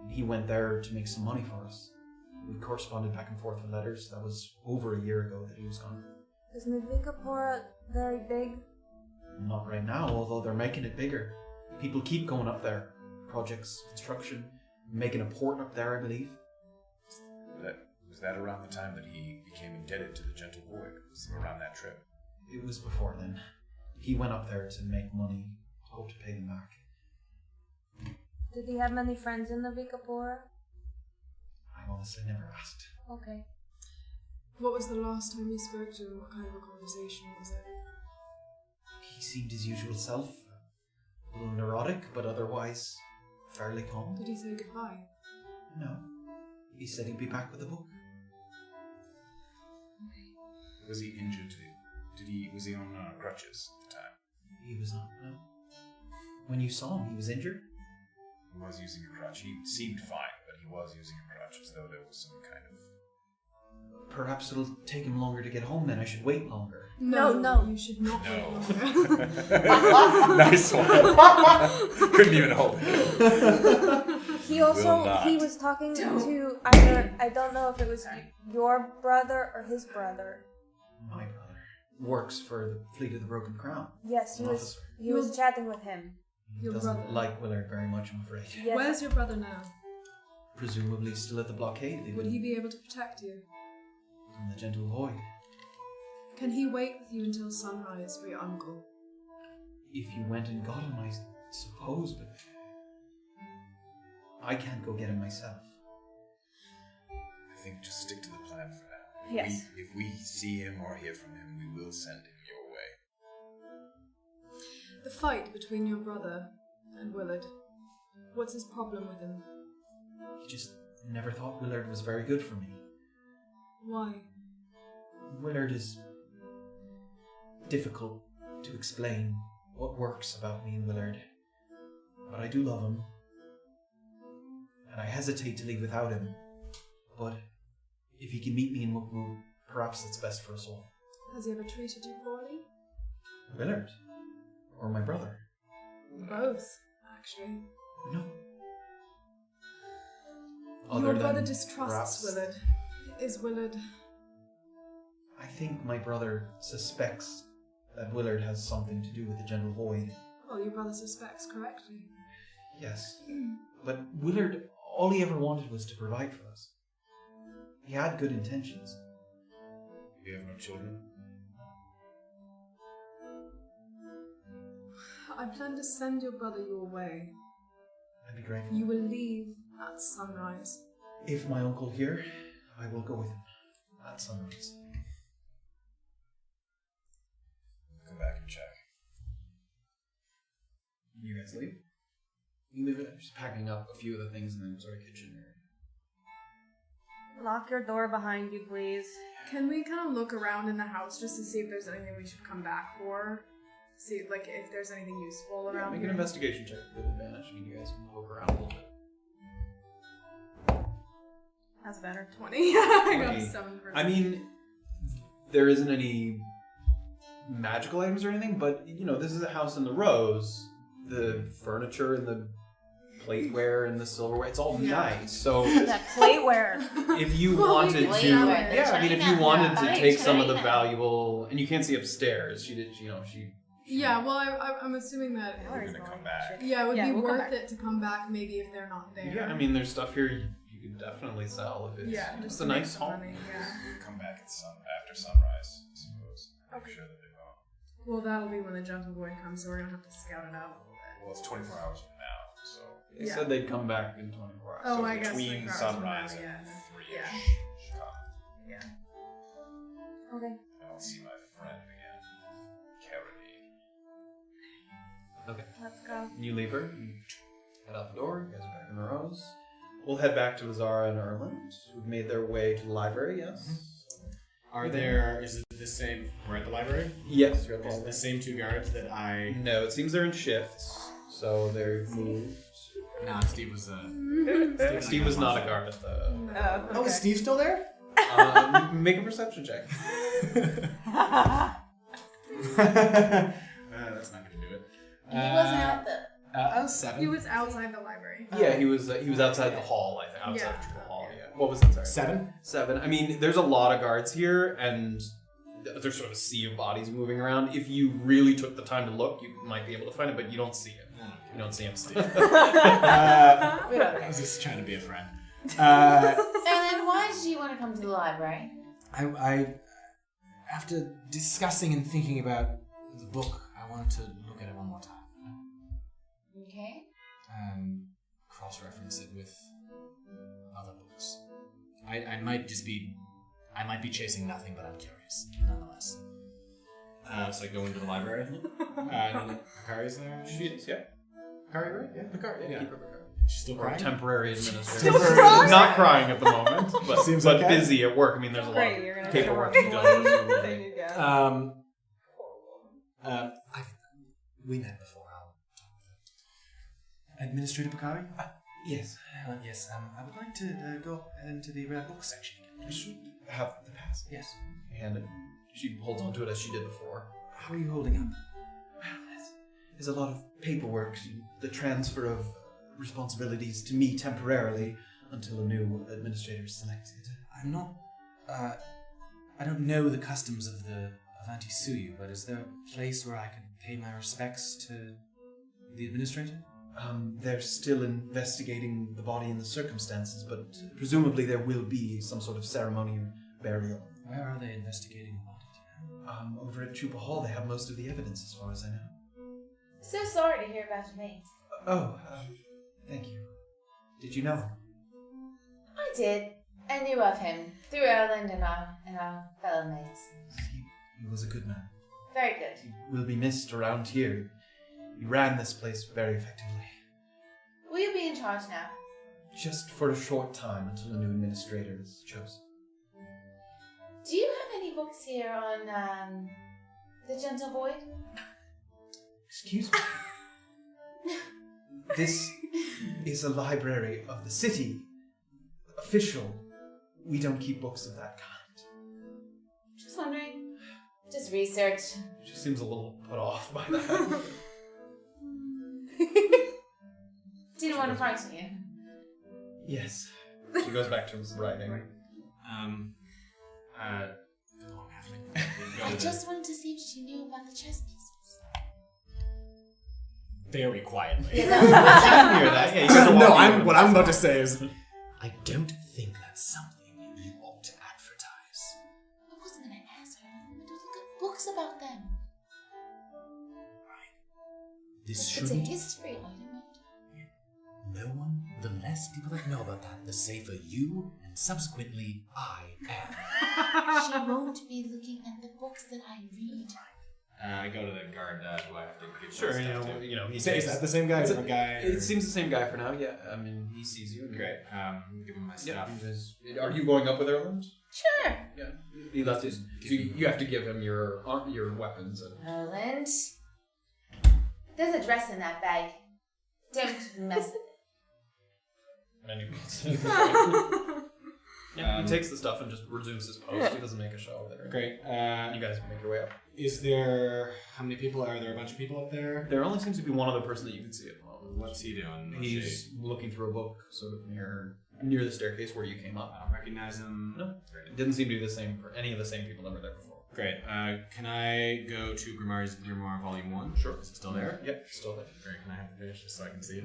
And he went there to make some money for us. We corresponded back and forth with letters. That was over a year ago that he was gone. Is Navikapura very big? Not right now, although they're making it bigger. People keep going up there. Projects, construction, making a port up there, I believe. Was that around the time that he became indebted to the Gentle Void? Was it around that trip? It was before then. He went up there to make money, hope to pay them back. Did he have many friends in Navikapura? I honestly never asked. Okay. What was the last time you spoke to him? What kind of a conversation was it? He seemed his usual self. A little neurotic, but otherwise fairly calm. Did he say goodbye? No. He said he'd be back with the book. Was he injured? Was he on crutches at the time? He was not, no. When you saw him, he was injured? He was using a crutch. He seemed fine, but he was using a crutch as though there was some kind of... Perhaps it'll take him longer to get home then. I should wait longer. No. You should not wait No. longer. Nice one. Couldn't even hold it. He Will also, not. he was talking to either, I don't know if it was your brother or his brother. My brother works for the Fleet of the Broken Crown. Yes, An officer. he was chatting with him. He Your doesn't brother. like Willard very much, I'm afraid. Yes. Where's your brother now? Presumably still at the blockade. They Would he be able to protect you? From the Gentle Void. Can he wait with you until sunrise for your uncle? If you went and got him, I suppose, but I can't go get him myself. I think just stick to the plan for now. Yes. If we see him or hear from him, we will send him your way. fight between your brother and Willard. What's his problem with him? He just never thought Willard was very good for me. Why? Willard is difficult to explain what works about me and Willard. But I do love him. And I hesitate to leave without him. But if he can meet me in Mukmu, perhaps it's best for us all. Has he ever treated you poorly? Willard? Or my brother? Both, actually. No. Your brother distrusts Willard. Is Willard... I think my brother suspects that Willard has something to do with the General Void. Oh, your brother suspects correctly. Yes. But Willard, all he ever wanted was to provide for us. He had good intentions. You have no children? I plan to send your brother your way. I'd be grateful. You will leave at sunrise. If my uncle here, I will go with him at sunrise. Come back and check. You guys leave? You leave it? Just packing up a few of the things in the sort of kitchen area. Lock your door behind you, please. Can we kind of look around in the house just to see if there's anything we should come back for? See, like, if there's anything useful around Make here? an investigation check with advantage. I mean, you guys can poke around a little bit. That's better. 20. I got 20. 7%. I mean, there isn't any magical items or anything, but, you know, this is a house in the Rose. The furniture and the plateware and the silverware, it's all nice. So That plateware. if you Well, wanted to, plateware, the yeah, I mean, if you china. wanted to Right, take some of the china. valuable, and you can't see upstairs. She did, you know, she. Yeah, well, I'm assuming that... We're gonna come back. Yeah, it would be we'll come worth back. it to come back maybe if they're not there. Yeah, I mean, there's stuff here you could definitely sell if it's. Yeah, It's just a to make nice some home. money, yeah. Come back after sunrise, I suppose. I'm sure that they will. Well, that'll be when the gentle boy comes, so we're gonna have to scout it out a little bit. Well, it's 24 hours from now, so. They Yeah. said they'd come back in 24 hours. Oh, so I guess between 24 hours from sunrise now, and yeah. 3-ish, Yeah. come. Yeah. Okay. I'll see my friend again. Carity. Okay. Let's go. You leave her. You head out the door. You guys are back in the Rose. We'll head back to Beezaura and Erland, who've made their way to the library. Yes. Are there? Is it the same? We're at the library. Yes. You're at the Is it library. the same two guards that I? No, it seems they're in shifts, so they've moved. No, Steve was. Steve was not a guard at the. Oh, is Steve still there? Make a perception check. That's not gonna do it. He wasn't out the. 7. He was outside the library. Yeah, he was outside the hall. I think outside Yeah. the hall. Yeah. What was it? Sorry. 7. 7. I mean, there's a lot of guards here, and there's sort of a sea of bodies moving around. If you really took the time to look, you might be able to find it, but you don't see it. You don't see him, Steve. I was just trying to be a friend. And then why did you want to come to the library? I, after discussing and thinking about the book, I wanted to look at it one more time. Okay. And cross-reference it with other books. I might be chasing nothing, but I'm curious, nonetheless. So I go into the library. And Hikari's there? She is, yeah. Hikari, right? Yeah. Picard, Yeah. Keep her Picard. She's still Or crying? temporary administrator. Still crying? Not crying at the moment, but, Seems but okay. busy at work. I mean, there's a lot Great, you're of gonna paperwork show to be her done. one presumably. thing you get. We met before. I'll talk with her. Administrator Picari? Yes. Yes, I would like to go into the book section again. You should have the pass. Yes. And she holds onto it as she did before. How are you holding up? There's a lot of paperwork, the transfer of responsibilities to me temporarily until a new administrator is selected. I'm not. I don't know the customs of Avanti Suyu, but is there a place where I can pay my respects to the administrator? They're still investigating the body and the circumstances, but presumably there will be some sort of ceremony or burial. Where are they investigating the body? Do you know? Over at Chupa Hall, they have most of the evidence, as far as I know. So sorry to hear about your mate. Thank you. Did you know him? I did. I knew of him through Erland and our fellow mates. He was a good man. Very good. He will be missed around here. We ran this place very effectively. Will you be in charge now? Just for a short time until a new administrator is chosen. Do you have any books here on the Gentle Void? Excuse me. This is a library of the city. Official. We don't keep books of that kind. Just wondering. Just research. She seems a little put off by that. Didn't want to frighten you. Yes. She goes back to writing. Come on, Halfling. I just wanted to see if she knew about the chess pieces. Very quietly. Hear that? Yeah, you gotta No, walk what I'm about to say is, I don't think that's something you ought to advertise. I wasn't going to ask her. I'm going to look at books about them. This It's a shouldn't... history item. No one, the less people that know about that, the safer you, and subsequently, I am. She won't be looking at the books that I read. I go to the guard who I have to give Sure, my stuff to. you know, he is takes... that the same guy? It's a- Different guy? It seems the same guy for now, yeah. I mean, he sees you. And Great. Give him my Yeah, stuff. are you going up with Erland? Sure. Yeah. He left his... So you have to give him your weapons. And... Erland. There's a dress in that bag. Don't mess with it. And he puts it Yeah, he takes the stuff and just resumes his post. He doesn't make a show of it. Great. You guys make your way up. Is there... How many people? Are there a bunch of people up there? There only seems to be one other person that you can see at the moment. What's he doing? He's looking through a book, sort of near the staircase where you came up. I don't recognize him. No, it didn't seem to be the same for any of the same people that were there before. Great. Can I go to Grimoire Volume 1? Sure. Is it still there? Yep, still there. Great. Can I have the page just so I can see it?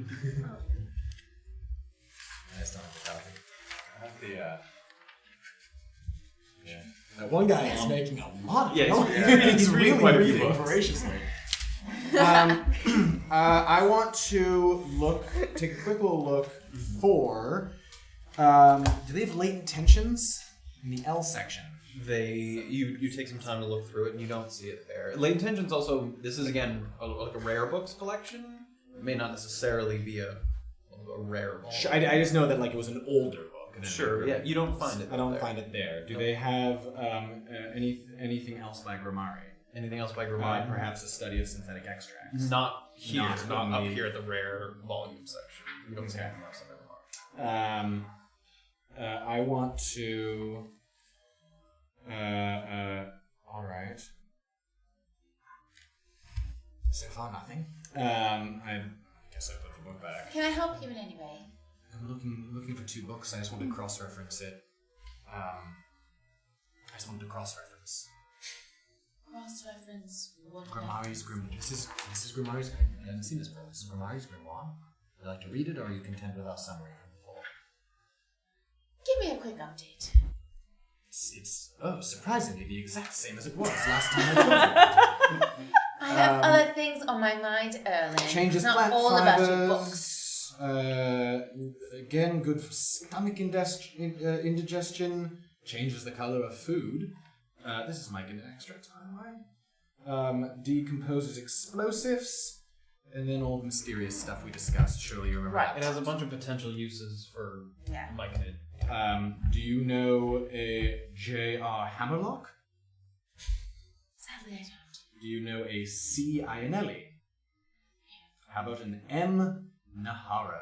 I just don't have the copy. I have the, yeah. That one guy is making a lot of Yeah, noise. he's reading quite a few books. voraciously. I want to take a quick little look for. Do they have latent tensions in the L section? You take some time to look through it and you don't see it there. Latent Tensions also, this is again like a rare books collection. It may not necessarily be a rare volume. Sure, I just know that like it was an older book. And then Sure, like, yeah, you don't find it. I don't there. find it There. Do they have anything else by Grimari? Anything else by Graven? Perhaps a study of synthetic extracts. Not here, Not not in up the- here at the rare volume section. You don't see Okay. anything else on Graven. I want to. All right. So far, nothing. I guess I put the book back. Can I help you in any way? I'm looking for two books. I just want to cross-reference it. I just wanted to cross-reference. Cross-reference what? Grimari's Grimoire. This is Grimari's. I haven't seen this before. This is Grimari's Grimoire. Would you like to read it, or are you content with our summary from before? Give me a quick update. It's surprisingly the exact same as it was last time I told you. I have other things on my mind, Erland. Changes It's not plant all fibers. about your books. Again, good for stomach indigestion. Changes the color of food. This is Mike and extract, by the way. Decomposes explosives. And then all the mysterious stuff we discussed. Surely you remember Right. It has a bunch of potential uses for Yeah. myconid. Do you know a J.R. Hammerlock? Sadly, I don't. Do you know a C. Ionelli? How about an M. Naharo?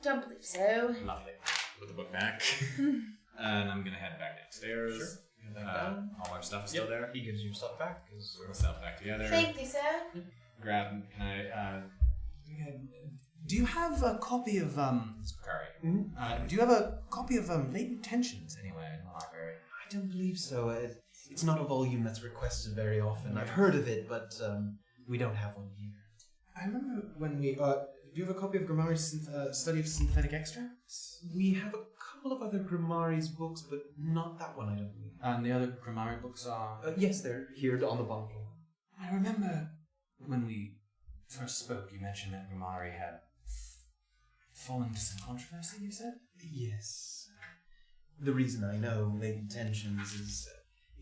Don't believe so. Lovely. Put the book back. And I'm going to head back downstairs. Sure. You can back down. All our stuff is still there. He gives you stuff back. 'Cause Put myself back together. Thank you, sir. Grab. Can I? Do you have a copy of Bakari? Do you have a copy of Latent Tensions anywhere in the library? I don't believe so. It's not a volume that's requested very often. I've heard of it, but we don't have one here. I remember when we. Do you have a copy of Grimari's Study of Synthetic Extracts? We have a couple of other Grimari's books, but not that one, I don't believe. And the other Grimari books are. Yes, they're here on the bottom floor. I remember when we first spoke, you mentioned that Grimari had fallen into some controversy, you said? Yes. The reason I know Latent Tensions is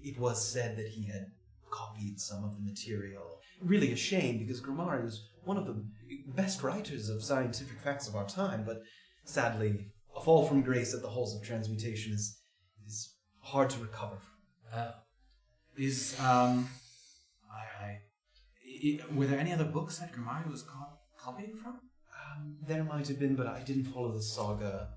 it was said that he had copied some of the material. Really a shame, because Grimari was one of the best writers of scientific facts of our time, but sadly, a fall from grace at the halls of transmutation is hard to recover from. Were there any other books that Grimari was copying from? There might have been, but I didn't follow the saga.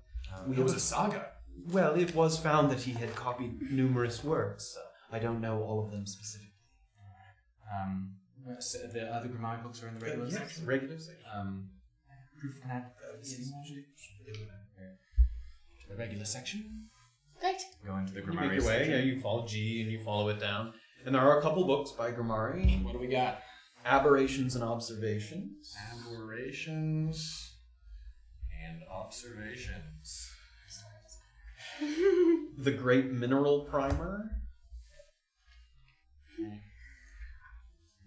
It was a saga? Well, it was found that he had copied numerous works. I don't know all of them specifically. So the other Grimari books are in the regular section? Regular section. Proof can add the regular section. Great. Go into the You Grimari make your way, section. yeah, you follow G and you follow it down. And there are a couple books by Grimari. What do we got? Aberrations and Observations. Aberrations and observations. The Great Mineral Primer.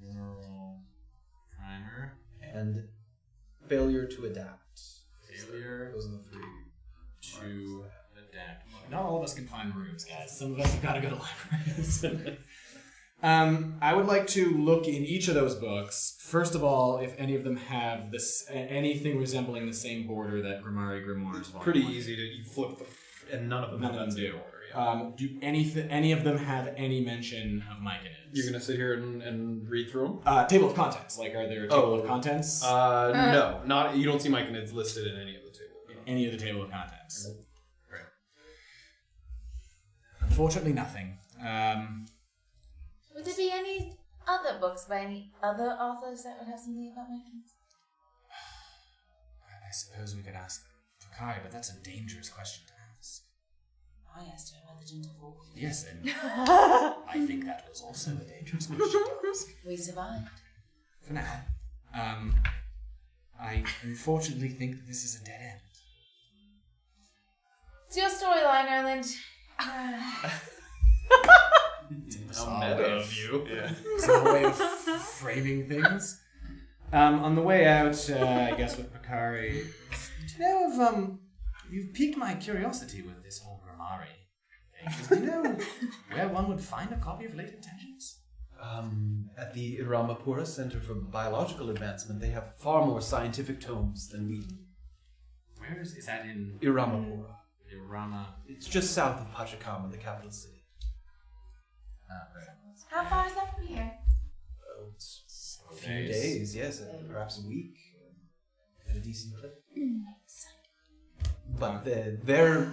Mineral primer. And Failure to Adapt. Failure. Those are the three. To adapt. Not all of us can find rooms, guys. Some of us have got to go to libraries. I would like to look in each of those books. First of all, if any of them have this anything resembling the same border that Grimari Grimoires Volume Pretty 1 easy to you flip and none of them do. Yeah. Do any of them have any mention of myconids? You're gonna sit here and read through Table of contents. Like, are there a table of contents? them? No, not. You don't see myconids listed in any of the tables. In any of the table of contents. Right. Unfortunately, nothing. Would there be any other books by any other authors that would have something about myconids? I suppose we could ask Tokai, but that's a dangerous question to ask. I asked her about the gentle void. Yes, and I think that was also a dangerous question to ask. We survived. For now. I unfortunately think that this is a dead end. It's your storyline, Erland. How meta of you. Yeah. It's our way of framing things. On the way out, I guess with Bakari, do you know if, you've piqued my curiosity with this whole Grimari thing. Do you know where one would find a copy of Late Intentions? At the Iramapura Center for Biological Advancement, they have far more scientific tomes than we do. Where is that in Iramapura. Irama? It's just south of Pachacama, the capital city. Right. How far is that from here? It's a few days, yes, perhaps a week, at a decent clip. But their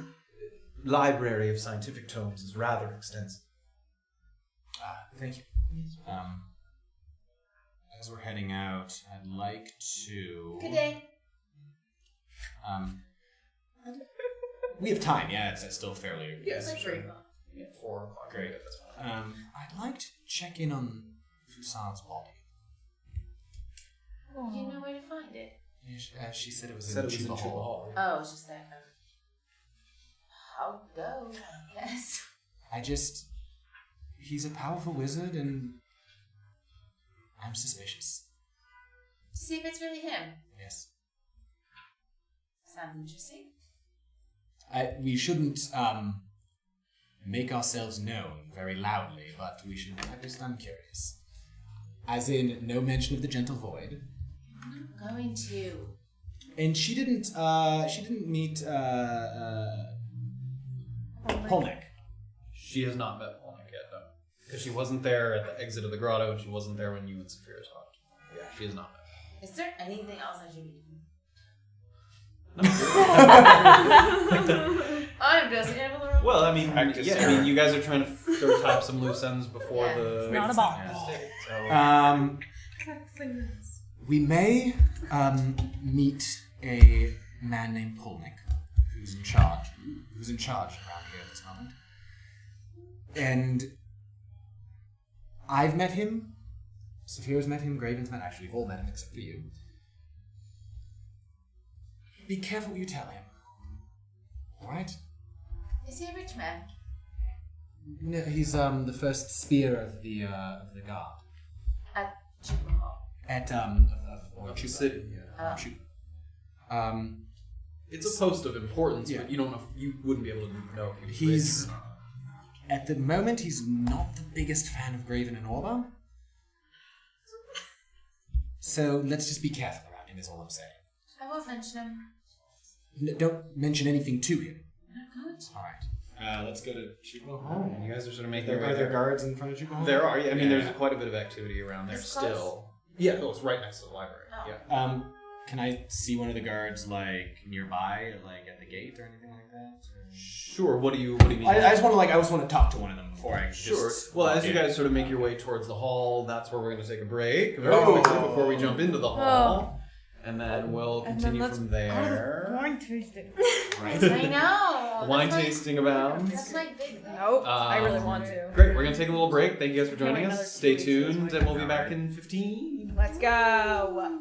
library of scientific tomes is rather extensive. Thank you. As we're heading out, I'd like to... Good day. We have time, yeah, it's still fairly... Yes, Like sure. 3 o'clock. Yeah, 4 o'clock. Great. I'd like to check in on Fusad's body. You know where to find it? She said it was Said in it was in Chuba Chuba Hall. Hall. Oh, it's just that. I'll go, I guess. He's a powerful wizard, and I'm suspicious. To see if it's really him. Yes. Sounds interesting. We shouldn't make ourselves known very loudly, but we should. I'm curious. As in, no mention of the gentle void. I'm not going to. And she didn't meet Polnick. She has not met Polnick yet, though. Because she wasn't there at the exit of the grotto, and she wasn't there when you and Safira talked. Yeah, she has not met. Is there anything else I should be doing? I'm just able to remember. Well, I mean, Practice. yeah, I mean, you guys are trying to sort of tie up some loose ends before Yeah. the... It's not a ball. So, We may meet a man named Polnick, who's in charge around here at this moment. And I've met him. Safira's met him. Graven's met. Actually, we've all met him except for you. Be careful what you tell him. All right? Is he a rich man? No, he's the first spear of the guard At Chuba Hall. at Of the city. Oh. It's a post of importance, Yeah. but you don't know. You wouldn't be able to know if he was He's rich or at the moment, he's not the biggest fan of Graven and Orba. So let's just be careful around him, is all I'm saying. I won't mention him. Don't mention anything to him. Oh, good. All right. Let's go to Chuko. Oh, you guys are sort of making your way Are there there. guards in front of Chuko? There are. I mean, Yeah. there's quite a bit of activity around there It's still. close? Yeah, it's right next to the library. Oh. Yeah. Can I see one of the guards like nearby, like at the gate or anything like that? Sure. What do you mean? I just want to talk to one of them before I Sure. just Well, walk as you in. guys sort of make your way towards the hall, that's where we're going to take a break very Oh. quickly before we jump into the hall, and then we'll continue from there. Wine tasting. Right. I know. Wine That's my- tasting about. That's my big thing. Nope. I really want to. Great. We're going to take a little break. Thank you guys for Can't wait joining another us. 2 Stay weeks, that's tuned, my and we'll be God. back in 15. Let's go.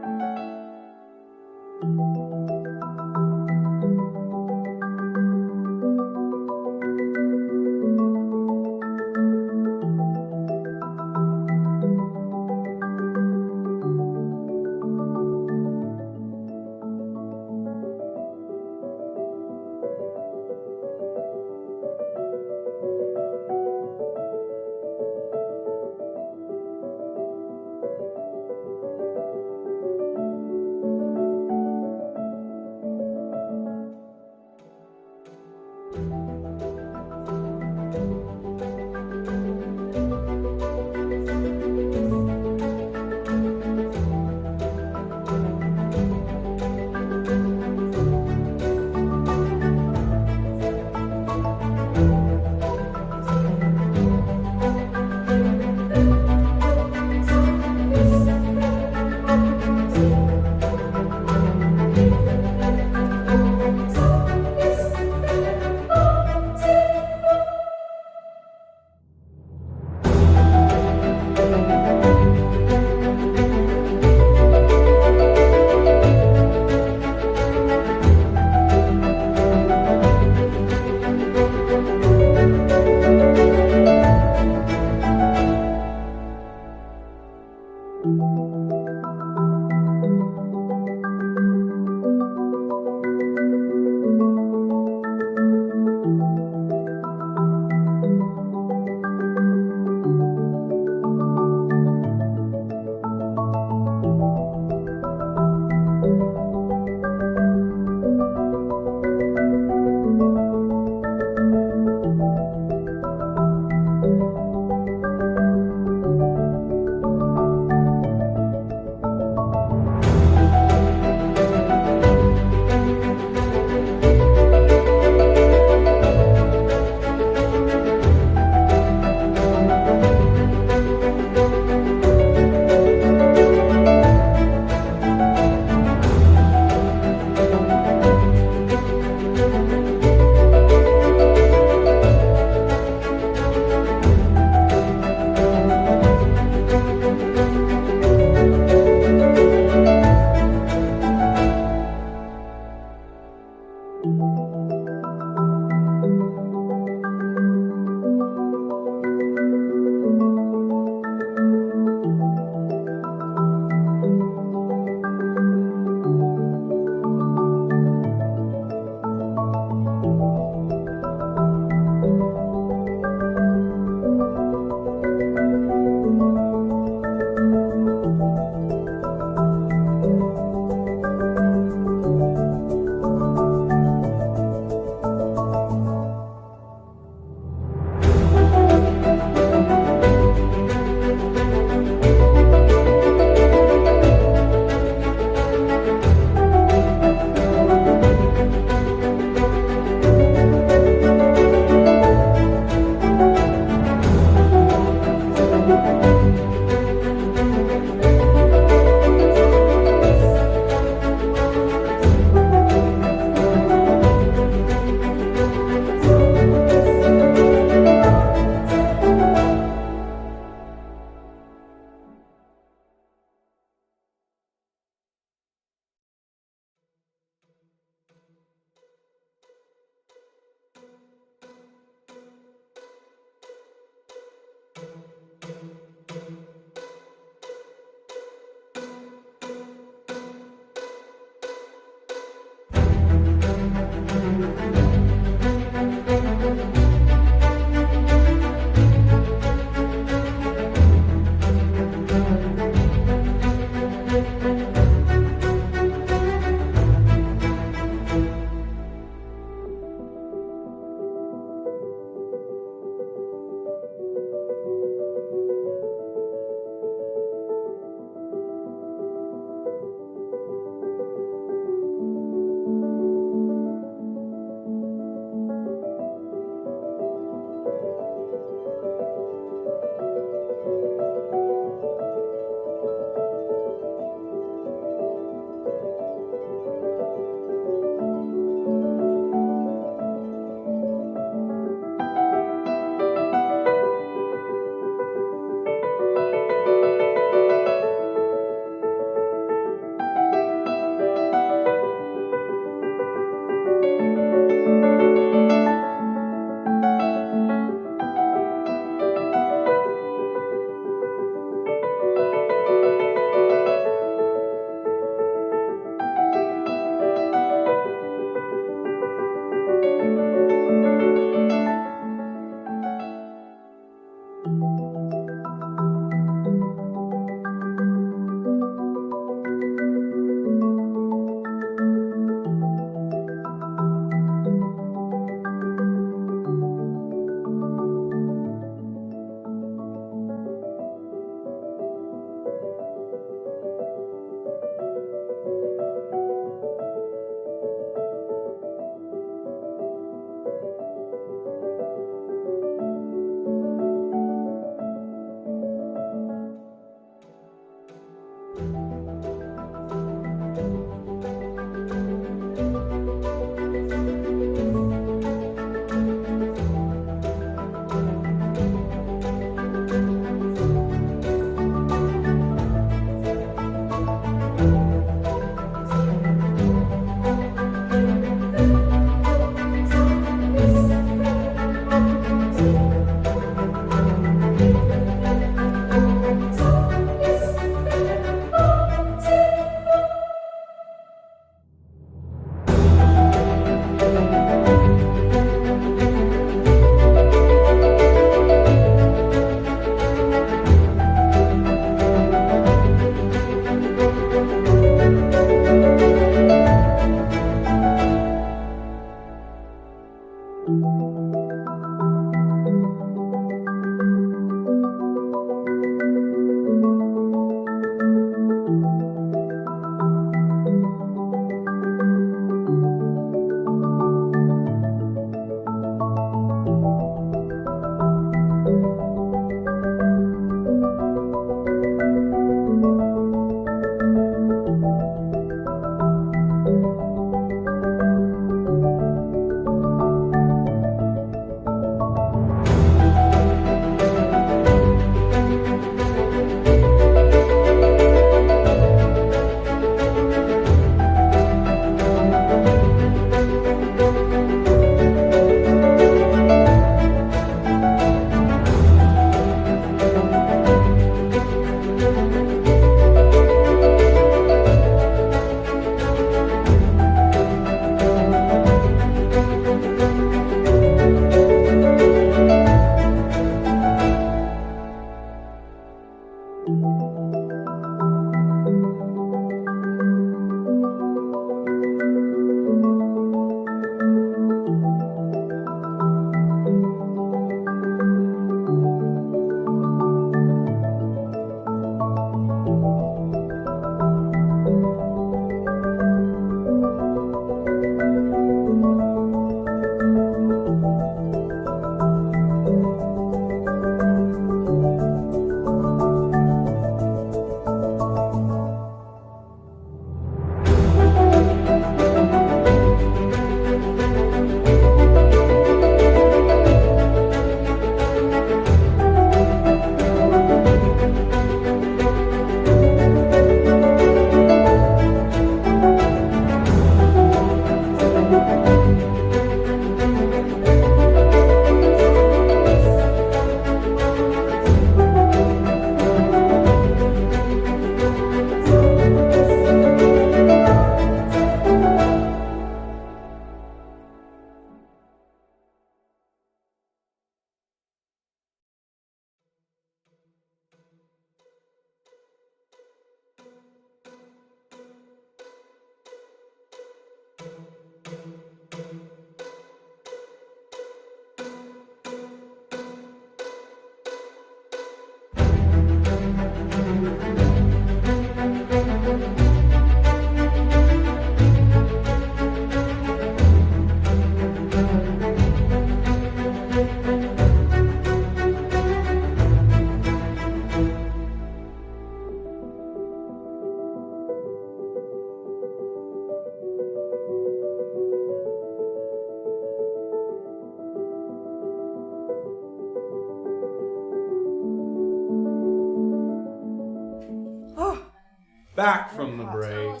Back from the break.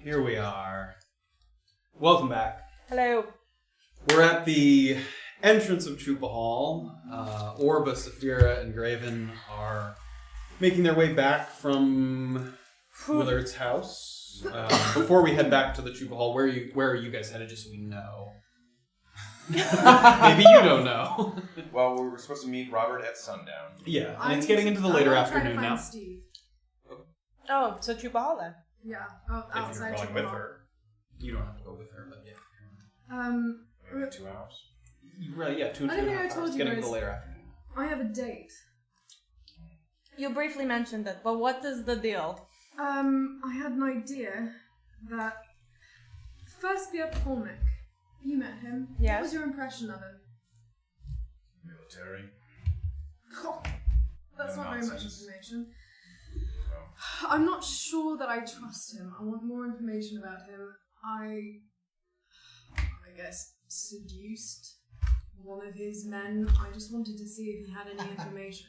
Here we are. Welcome back. Hello. We're at the entrance of Chupa Hall. Orba, Safira, and Graven are making their way back from Willard's house. Before we head back to the Chupa Hall, where are you guys headed, just so we know? Maybe you don't know. Well, we were supposed to meet Robert at sundown. Yeah, and it's getting into the later afternoon now. Steve. Oh, so Chupa Hall then. Yeah. Oh, If outside you're going Chupa with Hall. her. You don't have to go with her, but yeah. Maybe 2 hours. Right, yeah, 2 I don't think I hours. told It's you getting into guys. the later afternoon. I have a date. You briefly mentioned it, but what is the deal? I had an idea that first be up Holmick. You met him. Yes. What was your impression of him? Military. That's No not very much nonsense. information. No. I'm not sure that I trust him. I want more information about him. I guess, seduced one of his men. I just wanted to see if he had any information.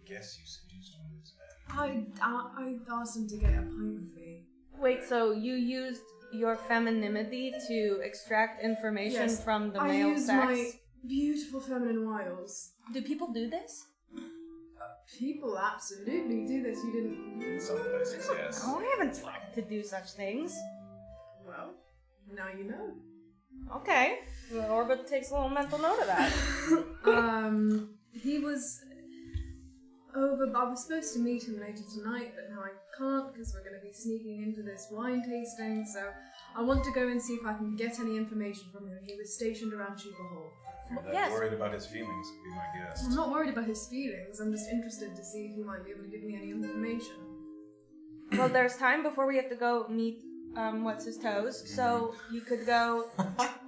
Guess you seduced one of his men. I asked him to get a pint with me. Wait, so you used your femininity to extract information Yes, from the I male used sex? my beautiful feminine wiles. Do people do this? People absolutely do this. You didn't. In some places, yes. Oh, I haven't tried to do such things. Well, now you know. Okay. Well, Orba takes a little mental note of that. He was over. I was supposed to meet him later tonight, but now I can't because we're going to be sneaking into this wine tasting. So I want to go and see if I can get any information from him. He was stationed around Chupa Hall. If you're that Yes. worried about his feelings, be my guest. I'm not worried about his feelings. I'm just interested to see if he might be able to give me any information. Well, there's time before we have to go meet what's his toes, so you could go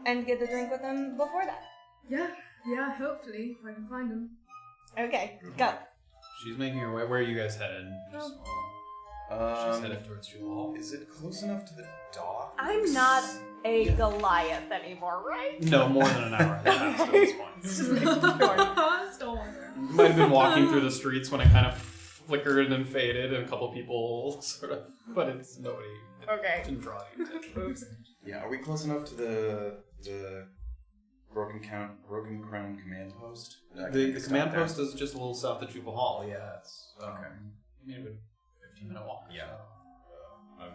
and get a drink with him before that. Yeah, hopefully, if I can find him. Okay, go. She's making her way. Where are you guys headed? She's headed towards Chupa Hall. Is it close enough to the dock? I'm not a Goliath anymore, right? No, more than an hour has passed at this point. Just making sure. Still wonder. You might have been walking through the streets when it kind of flickered and faded, and a couple people sort of, but it's nobody. Okay. Didn't draw any attention. Yeah, are we close enough to the Broken Crown command post? The command post is just a little south of Chupa Hall. Yeah, it's Okay. maybe a 15-minute walk. Yeah. I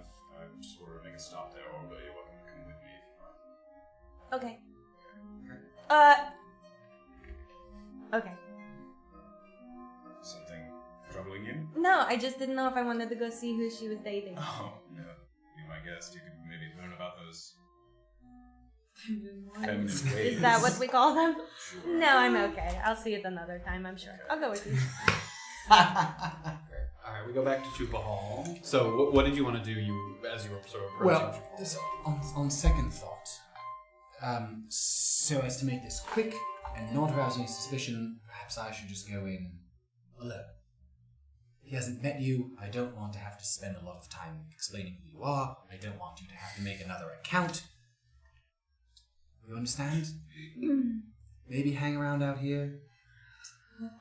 just wanted to make a stop there, but you're welcome to come with me if you want. Okay. Okay. Something troubling you? No, I just didn't know if I wanted to go see who she was dating. Oh, no. Be my guest. You could maybe learn about those Feminine feminine wiles. ways. Is that what we call them? Sure. No, I'm okay. I'll see it another time, I'm sure. I'll go with you. Alright, we go back to Chupa Hall. So, what did you want to do as you were sort of approaching Well, Chupa Hall? so on second thought, so as to make this quick and not arouse any suspicion, perhaps I should just go in alone. He hasn't met you. I don't want to have to spend a lot of time explaining who you are. I don't want you to have to make another account. You understand? Maybe hang around out here.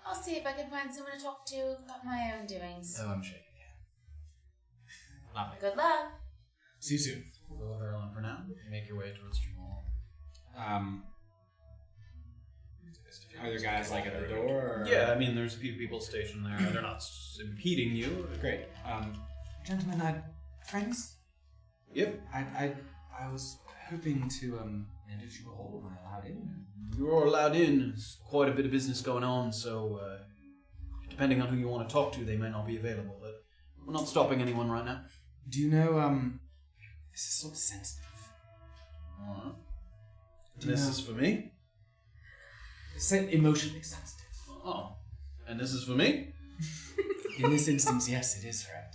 I'll see if I can find someone to talk to about my own doings. Oh, I'm sure you can. Lovely. Good luck. See you soon. We'll go with Erland for now. Make your way towards Chupa Hall. Are there guys like at the door? Or? Yeah, I mean, there's a few people stationed there. They're not impeding you. Great. Gentlemen, friends? Yep. I was hoping to enter Chupa Hall. Am I allowed in? You're allowed in. There's quite a bit of business going on, so depending on who you want to talk to, they may not be available. But we're not stopping anyone right now. Do you know, this is sort of sensitive. Alright. Do you This know- is for me? It's emotionally sensitive. Oh. And this is for me? In this instance, yes, it is, friend.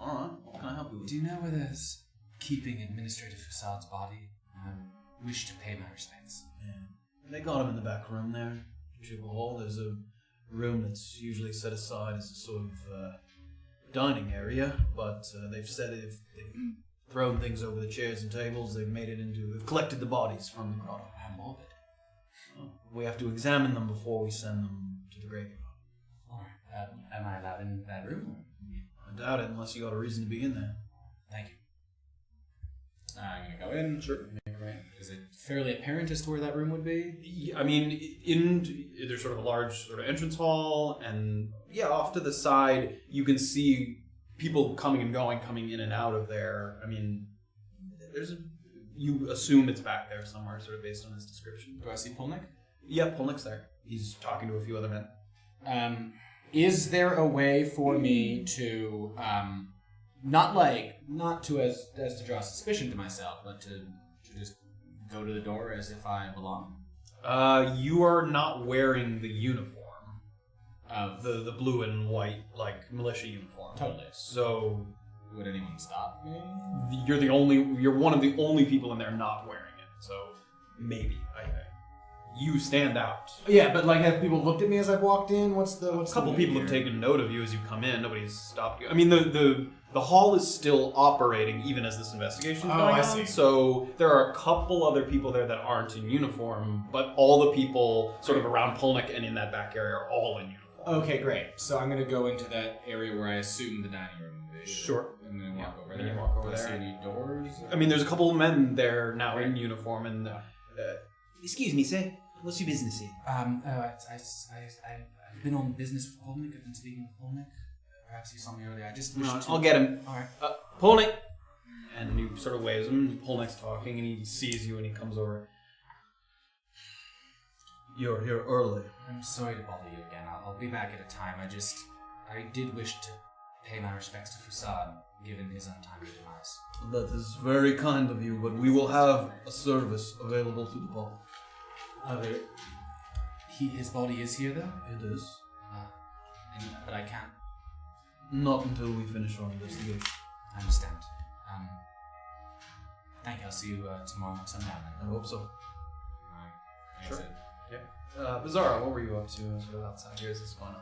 Alright. What can I help you with? Do you know where there's keeping Administrator Facade's body? I wish to pay my respects. Yeah. They got him in the back room there. Chupa Hall. There's a room that's usually set aside as a sort of dining area, but they've said if they've thrown things over the chairs and tables, they've collected the bodies from the grotto. How morbid. We have to examine them before we send them to the graveyard. Alright, am I allowed in that room? I doubt it unless you got a reason to be in there. Thank you. I'm gonna go in. Sure. Is it fairly apparent as to where that room would be? I mean, there's sort of a large sort of entrance hall, and off to the side you can see people coming and going, coming in and out of there. I mean, you assume it's back there somewhere, sort of based on his description. Do I see Polnick? Yeah, Polnick's there. He's talking to a few other men. Is there a way for me to, not to draw suspicion to myself, but to just go to the door as if I belong? You are not wearing the uniform. The blue and white, like, militia uniform. Totally. So... Would anyone stop me? You're one of the only people in there not wearing it, so maybe. You stand out. Yeah, but have people looked at me as I've walked in? A couple people have taken note of you as you come in. Nobody's stopped you. I mean, the hall is still operating even as this investigation is going on. See. So there are a couple other people there that aren't in uniform, but all the people sort of around Polnick and in that back area are all in uniform. Okay, great. So I'm going to go into that area where I assume the dining room is. Sure. I'm going to walk over then there. you walk over Do I there. see any doors? I mean, there's a couple of men there now in uniform, and Excuse me, sir. What's your business here? I've been on business with Polnick. I've been speaking with Polnick. Perhaps you saw me earlier. I just wish to... I'll get him. All right. Polnick! And he sort of waves him. Polnick's talking, and he sees you, and he comes over. You're here early. I'm sorry to bother you again. I'll be back at a time. I did wish to pay my respects to Fusad, given his untimely demise. That is very kind of you, but we will have a service available to the public. His body is here, though? It is. But I can't. Not until we finish our investigation. I understand. Thank you. I'll see you tomorrow at sundown. I hope so. Alright. Sure. Yeah. Beezaura, what were you up to sort of outside here? Is this going on?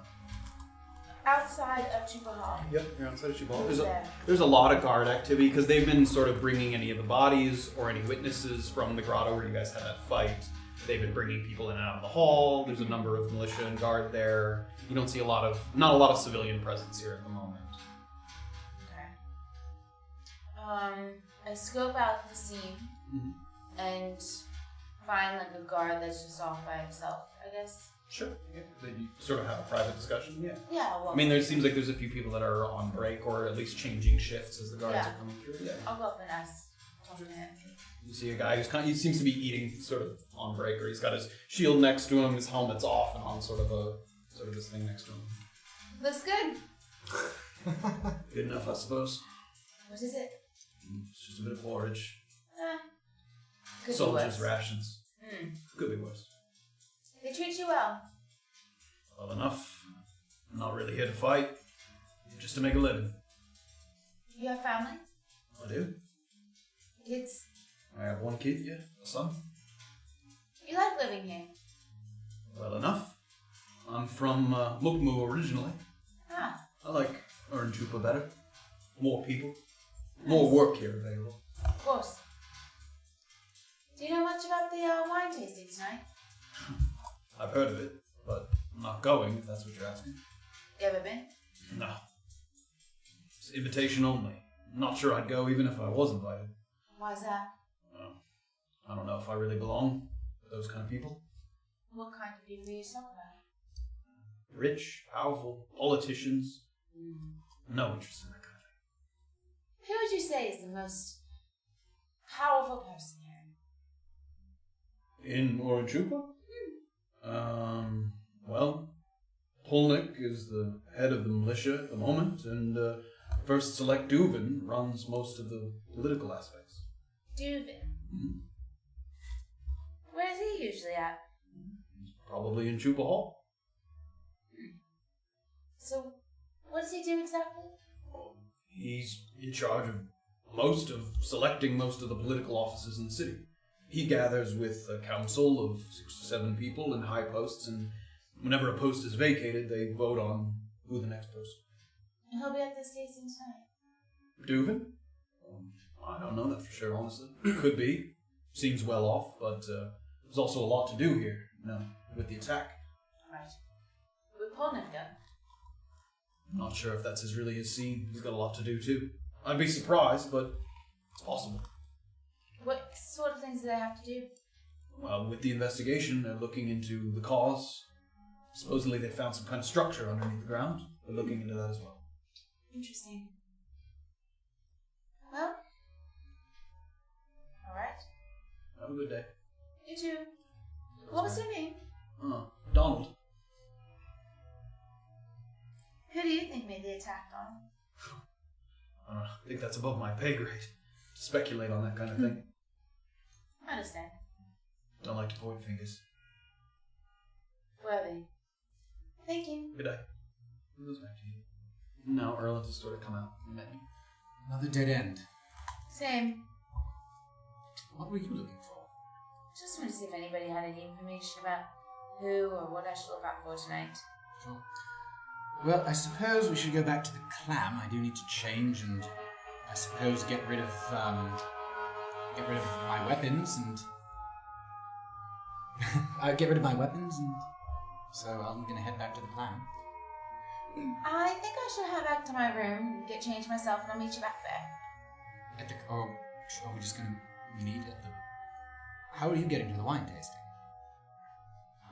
Outside of Chupa Hall. Yep, you're outside of Chupa Hall. Who's there? There's a lot of guard activity because they've been sort of bringing any of the bodies or any witnesses from the grotto where you guys had that fight. They've been bringing people in and out of the hall. There's a number of militia and guard there. You don't see not a lot of civilian presence here at the moment. Okay. I scope out the scene and find like a guard that's just off by himself, I guess. Sure. Yeah. You sort of have a private discussion. Yeah. Yeah. Well, I mean, there seems like there's a few people that are on break or at least changing shifts as the guards are coming through. Yeah. I'll go up and talk to him. You see a guy he seems to be eating sort of on break, or he's got his shield next to him, his helmet's off, and on sort of this thing next to him. Looks good. Good enough, I suppose. What is it? It's just a bit of porridge. Could Soldiers' be worse. rations. Could be worse. They treat you well. Well enough. I'm not really here to fight. Just to make a living. You have family? I do. Kids? I have one kid, yeah. A son. You like living here? Well enough. I'm from Mukmu originally. Ah. I like Ernchupa better. More people. More work here available. Of course. Do you know much about the wine tasting tonight? I've heard of it, but I'm not going, if that's what you're asking. You ever been? No. It's invitation only. I'm not sure I'd go even if I was invited. Why's that? I don't know if I really belong with those kind of people. What kind of people are you talking about? Rich, powerful, politicians. No interest in that kind of thing. Who would you say is the most powerful person here? In Oranchupa? Well, Polnick is the head of the militia at the moment, and First Select Duvin runs most of the political aspects. Duvin? Where is he usually at? Probably in Chupa Hall. So, what does he do exactly? He's in charge of selecting most of the political offices in the city. He gathers with a council of 6 or 7 people in high posts, and whenever a post is vacated, they vote on who the next person. And he'll be at this tasting tonight. Duvin? I don't know that for sure, honestly. Could be. Seems well off, but there's also a lot to do here, with the attack. Right. Would Polnick go? Not sure if that's really his scene. He's got a lot to do too. I'd be surprised, but it's possible. What sort of things do they have to do? Well, with the investigation, they're looking into the cause. Supposedly they found some kind of structure underneath the ground. They're looking into that as well. Interesting. Well, alright. Have a good day. You too. What was your name? Donald. Who do you think made the attack on? I think that's above my pay grade. To speculate on that kind of thing. I understand. Don't like to point fingers. Worthy. Thank you. Good day. Who goes back to you? No, Erland has sort of come out and met you. Another dead end. Same. What were you looking for? Just wanted to see if anybody had any information about who or what I should look out for tonight. Sure. Well, I suppose we should go back to the clam. I do need to change and I suppose get rid of my weapons and so I'm gonna head back to the clam. I think I should head back to my room, get changed myself, and I'll meet you back there. Are we just gonna meet at the... How are you getting to the wine tasting?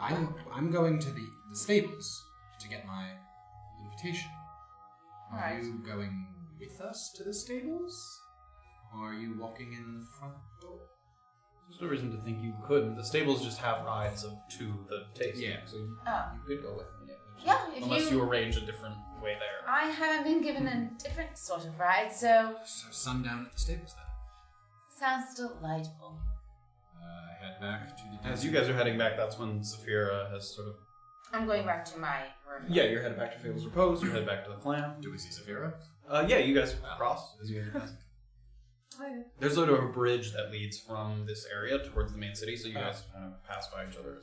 I'm going to the stables to get my invitation. Are Alright. you going with us to the stables? Or are you walking in the front door? There's no reason to think you couldn't. The stables just have rides to the tasting, Yeah. so you could go with them. Yeah, if unless you arrange a different way there. I haven't been given a different sort of ride, so... So sundown at the stables then. Sounds delightful. Head back to the... As you guys are heading back, that's when Safira has sort of... I'm going back to my room. Yeah, you're headed back to Fable's Repose, you're headed back to the clam. Do we see Safira? Yeah, you guys cross as you guys are passing. Hi. There's sort of a bridge that leads from this area towards the main city, so you guys kind of pass by each other.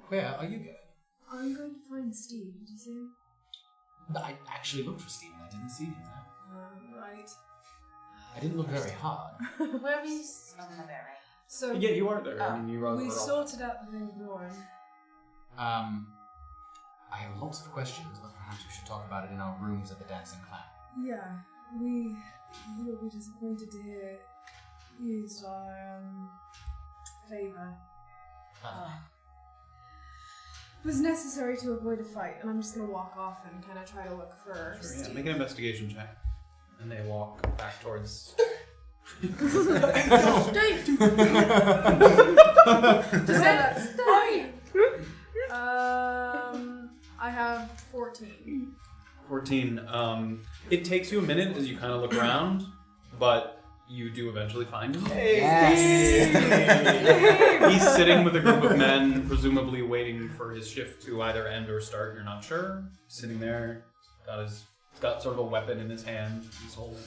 Where are you going? I'm going to find Steve. Did you see him? I actually looked for Stephen. I didn't see him there. Right. I didn't look very hard. Where were you? I'm not there, right? So Yeah, you are there. I mean, you are. we sorted out the thing with Warren. I have lots of questions, but perhaps we should talk about it in our rooms at the Dancing Clam. Yeah, we will be disappointed to hear you used our favour. It was necessary to avoid a fight, and I'm just gonna walk off and kind of try to look for Sure, yeah, Steve. make an investigation check. And they walk back towards... I have 14. 14. It takes you a minute as you kind of look around, but you do eventually find him. Yes! He's sitting with a group of men, presumably waiting for his shift to either end or start. You're not sure. Sitting there, he's got sort of a weapon in his hand. He's holding.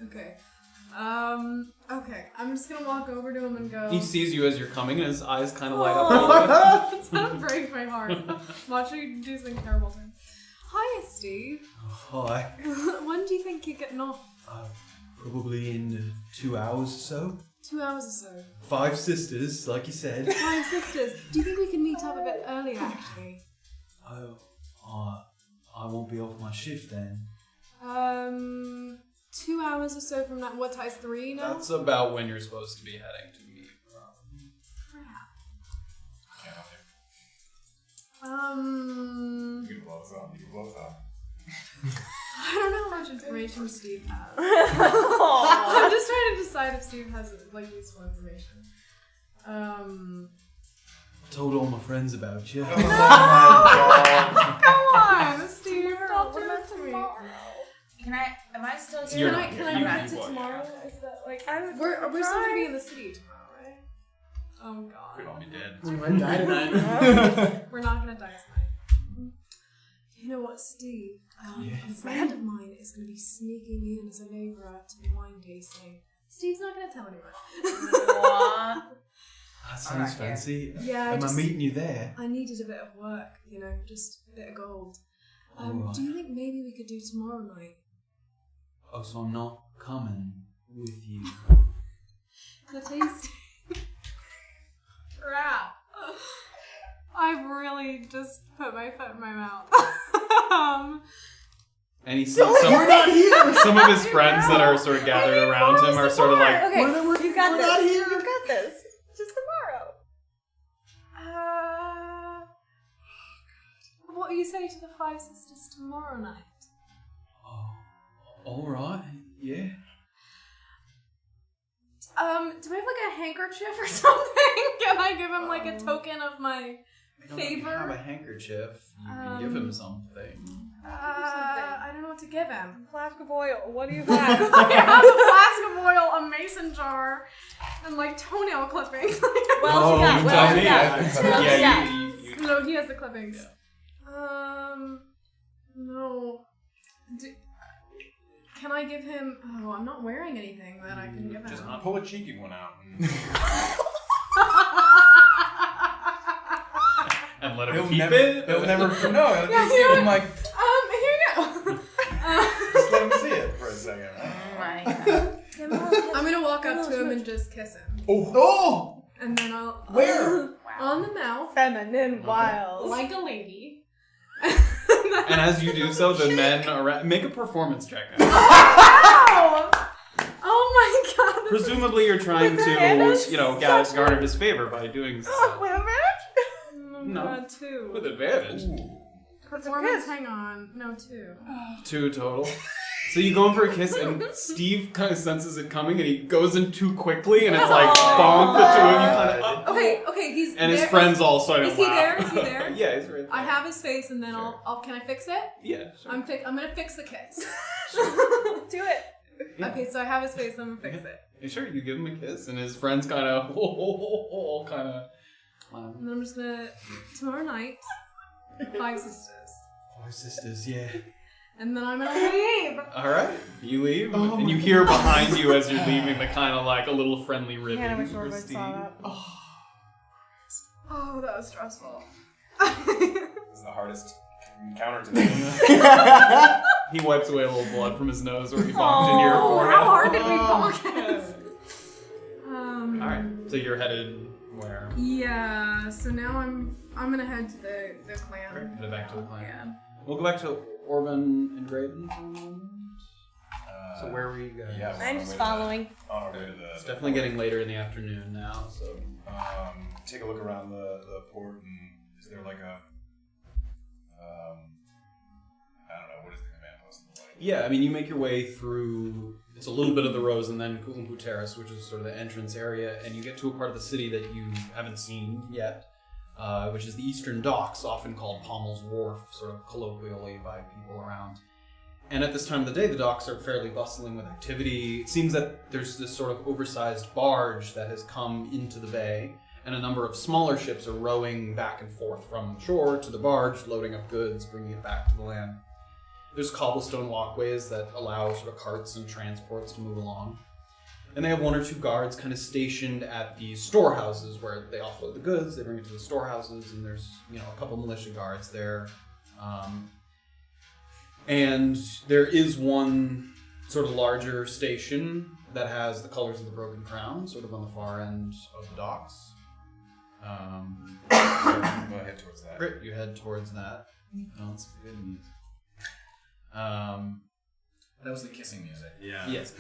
Okay. Okay. I'm just gonna walk over to him and go. He sees you as you're coming, and his eyes kind of light up a little bit. It's gonna break my heart. I'm watching you do something terrible to him. Hiya, Steve. Hi. When do you think you're getting off? Probably in 2 hours or so. 2 hours or so. 5 sisters, like you said. Hi, sisters. Do you think we can meet up a bit earlier, actually? I won't be off my shift then. 2 hours or so from that. What time is 3 now? That's about when you're supposed to be heading to meet. You can blow us up. I don't know how much information Steve has. I'm just trying to decide if Steve has useful information. Told all my friends about you. Come on, Steve. Don't do this to me. Am I still here? Can I rent it tomorrow? Is that we're still gonna be in the city tomorrow, right? Oh god. We'd all be dead. We might die tonight. We're not gonna die tonight. You know what, Steve? A friend of mine is going to be sneaking in as a labourer to the wine tasting. Steve's not going to tell anyone. What? That sounds fancy. Yeah, Am I meeting you there? I needed a bit of work, just a bit of gold. Alright. Do you think maybe we could do tomorrow night? Oh, so I'm not coming with you. The tasting. Crap. I've really just put my foot in my mouth. And he sees some of his friends that are sort of gathered around him are sort of like, Okay, We're you got not this. here. You got this. Just tomorrow. What do you say to the Five Sisters tomorrow night? oh, all right, yeah. Do we have like a handkerchief or something? Can I give him like a token of my favor? I don't have a handkerchief. You can give him something. I don't know what to give him. Flask of oil. What do you have? I have a flask of oil, a mason jar, and like toenail clippings. What else you got? What else you got? What else you got? Yeah, you No, he has the clippings. Yeah. No. Can I give him? Oh, I'm not wearing anything that I can give Just him. pull a cheeky one out. and let him He'll keep never. it. He'll never. No, just here. give him like. Here you go. Just let him see it for a second. Oh my god. I'm gonna walk up to him and just kiss him, Oh! and then I'll Where? on the mouth Feminine wiles. like a lady. And as you do so, the men around make a performance check. Ow! Oh my god. Presumably, you're trying to, garner his favor by doing so. With a Oh No. god, 2. With advantage. Performance, hang on. No, 2. 2 total. So you go in for a kiss, and Steve kind of senses it coming, and he goes in too quickly, and it's like bonk the two of you kind of. Okay, he's And there. his friends all sort of Is he there? laugh. Is he there? Yeah, he's right there. I have his face, and then Sure. I'll. Can I fix it? Yeah, sure. I'm gonna fix the kiss. Do it. Yeah. Okay, so I have his face. I'm gonna fix it, You sure, you give him a kiss, and his friends kind of, kind of. and then I'm just gonna tomorrow night, Five Sisters, 5 sisters, yeah. and then I'm gonna leave. All right, you leave, and you hear behind you as you're leaving the kind of like a little friendly ribbon. Man, I wish for Orba Steve. saw that. Oh, that was stressful. This is the hardest encounter today. He wipes away a little blood from his nose where he bonked into your forehead. How hard did we bonk it? All right, so you're headed where? Yeah. So now I'm gonna head to the clan. Headed back to the clan. Yeah. We'll go back to Orba and Graven for a moment. So where were you guys? Yeah, I'm just following. On our way to the. It's definitely getting later in the afternoon now, so. Take a look around the port, and is there like a. I don't know, what is the command post like? Yeah, I mean, you make your way through. It's a little bit of the Rose and then Ku'umpu Terrace, which is sort of the entrance area, and you get to a part of the city that you haven't seen yet, which is the Eastern Docks, often called Pommel's Wharf, sort of colloquially by people around. And at this time of the day, the docks are fairly bustling with activity. It seems that there's this sort of oversized barge that has come into the bay, and a number of smaller ships are rowing back and forth from shore to the barge, loading up goods, bringing it back to the land. There's cobblestone walkways that allow sort of carts and transports to move along. And they have 1 or 2 guards kind of stationed at the storehouses where they offload the goods, they bring it to the storehouses, and there's, a couple militia guards there. And there is one sort of larger station that has the colors of the Broken Crown, sort of on the far end of the docks. We'll head towards that. Great, you head towards that. Oh, that's good news. That was the kissing music. Yeah. Yes.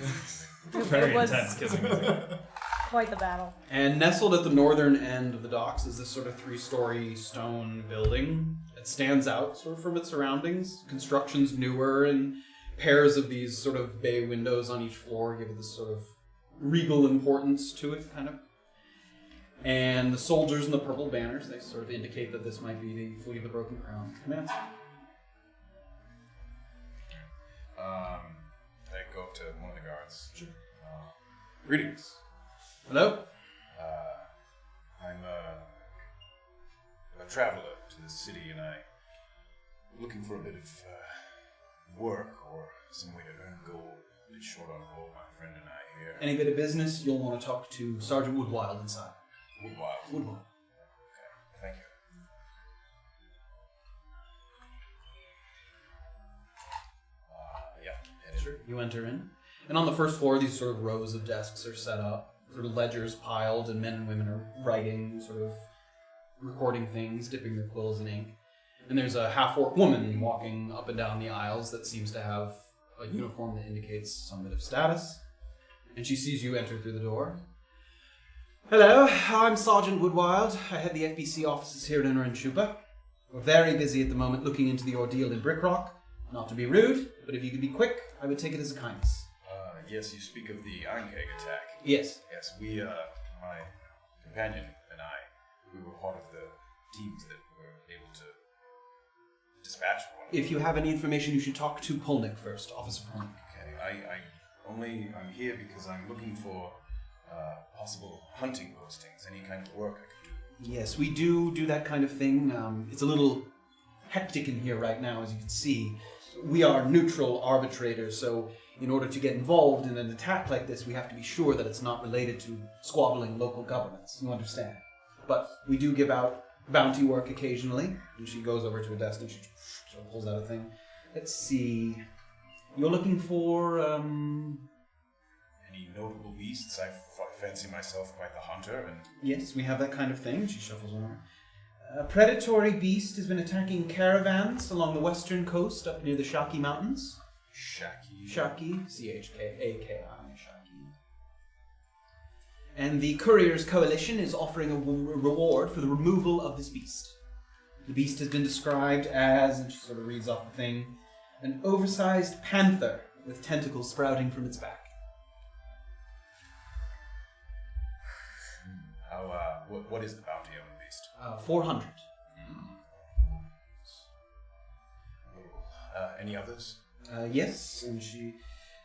Very intense kissing music. Quite the battle. And nestled at the northern end of the docks is this sort of 3-story stone building. It stands out sort of from its surroundings. Construction's newer, and pairs of these sort of bay windows on each floor give it this sort of regal importance to it, kind of. And the soldiers in the purple banners, they sort of indicate that this might be the Fleet of the Broken Crown command. I go up to one of the guards. Sure. Greetings. Hello? I'm a traveler to the city, and I'm looking for a bit of work or some way to earn gold. A bit short on gold, my friend and I here. Any bit of business, you'll want to talk to Sergeant Woodwild inside. Woodwild. Woodwild. Okay, thank you. Sure. You enter in. And on the first floor, these sort of rows of desks are set up, sort of ledgers piled, and men and women are writing, sort of recording things, dipping their quills in ink. And there's a half-orc woman walking up and down the aisles that seems to have a uniform that indicates some bit of status. And she sees you enter through the door. Hello, I'm Sergeant Woodwild. I head the FBC offices here in Urinchupa. We're very busy at the moment looking into the ordeal in Brickrock. Not to be rude, but if you could be quick, I would take it as a kindness. Yes, you speak of the Iron Keg attack. Yes. Yes, my companion and I, we were part of the teams that were able to dispatch one. If you have any information, you should talk to Polnick first, Officer Polnick. Okay, I'm here because I'm looking for possible hunting postings, any kind of work I could do. Yes, we do that kind of thing. It's a little hectic in here right now, as you can see. We are neutral arbitrators, so in order to get involved in an attack like this, we have to be sure that it's not related to squabbling local governments. You understand? But we do give out bounty work occasionally. And she goes over to a desk and she sort of pulls out a thing. Let's see. You're looking for, Any notable beasts? I fancy myself quite the hunter, and... Yes, we have that kind of thing. She shuffles one over. A predatory beast has been attacking caravans along the western coast up near the Shaki Mountains. Shaki, C-H-K-A-K-I, Shaki. And the Couriers Coalition is offering a reward for the removal of this beast. The beast has been described as, and she sort of reads off the thing, an oversized panther with tentacles sprouting from its back. What is the bounty on the beast? 400. Any others? Yes, and she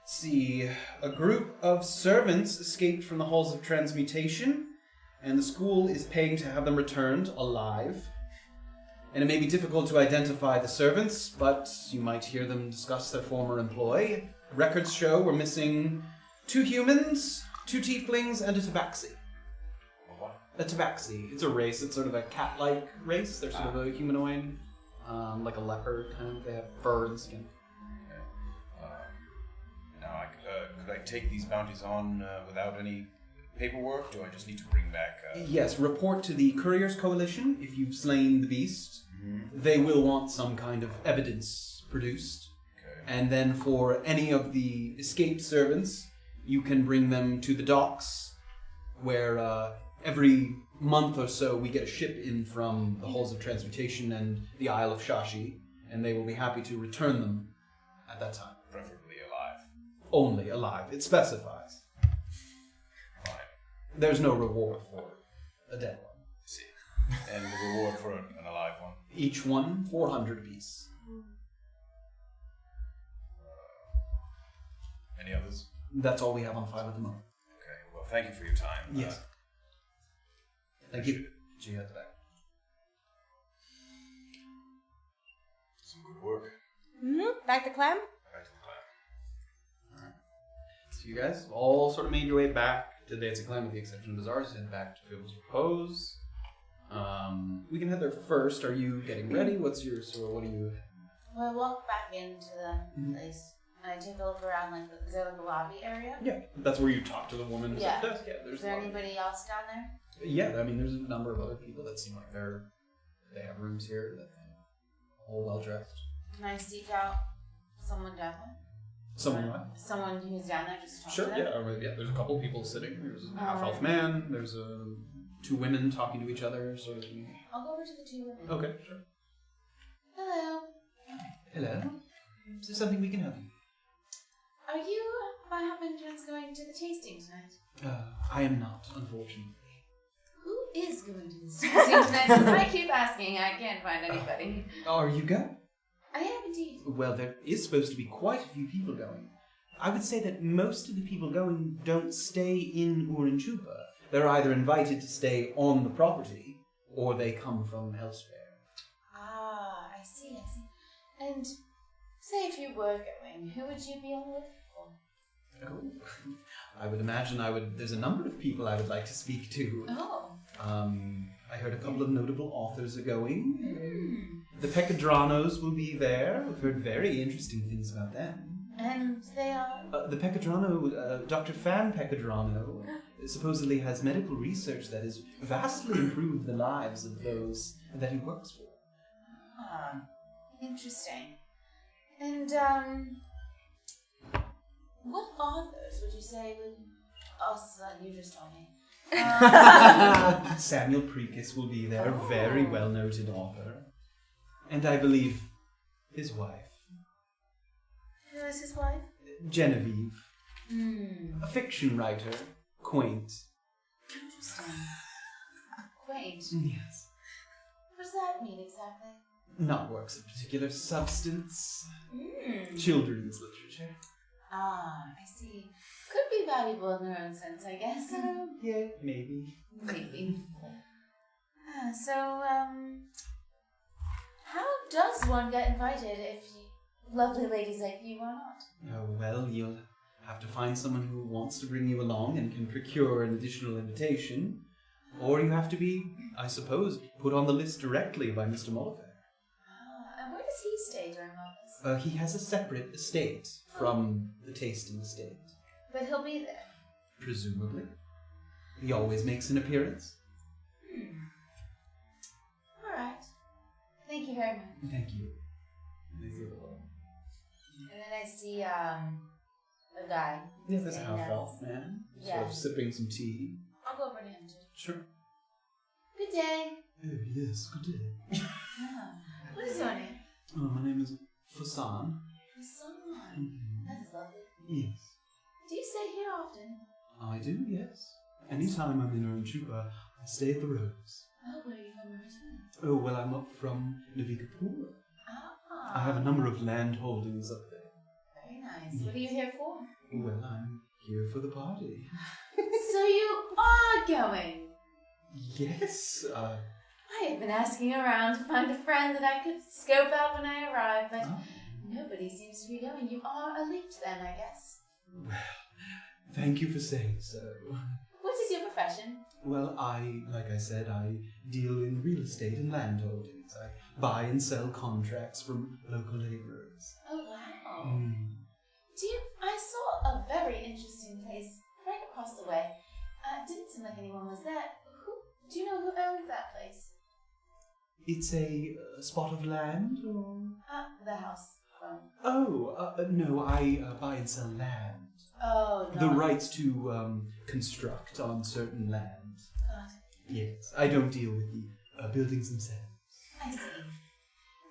see a group of servants escaped from the halls of transmutation, and the school is paying to have them returned alive. And it may be difficult to identify the servants, but you might hear them discuss their former employ. Records show we're missing 2 humans, 2 tieflings, and a tabaxi. What? A tabaxi. It's a race. It's sort of a cat-like race. They're sort of a humanoid, like a leopard kind of. They have fur and skin. Now, could I take these bounties on without any paperwork? Do I just need to bring back... Yes, report to the Couriers Coalition if you've slain the beast. Mm-hmm. They will want some kind of evidence produced. Okay. And then for any of the escaped servants, you can bring them to the docks, where every month or so we get a ship in from the Halls of Transmutation and the Isle of Shashi, and they will be happy to return them at that time. Preferably alive. Only alive. It specifies. Fine. There's no reward for a dead one. See. And the reward for an alive one? Each one, 400 apiece. Any others? That's all we have on file at the moment. Okay, well, thank you for your time. Yes. Thank you. She heads back. Some good work. Mm-hmm. Back to Clem? Back to the clan. Alright. So you guys all sort of made your way back to the Dancing Clan with the exception of Beezaura. Head back to Fible's Repose. We can head there first. Are you getting ready? What's your sort of, what do you... Well, I walk back into the place and I take a look around, like, is there like a lobby area? Yeah, that's where you talk to the woman at the desk. Yeah, Is there anybody else down there? Yeah, I mean, there's a number of other people that seem like they have rooms here that are all well dressed. Can I seek out someone down there? Someone what? Someone who's down there just to talk Sure, to them? yeah. There's a couple people sitting. There's a half-elf man. There's 2 women talking to each other, sort of. I'll go over to the 2 women. Okay, sure. Hello. Hello. Is there something we can help you? Are you, by happen chance, going to the tasting tonight? I am not, unfortunately. Who is going to this tasting tonight? Because I keep asking, I can't find anybody. Are you going? I am indeed. Well, there is supposed to be quite a few people going. I would say that most of the people going don't stay in Urinchupa. They're either invited to stay on the property, or they come from elsewhere. Ah, I see. And say if you were going, who would you be on the lookout for? Oh, I would imagine there's a number of people I would like to speak to. Oh. I heard a couple of notable authors are going. The Peccadranos will be there. I've heard very interesting things about them. And they are? The Peccadrano, Dr. Fan Peccadrano, supposedly has medical research that has vastly improved the lives of those that he works for. Ah, interesting. And, what authors would you say would... Oh, son, you just told me. Samuel Precus will be there, Oh. very well-noted author. And I believe his wife, Who is his wife? Genevieve, Hmm. a fiction writer, quaint. Interesting. Quaint. Yes. What does that mean exactly? Not works of particular substance. Hmm. Children's literature. Ah, I see. Could be valuable in their own sense, I guess. Yeah, maybe. Maybe. So, how does one get invited if lovely ladies like you are not? Oh, well, you'll have to find someone who wants to bring you along and can procure an additional invitation. Or you have to be, I suppose, put on the list directly by Mr. Mollefaire. And where does he stay during all this? He has a separate estate from the tasting estate. But he'll be there. Presumably. He always makes an appearance. Alright. Thank you very much. Thank you. And then I see, a guy. Yes, there's a And, half-elf man. yeah. Sort of sipping some tea. I'll go over to him too. Sure. Good day. Oh, yes, good day. Ah, what is your name? Oh, my name is Fasan. Hassan. That is lovely. Yes. Do you stay here often? I do, yes. Anytime I'm in Oranchupa, I stay at the Rose. Oh, where are you from originally? Oh, well, I'm up from Navikapura. Ah. I have a number of land holdings up there. Very nice. What are you here for? Well, I'm here for the party. So you are going? Yes, I have been asking around to find a friend that I could scope out when I arrive, but nobody seems to be going. You are elite then, I guess. Well, thank you for saying so. What is your profession? Well, like I said, I deal in real estate and land holdings. I buy and sell contracts from local laborers. Oh, wow. I saw a very interesting place right across the way. Didn't seem like anyone was there. Do you know who owns that place? It's a spot of land, or? The house. No, I buy and sell land. Oh, no. The rights to construct on certain land. God. Yes, I don't deal with the buildings themselves. I see.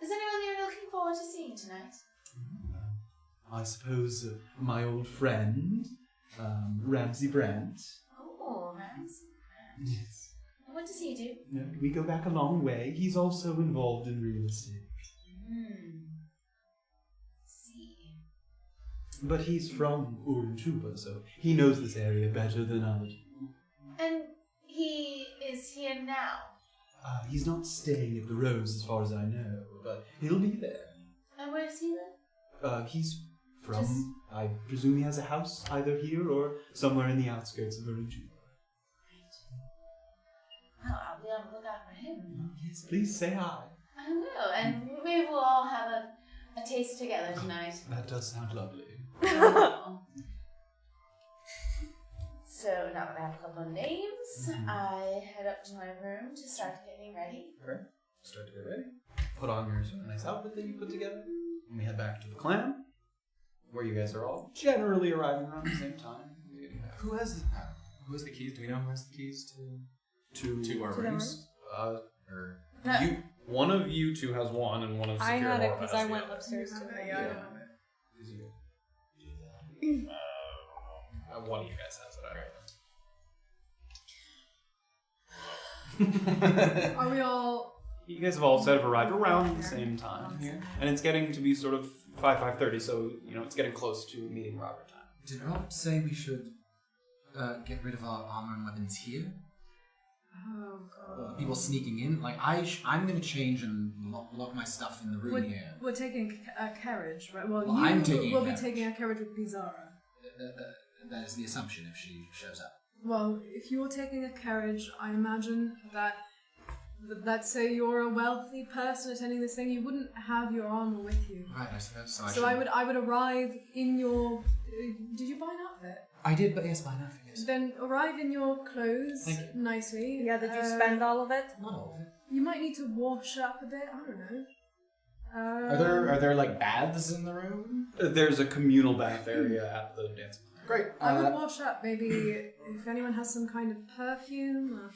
Is anyone you're looking forward to seeing tonight? I suppose my old friend, Ramsay Brandt. Oh, Ramsay. Yes. What does he do? No, we go back a long way. He's also involved in real estate. See. But he's from Oranchupa, so he knows this area better than I do. And he is here now? He's not staying at the Rose as far as I know, but he'll be there. And where does he live? He's from, I presume he has a house either here or somewhere in the outskirts of Oranchupa. Oh, I'll be on the lookout for him. Yes, please say hi. I will, and maybe we'll all have a taste together tonight. That does sound lovely. So now that I have a couple of names, I head up to my room to start getting ready. Okay. Start to get ready. Put on your sort of nice outfit that you put together. And we head back to the clan, where you guys are all generally arriving around the same time. Who has the keys? Do we know who has the keys to our To the rooms? Or No. one of you two has one, and one of I Safira had it Orba because has I the went other. upstairs to Yeah, I don't have it. One of you guys has it. Are we all... You guys have all sort of arrived around the same time here, and it's getting to be sort of 5:30, so it's getting close to meeting Robert time. Did Rob say we should get rid of our armor and weapons here? Oh, God. People sneaking in? Like, I'm going to change and lock my stuff in the room here. We're taking a carriage, right? Well, Well, I'm taking a will be carriage. taking a carriage with Beezaura. That is the assumption if she shows up. Well, if you're taking a carriage, I imagine that, let's say you're a wealthy person attending this thing, you wouldn't have your armor with you. Right, I suppose so. So I would arrive in your... did you buy an outfit? I did, but yes, by now, yes. Then arrive in your clothes Thank you. nicely. Yeah, did you spend all of it? Not all of it. You might need to wash up a bit, I don't know. Are there like baths in the room? There's a communal bath area at the dance. Great. I would wash up, maybe if anyone has some kind of perfume. Or...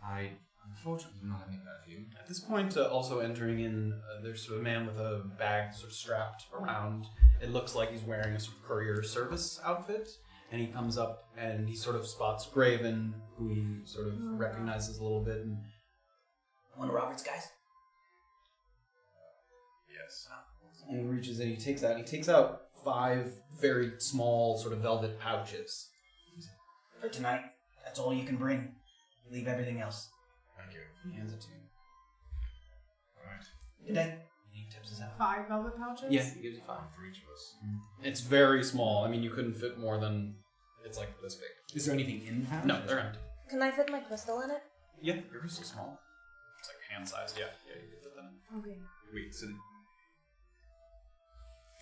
I unfortunately do not have any perfume. At this point, also entering in, there's sort of a man with a bag sort of strapped around. It looks like he's wearing a sort of courier service outfit. And he comes up and he sort of spots Graven, who he sort of recognizes a little bit. And One of Robert's guys? Yes. And he reaches in, he takes out 5 very small sort of velvet pouches. For tonight, that's all you can bring. Leave everything else. Thank you. He hands it to you. Alright. Good day. He tips us out. 5 velvet pouches? Yeah, he gives you 5. For each of us. It's very small. I mean, you couldn't fit more than, it's like this big. Is there anything in the pouch? No, they're empty. Can I fit my crystal in it? Yeah, your crystal's small. It's like hand-sized, yeah. Yeah, you could fit that in. Okay. Wait, so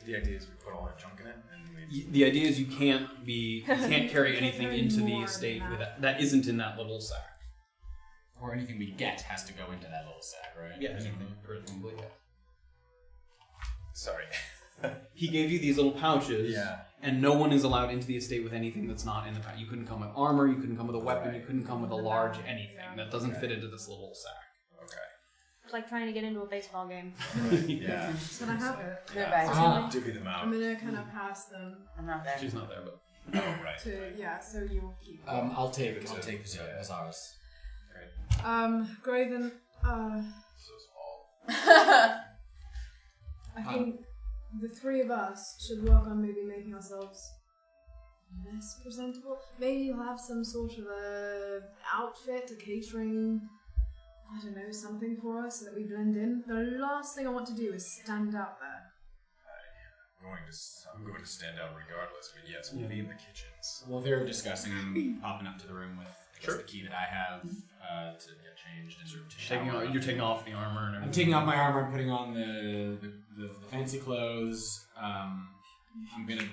the idea is we put all our junk in it and we... The idea is you can't carry anything carry into the more estate than with that. that isn't in that little sack. Or anything we get has to go into that little sack, right? Yeah, presumably, yeah. Sorry. He gave you these little pouches, Yeah. and no one is allowed into the estate with anything that's not in the pouch. You couldn't come with armor, you couldn't come with a weapon, you couldn't come with a large anything that doesn't fit into this little sack. Okay. It's like trying to get into a baseball game. Yeah. Can I have it? They're back. Divvy them out. I'm gonna kind of pass them I'm not there. She's not there, but Oh, right. to, yeah, so you'll keep I'll take It's a- Beezauras. Great. Graven, So small. I think the 3 of us should work on maybe making ourselves less presentable. Maybe you'll have some sort of a outfit, a catering, I don't know, something for us so that we blend in. The last thing I want to do is stand out there. I'm going to stand out regardless, but yes, we'll be in the kitchens. Well, they're discussing and popping up to the room with I guess, Sure. the key that I have to get changed and sort of to you're taking off the armor and everything. I'm taking off my armor and putting on the fancy clothes. I'm gonna.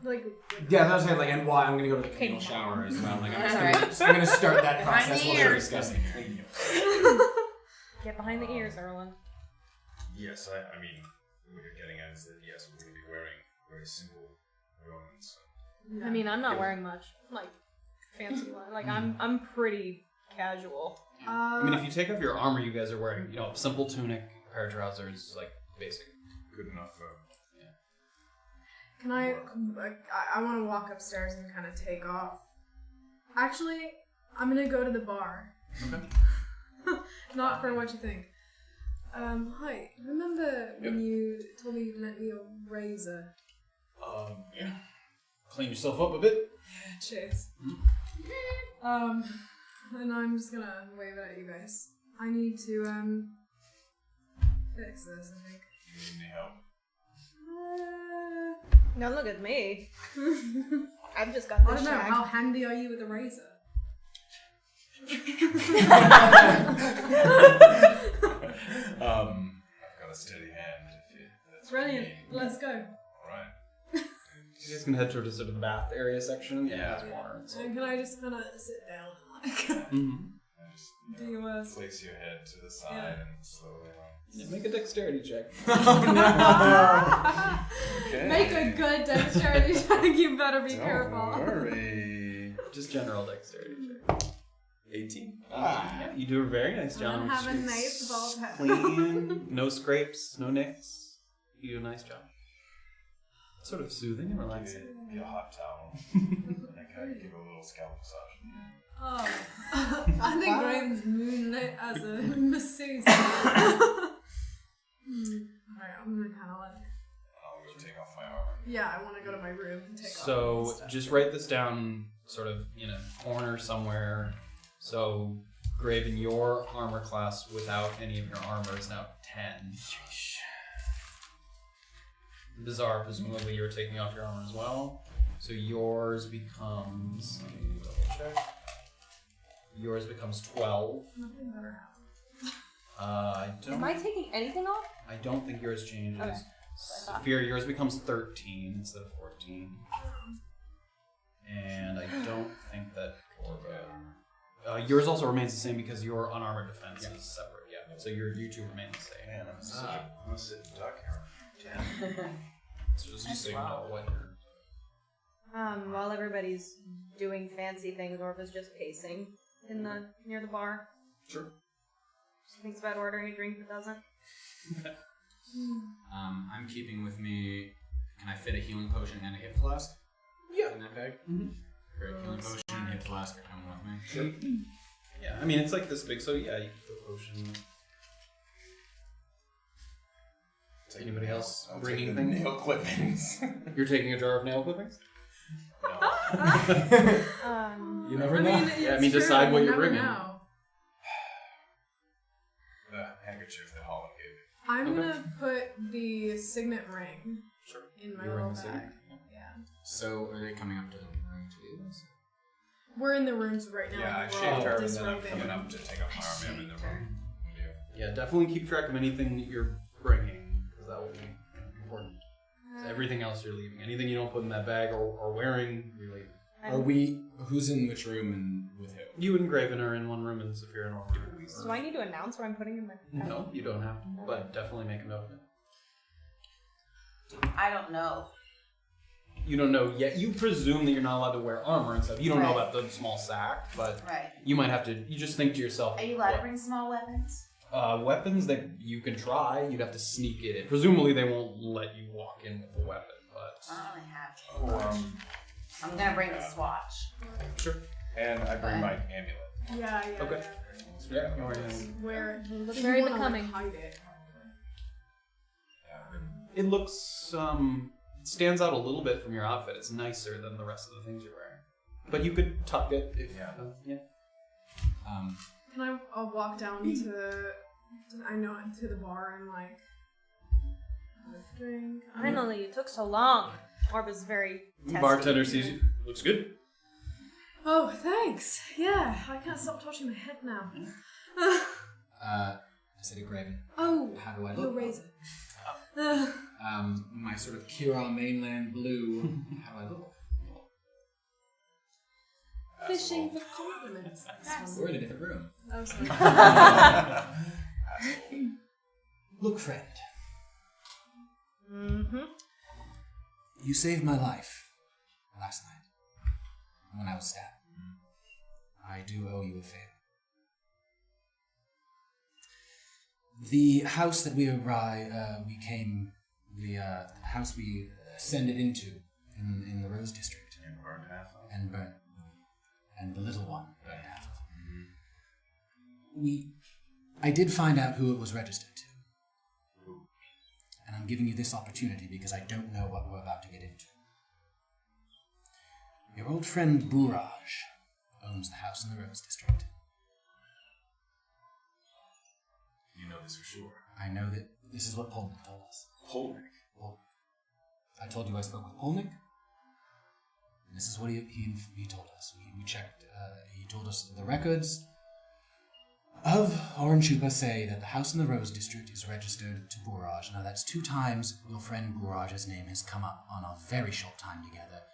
Like, Yeah, that's what I was saying. Like, and why I'm gonna go to the communal shower as well. Like, I'm gonna start that process while we're discussing. Get behind the ears, Erland. Yes, I mean, what you're getting at is that, yes, we're going to be wearing very simple garments. I mean, I'm not wearing much, like, fancy one. Like, I'm pretty casual. I mean, if you take off your armor, you guys are wearing, a simple tunic, a pair of trousers, like, basic. Good enough for... can I want to walk upstairs and kind of take off. Actually, I'm gonna go to the bar. Okay. Not for what you think. Hi. Remember when you told me you lent me a razor? Yeah. Clean yourself up a bit. Cheers. And I'm just gonna wave it at you guys. I need to fix this, I think. You need any help? Don't look at me. I've just got I this don't know, shag. how handy are you with a razor? I've got a steady hand, if that's what you Brilliant. mean. Let's go. Alright. You guys can head toward the sort of the bath area section. Yeah. It's water and stuff. And can I just kind of sit down and Mm-hmm. And just, do your place your head to the side Yeah. and slowly on. Yeah, make a dexterity check. make a good dexterity check? You better be careful. worry. Just general dexterity check. 18. Yeah, you do a very nice job. And have a nice bald head. Clean, no scrapes, no nicks. You do a nice job. Sort of soothing and relaxing. Get a hot towel. And kind of give a little scalp massage. Oh, I think Graven's moonlit as a masseuse. Alright, I'm gonna kind of like. I'll go take off my armor. Yeah, I want to go to my room and take off. So stuff. just write this down sort of in a corner somewhere. So Graven, your armor class without any of your armor is now 10. Beezaura, presumably you're taking off your armor as well. So yours becomes, let me double check. Yours becomes 12. Nothing better happened. Am I taking anything off? I don't think yours changes. Okay. Safira, yours becomes 13 instead of 14. And I don't think that Orba. Yours also remains the same because your unarmored defense is separate. Yeah. So you two remain the same. Man, I'm a sitting duck here. So just so you know what you're... While everybody's doing fancy things, Orba's just pacing near the bar. Sure. She thinks about ordering a drink but doesn't. I'm keeping with me. Can I fit a healing potion and a hip flask? Yeah. In that bag? Mm-hmm. Great. Healing potion, hip flask are coming with me. Sure. Yeah, I mean, it's like this big, so yeah, you can put a potion. Anybody else bringing the things? nail clippings. You're taking a jar of nail clippings? You never know. Yeah, I mean, decide what you're bringing. Know. The handkerchief that Holland gave me. I'm gonna put the signet ring in my You're little in the bag. signet? Yeah. So, are they coming up to the room too? We're in the rooms right now. Yeah, I We're shaved all her and then I'm disrobing. coming up to take off my arm in the room. Yeah, definitely keep track of anything that you're bringing, because that will be important. So everything else you're leaving. Anything you don't put in that bag or wearing, you're leaving. Are we? Who's in which room and with who? You and Graven are in one room, and Safira and Orba. Do I need to announce what I'm putting in my bag? No, you don't have to, but definitely make a note of it. I don't know. You don't know yet. You presume that you're not allowed to wear armor and stuff. You don't know Right. about the small sack, but Right. you might have to. You just think to yourself. Are you allowed to bring small weapons? Weapons that you can try. You'd have to sneak it in. Presumably, they won't let you walk in with a weapon, but I don't really have to. I'm gonna bring the swatch. sure. And I bring my amulet. Yeah. Okay. Yeah. Yeah. Where Looks you very wanna, becoming. hide it. It looks stands out a little bit from your outfit. It's nicer than the rest of the things you're wearing, but you could tuck it if yeah. Can I walk down to the bar and like have a drink? Finally, it took so long. Orba's very testy. Bartender sees you. Looks good. Oh, thanks. Yeah, I can't stop touching my head now. I said to Graven. Oh, How do I your look? razor. My sort of Kira mainland blue. How do I look? Fishing for compliments. We're in a different room. Oh, sorry. Look, friend. Mm-hmm. You saved my life last night when I was stabbed. I do owe you a favor. The house that we house we ascended into in the Rose District. And burned half of it. And burnt. And the little one burned half of. I did find out who it was registered to. And I'm giving you this opportunity because I don't know what we're about to get into. Your old friend Bourage owns the house in the Rose District. You know this for sure. I know that this is what Polnick told us. Polnick? I told you I spoke with Polnick. And this is what he told us. We checked, he told us the records of Orange Chupa say that the house in the Rose District is registered to Bourage. Now that's 2 times your friend Bourage's name has come up on a very short time together.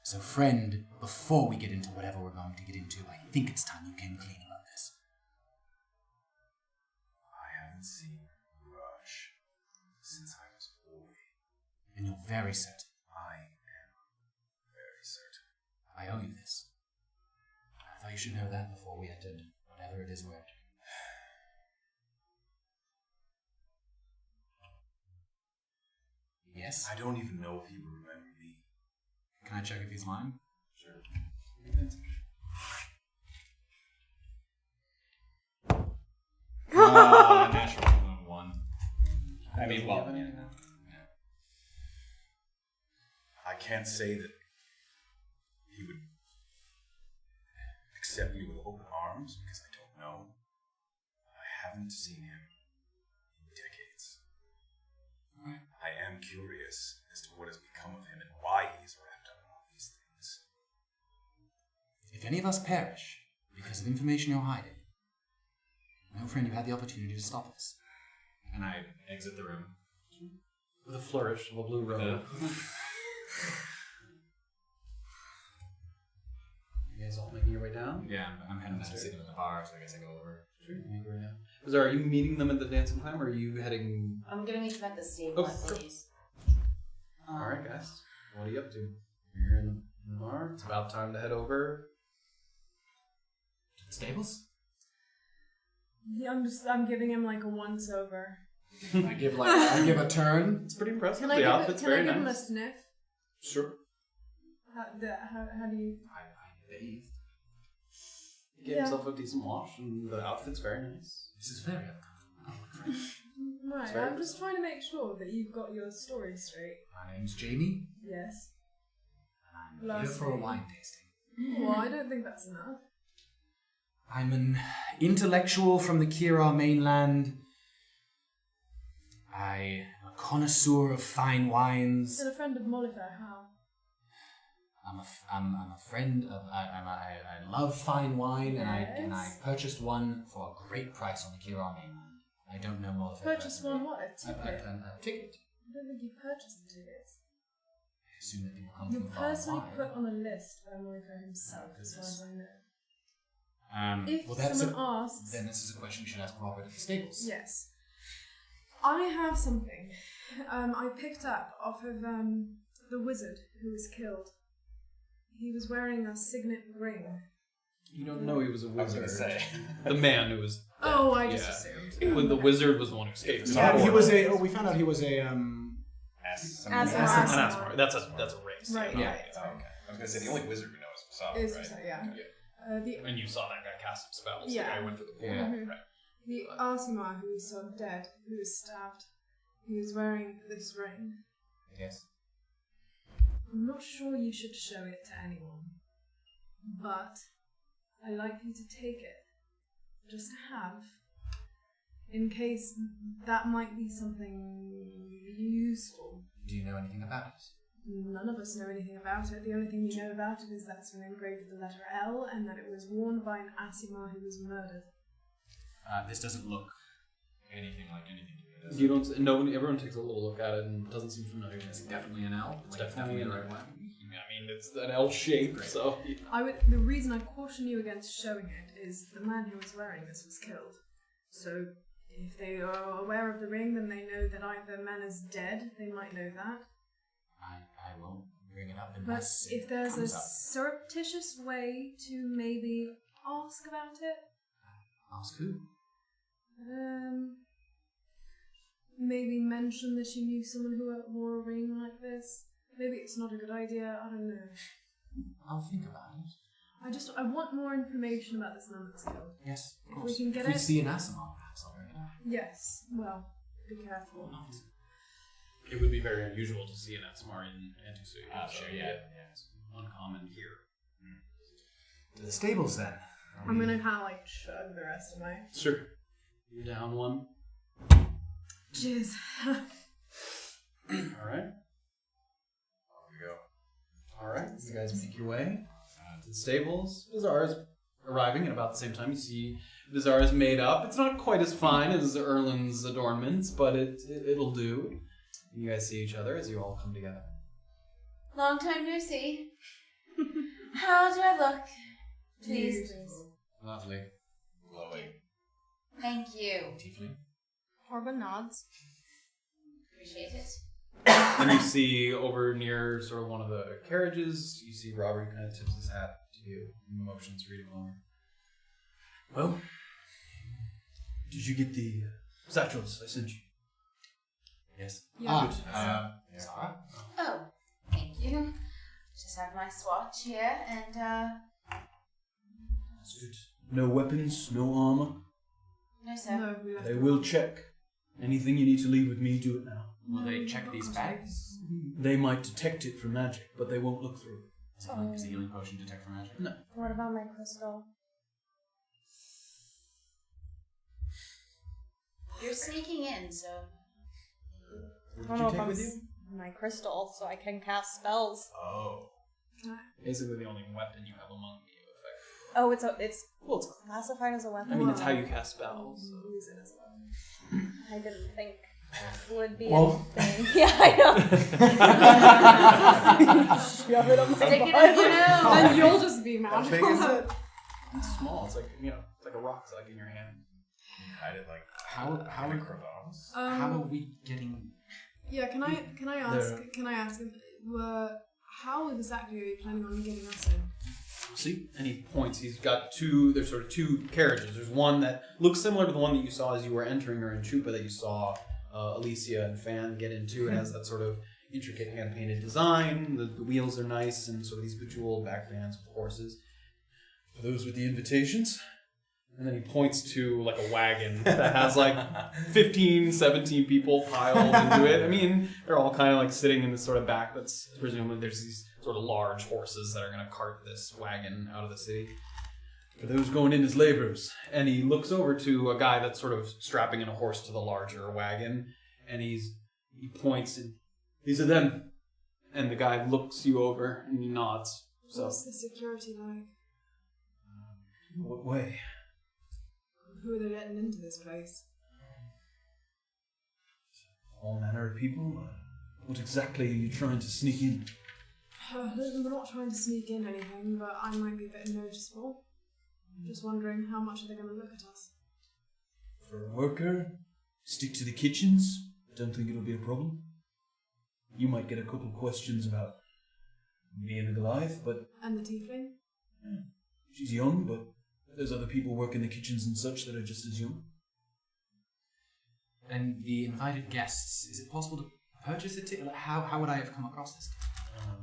So friend, before we get into whatever we're going to get into, I think it's time you came clean about this. I haven't seen Rush since I was a boy. And you're very certain. I am very certain. I owe you this. I thought you should know that before we entered whatever it is we're entering. Yes? I don't even know if he would remember me. Can I check if he's lying? Sure. Natural 1. I mean, well, yeah. I can't say that he would accept me with open arms because I don't know. I haven't seen him in decades. Alright. I am curious as to what has become of him and why he's wrapped up in all these things. If any of us perish because of information you're hiding, no friend, you had the opportunity to stop us. And I exit the room. With a flourish of a blue robe. You guys all making your way down? Yeah, I'm heading down to see them in the bar, so I guess I go over. Sure, you can go right now. Beezaura, are you meeting them at the Dancing Clam, or are you heading... I'm gonna meet them at the stable, Oh, I believe. Alright, guys. What are you up to? You're in the bar. It's about time to head over. To the stables? Yeah, I'm giving him like a once over. I give a turn. It's pretty impressive. Can The I outfit's give very him a nice. sniff? Sure. How do you? I bathed. He gave himself a decent wash, and the outfit's very nice. This is very uncomfortable. Right, very I'm just trying to make sure that you've got your story straight. My name's Jamie, Yes. and I'm here for a wine tasting. Well, I don't think that's enough. I'm an intellectual from the Kira mainland. I'm a connoisseur of fine wines. And a friend of Mollefaire, how? I'm a friend of. I love fine wine, and I Yes. purchased one for a great price on the Kira mainland. I don't know Mollefaire. Purchased one what? A ticket? A ticket. I don't think you purchased the tickets. I assume that people come You're from far and personally wide. put on a list by Mollefaire himself, as far as I know. If Well, that's someone asks, then this is a question you should ask Robert at the stables. yes. I have something I picked up off of the wizard who was killed. He was wearing a signet ring. You don't know he was a I was wizard. gonna say. The man who was... Oh, I just Yeah. assumed. When the wizard was the one who escaped. Yeah, Not he Orba. was a. Oh, we found out he was a. Asimar. An Asimar. That's a race. Right, Yeah. right. Oh, okay. I was gonna say the only wizard we know is Beezaura, Is right? yeah. And you saw that guy cast some spells. Yeah. The guy went through the portal. Yeah. Right. The Asimar who was so dead, who was stabbed, he was wearing this ring. Yes. I'm not sure you should show it to anyone, but I'd like you to take it, just to have, in case that might be something useful. Do you know anything about it? None of us know anything about it. The only thing we know about it is that it's been engraved with the letter L, and that it was worn by an Asimar who was murdered. This doesn't look anything like anything to me. Does You it? don't. No one. Everyone takes a little look at it and it doesn't seem familiar. It's definitely an L. It's Like, definitely the an right L. one. I mean, it's an L shape, Great. so. The reason I caution you against showing it is the man who was wearing this was killed. So if they are aware of the ring, then they know that either man is dead. They might know that. I won't bring it up But unless if it there's a comes up. surreptitious way to maybe ask about it, Ask who? maybe mention that you knew someone who wore a ring like this. Maybe it's not a good idea. I don't know. I'll think about it. I want more information about this man that's killed. Yes, of If course. we can get if we it- see an Asimar, perhaps I'll bring it up. Yes. Well, be careful. Or not. It would be very unusual to see an Asimar in Antisu. Sure, yeah. It's uncommon here. To the stables then. I'm gonna kind of like chug the rest of my. Sure. You're down one. Jizz. Alright. Off we go. Alright. You guys make your way to the stables. Beezaura's arriving at about the same time. You see Beezaura's made up. It's not quite as fine as Erland's adornments, but it'll do. You guys see each other as you all come together. Long time no see. How do I look? Please. Lovely. Glowing. Thank you. Tiefling. Orba nods. Appreciate it. And you see over near sort of one of the carriages, you see Robert kind of tips his hat to you and motions for you to come over. Well, did you get the satchels I sent you? Yes. Yeah. Zara? Oh, thank you. Just have my swatch here and That's good. No weapons, no armor. no sir. No, we left They it will on. check. Anything you need to leave with me, do it now. Will they check these bags? They might detect it from magic, but they won't look through it. Is the healing potion detect for magic? No. What about my crystal? You're sneaking in, so I don't know if I'm my crystal, so I can cast spells. Oh. Basically, the only weapon you have among you, effectively. Oh, it's Well, it's, classified as a weapon. I mean, it's how you cast spells. So. Use it as well. I didn't think that would be Well- a thing. Yeah, I know. Shove it on my stick it butt. up your nose. Then you'll just be mad. How big is it? It's small. It's like, it's like a rock. It's like in your hand. hide it like How in a crevasse. how are we getting? Yeah, can I ask how exactly are you planning on getting us in? See? And he points. He's got there's sort of two carriages. There's one that looks similar to the one that you saw as you were entering or in Chupa that you saw Alicia and Fan get into. It has that sort of intricate hand-painted design. The wheels are nice and sort of these bejeweled backbands with horses. For those with the invitations. And then he points to like a wagon that has like 15, 17 people piled into it. I mean, they're all kind of like sitting in this sort of back that's presumably there's these sort of large horses that are going to cart this wagon out of the city. For those going in as laborers. And he looks over to a guy that's sort of strapping in a horse to the larger wagon. And he points and, these are them. And the guy looks you over and he nods. So, What's the security like? what way? Who are they letting into this place? All manner of people? What exactly are you trying to sneak in? We're not trying to sneak in anything, but I might be a bit noticeable. Just wondering how much are they going to look at us? For a worker, stick to the kitchens. Don't think it'll be a problem. You might get a couple questions about me and the Goliath, but And the Tiefling? she's young, but there's other people working the kitchens and such that are just as young. And the invited guests, is it possible to purchase a ticket? How would I have come across this?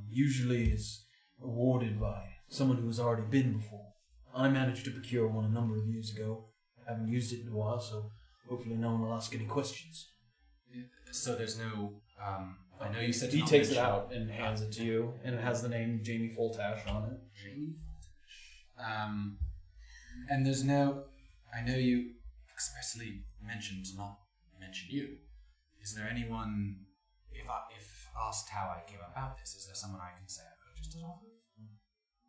Usually it's awarded by someone who has already been before. I managed to procure one a number of years ago. I haven't used it in a while, so hopefully no one will ask any questions. So there's no... I know you said... He takes it out and hands it to you, and it has the name Jamie Foltash on it. Jamie Foltash. And there's no... I know you expressly mentioned to not mention you. Is there anyone... If asked how I came about this, is there someone I can say I purchased it off of?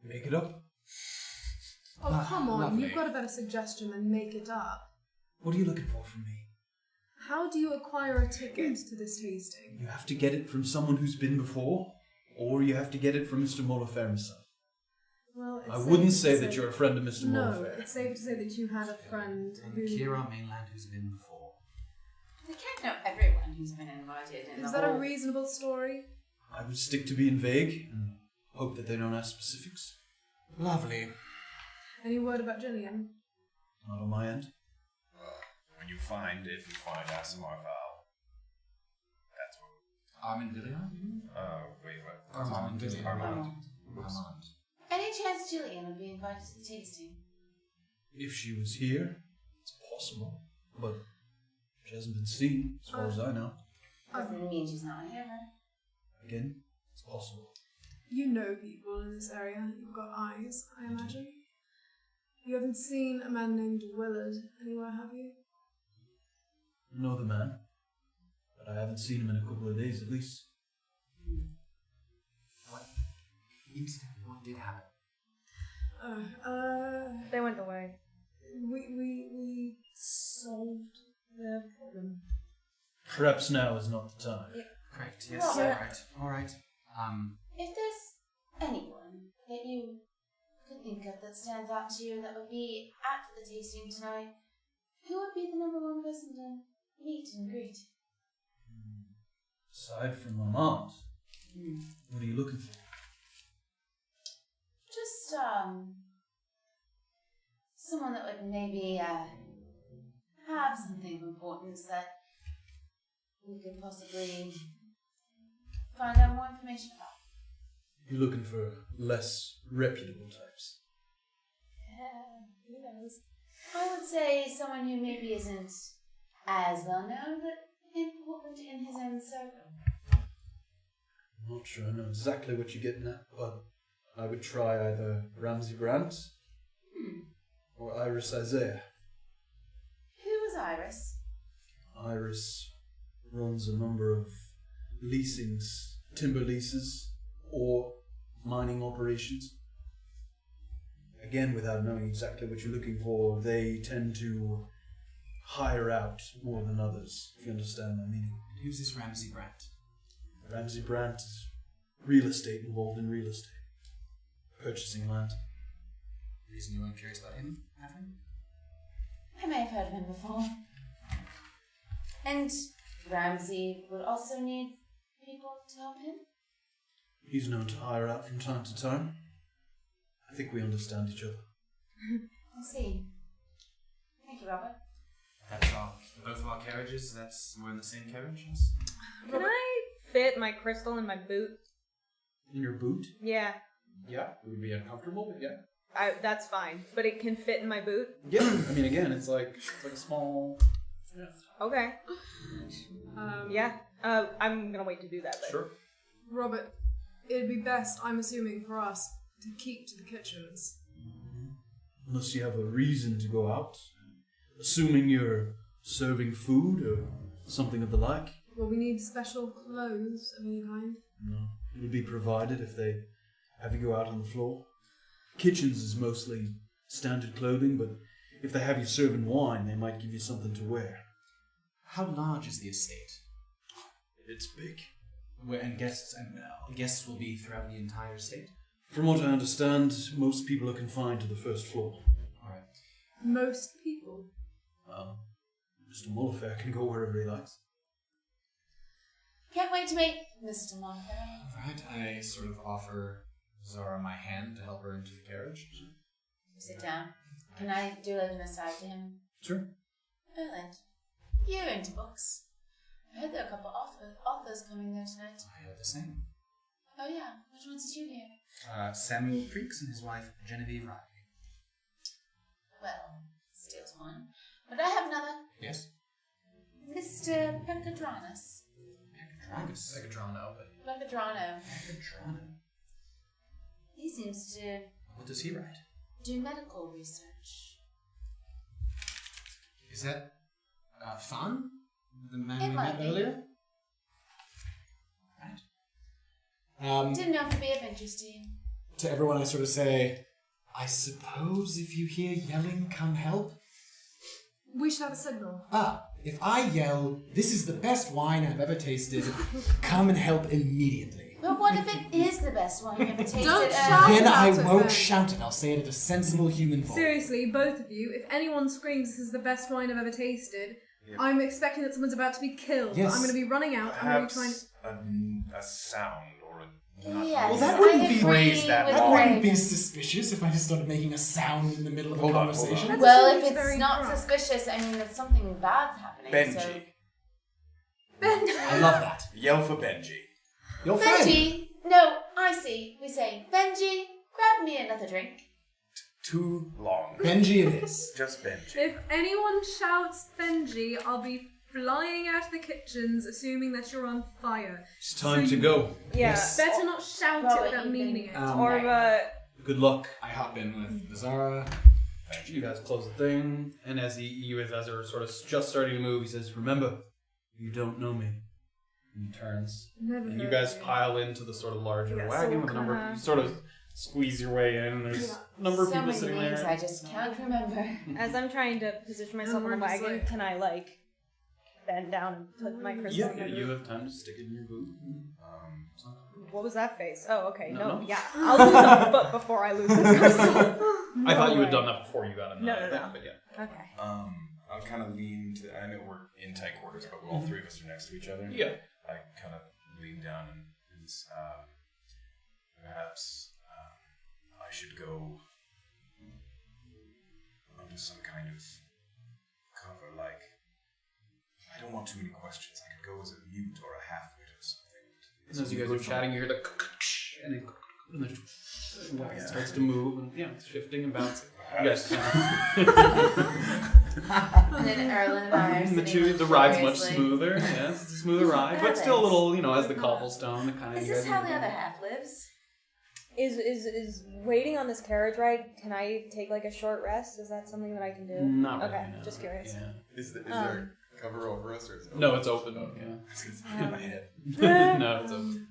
Make it up. Oh, come on. Lovely. You've got a better suggestion than make it up. What are you looking for from me? How do you acquire a ticket to this tasting? You have to get it from someone who's been before, or you have to get it from Mr. Mollefaire himself. Well, it's I safe wouldn't to say that you're a friend of Mr. No, Mollefaire. it's safe to say that you had a friend On who... the Kira mainland who's been before. We can't know everyone who's been invited. Is that a reasonable story? I would stick to being vague and hope that they don't ask specifics. Lovely. Any word about Gillian? Not on my end. When you find, if you find Asamarval, that's what. Armand Villiard? Wait, what? Armand Villiard. Armand. Armand. Any chance Gillian would be invited to the tasting? If she was here, it's possible, but she hasn't been seen, as far as I know. Doesn't mean she's not here. Again, it's possible. You know people in this area. You've got eyes, I imagine. You haven't seen a man named Willard anywhere, have you? I know the man, but I haven't seen him in a couple of days at least. Incidentally, what did happen? They went away. We solved their problem. Perhaps now is not the time. Correct, yes, alright. If there's anyone that you could think of that stands out to you that would be at the tasting tonight, who would be the number one person to meet and greet? Aside from my mom, what are you looking for? Just, someone that would maybe, have something of importance that we could possibly find out more information about. You're looking for less reputable types. Who knows? I would say someone who maybe isn't as well known, but important in his own circle. I'm not sure I know exactly what you're getting at, but I would try either Ramsay Brandt or Iris Isaiah. Who was Iris? Iris runs a number of leasings, timber leases, or mining operations. Again, without knowing exactly what you're looking for, they tend to hire out more than others, if you understand my meaning. And who's this Ramsay Brandt? Ramsay Brandt is real estate, involved in real estate. Purchasing land. Reason you weren't curious about him, Halfling? I may have heard of him before. And Ramsey would also need people to help him? He's known to hire out from time to time. I think we understand each other. I see. Thank you, Robert. That's all. Both of our carriages, we're in the same carriage? Yes? Can I fit my crystal in my boot? In your boot? Yeah. Yeah, it would be uncomfortable, but yeah. That's fine. But it can fit in my boot? Yeah, I mean, again, it's like a small... Yeah. Okay. Yeah. I'm gonna wait to do that, but... Sure. Robert, it'd be best, I'm assuming, for us to keep to the kitchens. Unless you have a reason to go out. Assuming you're serving food or something of the like. Well, we need special clothes of any kind. No. It'll be provided if they have you go out on the floor. Kitchens is mostly standard clothing, but if they have you serving wine, they might give you something to wear. How large is the estate? It's big. And guests will be throughout the entire estate? From what I understand, most people are confined to the first floor. Alright. Most people? Well, Mr. Mollefaire can go wherever he likes. Can't wait to meet Mr. Mollefaire. Alright, I sort of offer Zara my hand to help her into the carriage. Sit down. Can I do like an aside to him? Sure. Erland, you're into books. I heard there are a couple authors coming there tonight. I heard the same. Oh yeah, which ones did you hear? Samuel Creeks and his wife Genevieve Riley. Well, steals one. But I have another. Yes? Mr. Pecadranus. Pecadrano. Pecadrano. Pecadrano. He seems to What does he write? do medical research. Is that Fan? The man It we might met be. earlier? Right. Didn't know if it'd be of interest to you. To everyone I sort of say, I suppose if you hear yelling, come help? We should have a signal. If I yell, this is the best wine I've ever tasted, come and help immediately. But what if it is the best one you ever tasted? Don't shout. Then I about it, won't then. shout it, I'll say it at a sensible human voice. Seriously, both of you, if anyone screams this is the best wine I've ever tasted, I'm expecting that someone's about to be killed. Yes. I'm going to be running out. I'm going to be trying Perhaps a sound or a... Not Yes, Well, that wouldn't I be agree phrased that with That long. wouldn't be Graven. suspicious if I just started making a sound in the middle of a Hold on, hold conversation. on. Well, That if seems it's very not drunk. suspicious, I mean, if something bad's happening. Benji. So. I love that. Yell for Benji. Your friend. Benji! No, I see. We say, Benji, grab me another drink. Too long. Benji it is. Just Benji. If anyone shouts Benji, I'll be flying out of the kitchens, assuming that you're on fire. It's time to go. Yeah. Yes. Better not shout Well, it without you meaning can- it. Orba... Good luck. I hop in with Beezaura. You guys close the thing, and as as they're sort of just starting to move, he says, "Remember, You don't know me. and he turns. Never And you heard guys of it. pile into the sort of larger Yeah, so wagon we'll with a number. kinda- You sort of squeeze your way in. And there's a number of So people many sitting names there. I just can't remember. As I'm trying to position myself And on the we're just wagon, like- can I, like, bend down and put my crystal Yeah, in my you boot? have time to stick it in your boot. What was that face? Oh, okay. No, no. Yeah. I'll lose a foot before I lose this crystal. I thought you way. had done that before you got in. No, no, no. But yeah. Okay. I'll kind of lean to... I know we're in tight quarters, but all three of us are next to each other. Yeah. I kind of lean down and perhaps I should go under some kind of cover, like... I don't want too many questions. I could go as a mute or a half-wit or something. And as you guys are chatting, you hear the and then the wagon starts to move and it's shifting and bouncing. Yes. And then Erland and I are sitting The ride's much furiously. smoother. Yes, it's a smoother ride, but still a little, as the cobblestone. That kind of. Is this how the other half lives? Is waiting on this carriage ride, can I take like a short rest? Is that something that I can do? Not really. Okay, no. just curious. Yeah. Is there cover over us, or is it No, it's open. in my head? No, it's open.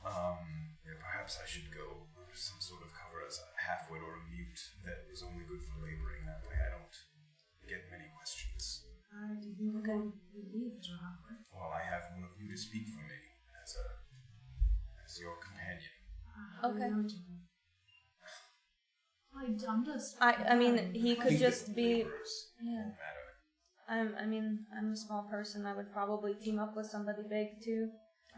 Perhaps I should go under some sort of cover as a half-wit or a mute that is only good for laboring. That way I don't get many questions. Do you think we're going to leave as halfway? Well, I have one of you to speak for me as your companion. Okay. I I mean, he could think just that be. laborers Yeah. won't matter. I'm a small person. I would probably team up with somebody big too.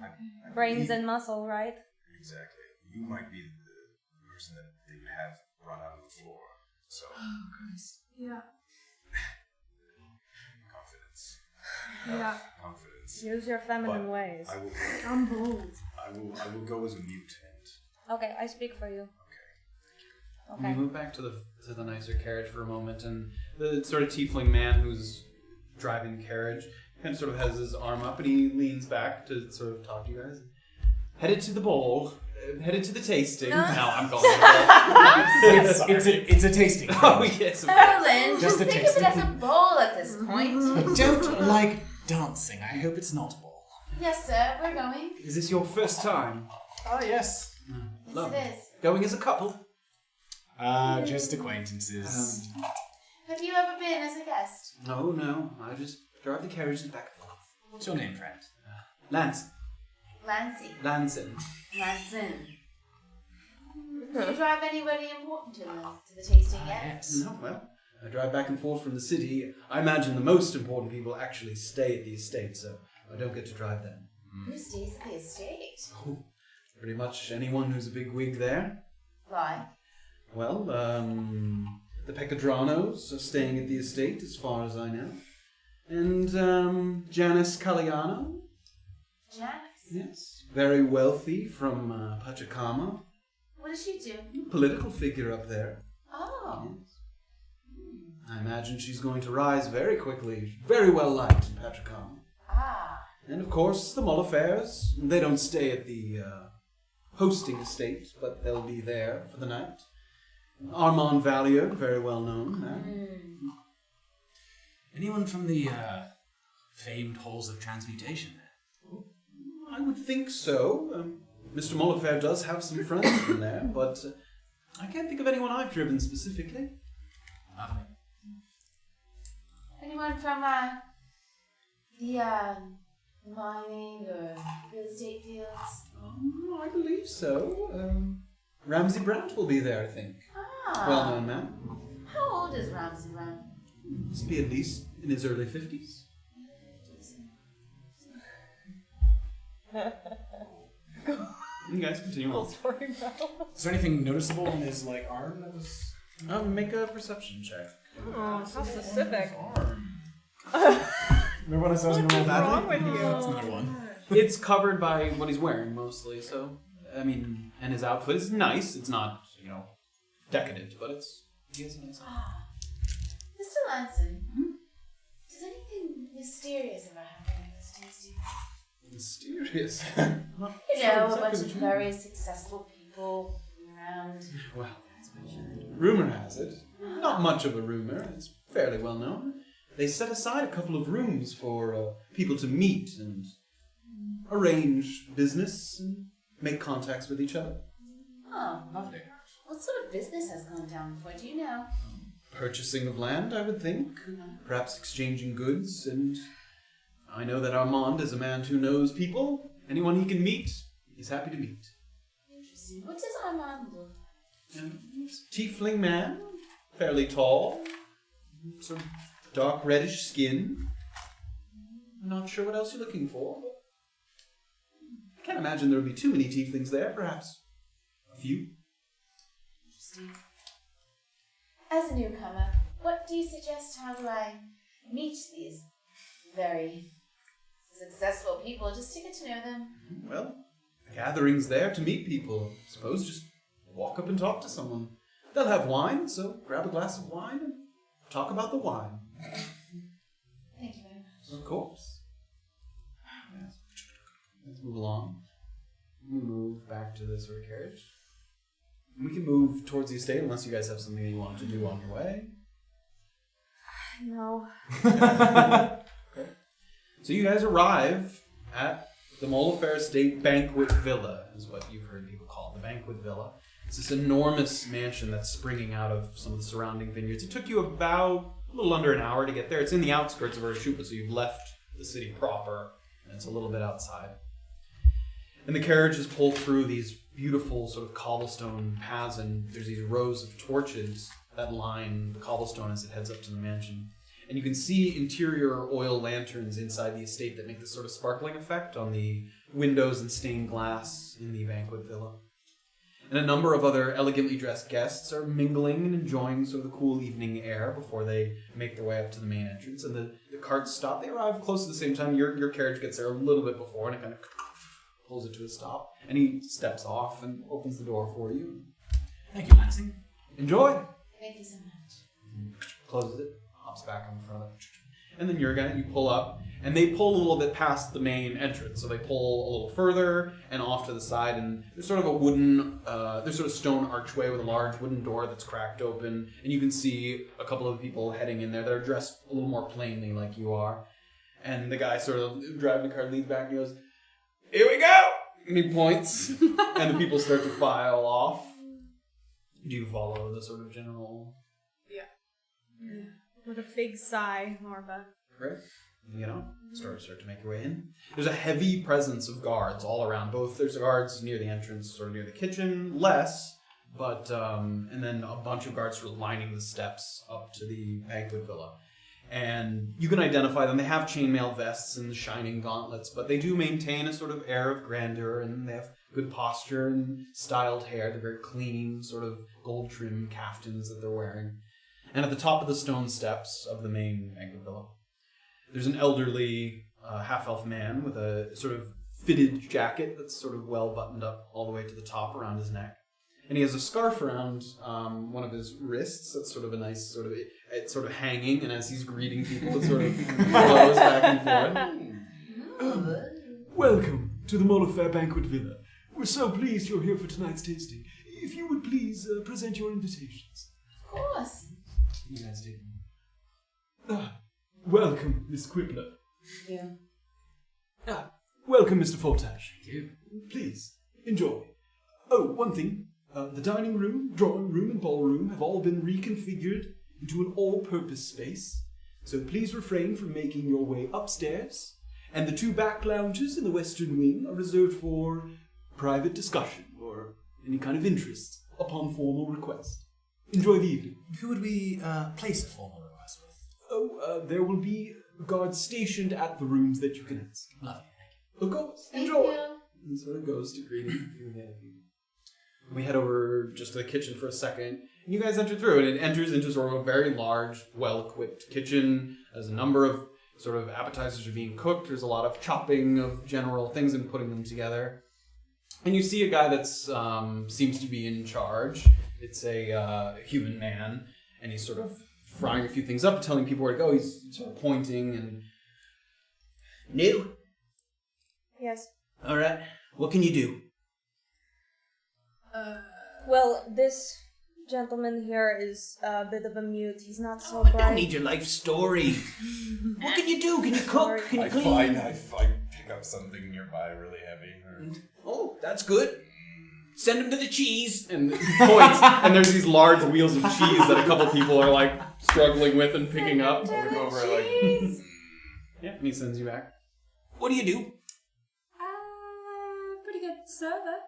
I Brains believe- and muscle, right? Exactly. You might be the person that they would have run out of the floor. So, Oh, Christ. Yeah. confidence. Yeah. Confidence. Use your feminine But ways. I will. I'm bold. I will go as a mute and. Okay, I speak for you. Okay. We Okay. move back to the nicer carriage for a moment, and the sort of tiefling man who's driving the carriage kind of sort of has his arm up, and he leans back to sort of talk to you guys. Headed to the ball, headed to the tasting. Now I'm calling it a ball. It's a tasting. Oh yes. Erland, Just just a think taste. of it as a bowl at this point. I don't like dancing. I hope it's not a ball. Yes, sir, we're going. Is this your first time? Oh, yes. Yes, Lovely. it is. Going as a couple? Just acquaintances. Have you ever been as a guest? No. I just drive the carriages back and forth. What's your name, friend? Lance. Lancy. Lanson. Lanson. Do you drive anybody important to the tasting yet? Yes. No, well, I drive back and forth from the city. I imagine the most important people actually stay at the estate, so I don't get to drive them. Who stays at the estate? Pretty much anyone who's a big wig there. Why? Well, the Peccadranos are staying at the estate, as far as I know. And, Janice Caliano. Janice. Yes. Very wealthy from, Pachacama. What does she do? Political figure up there. Oh. Yes. I imagine she's going to rise very quickly. Very well liked in Pachacama. Ah. And, of course, the Mollefairs. They don't stay at the, hosting estate, but they'll be there for the night. Armand Vallier, very well known. Anyone from the famed halls of transmutation there? I would think so. Mr. Mollefaire does have some friends from there, but I can't think of anyone I've driven specifically. Lovely. Anyone from the mining or real estate fields? I believe so. Ramsay Brandt will be there, I think. Ah. Well-known man. How old is Ramsay Brown? Must be at least in his early 50s. You guys continue on. Is there anything noticeable on his arm that was? Make a perception check. Oh, how specific. Remember when I said I was gonna roll badly? wrong with you? That's another one. It's covered by what he's wearing mostly, so and his outfit is nice. It's not, decadent, but he has a nice outfit. Mr. Lanson, does anything mysterious ever happen at this tasting? Mysterious. A bunch of very successful people around. Well, rumor has it. Not much of a rumor. It's fairly well known. They set aside a couple of rooms for people to meet and arrange business and make contacts with each other. Oh, Lovely. what sort of business has gone down before? Do you know? Purchasing of land, I would think. Perhaps exchanging goods. And I know that Armand is a man who knows people. Anyone he can meet, he's happy to meet. Interesting. What does Armand do? Tiefling man, fairly tall, sort of dark reddish skin. Not sure what else you're looking for. I can't imagine there would be too many tieflings there. Perhaps a few. Interesting. As a newcomer, what do you suggest? How do I meet these very successful people just to get to know them? Well, the gathering's there to meet people. I suppose just walk up and talk to someone. They'll have wine, so grab a glass of wine and talk about the wine. Thank you very much. Of course. Let's move along. We move back to the sort of carriage. We can move towards the estate unless you guys have something you want to do on your way. No. Okay. So you guys arrive at the Mollefaire Estate Banquet Villa, is what you've heard people call it, the Banquet Villa. It's this enormous mansion that's springing out of some of the surrounding vineyards. It took you about a little under an hour to get there. It's in the outskirts of Urshupa, so you've left the city proper, and it's a little bit outside. And the carriages pull through these beautiful sort of cobblestone paths, and there's these rows of torches that line the cobblestone as it heads up to the mansion. And you can see interior oil lanterns inside the estate that make this sort of sparkling effect on the windows and stained glass in the banquet villa. And a number of other elegantly dressed guests are mingling and enjoying sort of the cool evening air before they make their way up to the main entrance. And the carts stop. They arrive close to the same time. Your carriage gets there a little bit before, and it kind of pulls it to a stop. And he steps off and opens the door for you. Thank you, Lansing. Enjoy! Thank you so much. Closes it, hops back on the front of it. And then you pull up, and they pull a little bit past the main entrance. So they pull a little further and off to the side, and there's sort of a wooden, there's sort of stone archway with a large wooden door that's cracked open, and you can see a couple of people heading in there that are dressed a little more plainly like you are. And the guy sort of driving the car leans back and goes, "Here we go!" And he points, and the people start to file off. Do you follow the sort of general... With a big sigh, Orba. Right. Start to make your way in. There's a heavy presence of guards all around. Both there's guards near the entrance, sort of near the kitchen, less, but and then a bunch of guards sort of lining the steps up to the banquet villa. And you can identify them. They have chainmail vests and shining gauntlets, but they do maintain a sort of air of grandeur, and they have good posture and styled hair. They're very clean, sort of gold trim caftans that they're wearing. And at the top of the stone steps of the main banquet villa, there's an elderly half-elf man with a sort of fitted jacket that's sort of well buttoned up all the way to the top around his neck. And he has a scarf around one of his wrists that's sort of a nice it's sort of hanging, and as he's greeting people, it sort of blows back and forth. Welcome to the Mollefaire Banquet Villa. We're so pleased you're here for tonight's tasting. If you would please present your invitations. Of course. You guys take Welcome, Miss Quibbler. Thank you. Welcome, Mr. Fortash. Thank you. Please, enjoy. Oh, one thing. The dining room, drawing room, and ballroom have all been reconfigured into an all-purpose space. So please refrain from making your way upstairs. And the two back lounges in the western wing are reserved for private discussion or any kind of interest upon formal request. Enjoy the evening. Who would we place a formal request with? Oh, there will be guards stationed at the rooms that you can ask. Lovely, thank you. Of course. Thank Enjoy. you. And sort of goes to greeting you. We head over just to the kitchen for a second. And you guys enter through, and it enters into sort of a very large, well-equipped kitchen. There's a number of sort of appetizers are being cooked. There's a lot of chopping of general things and putting them together. And you see a guy that's seems to be in charge. It's a human man, and he's sort of frying a few things up, telling people where to go. He's sort of pointing and... New? Yes. All right. What can you do? Well, this gentleman here is a bit of a mute. He's not so I bright. don't need your life story. What can you do? Can you cook? Can you clean? I pick up something nearby really heavy. Oh, that's good. Send him to the cheese. And he points, and there's these large wheels of cheese that a couple people are like struggling with and picking up. I look over like, Yeah, and he sends you back. What do you do? Pretty good server.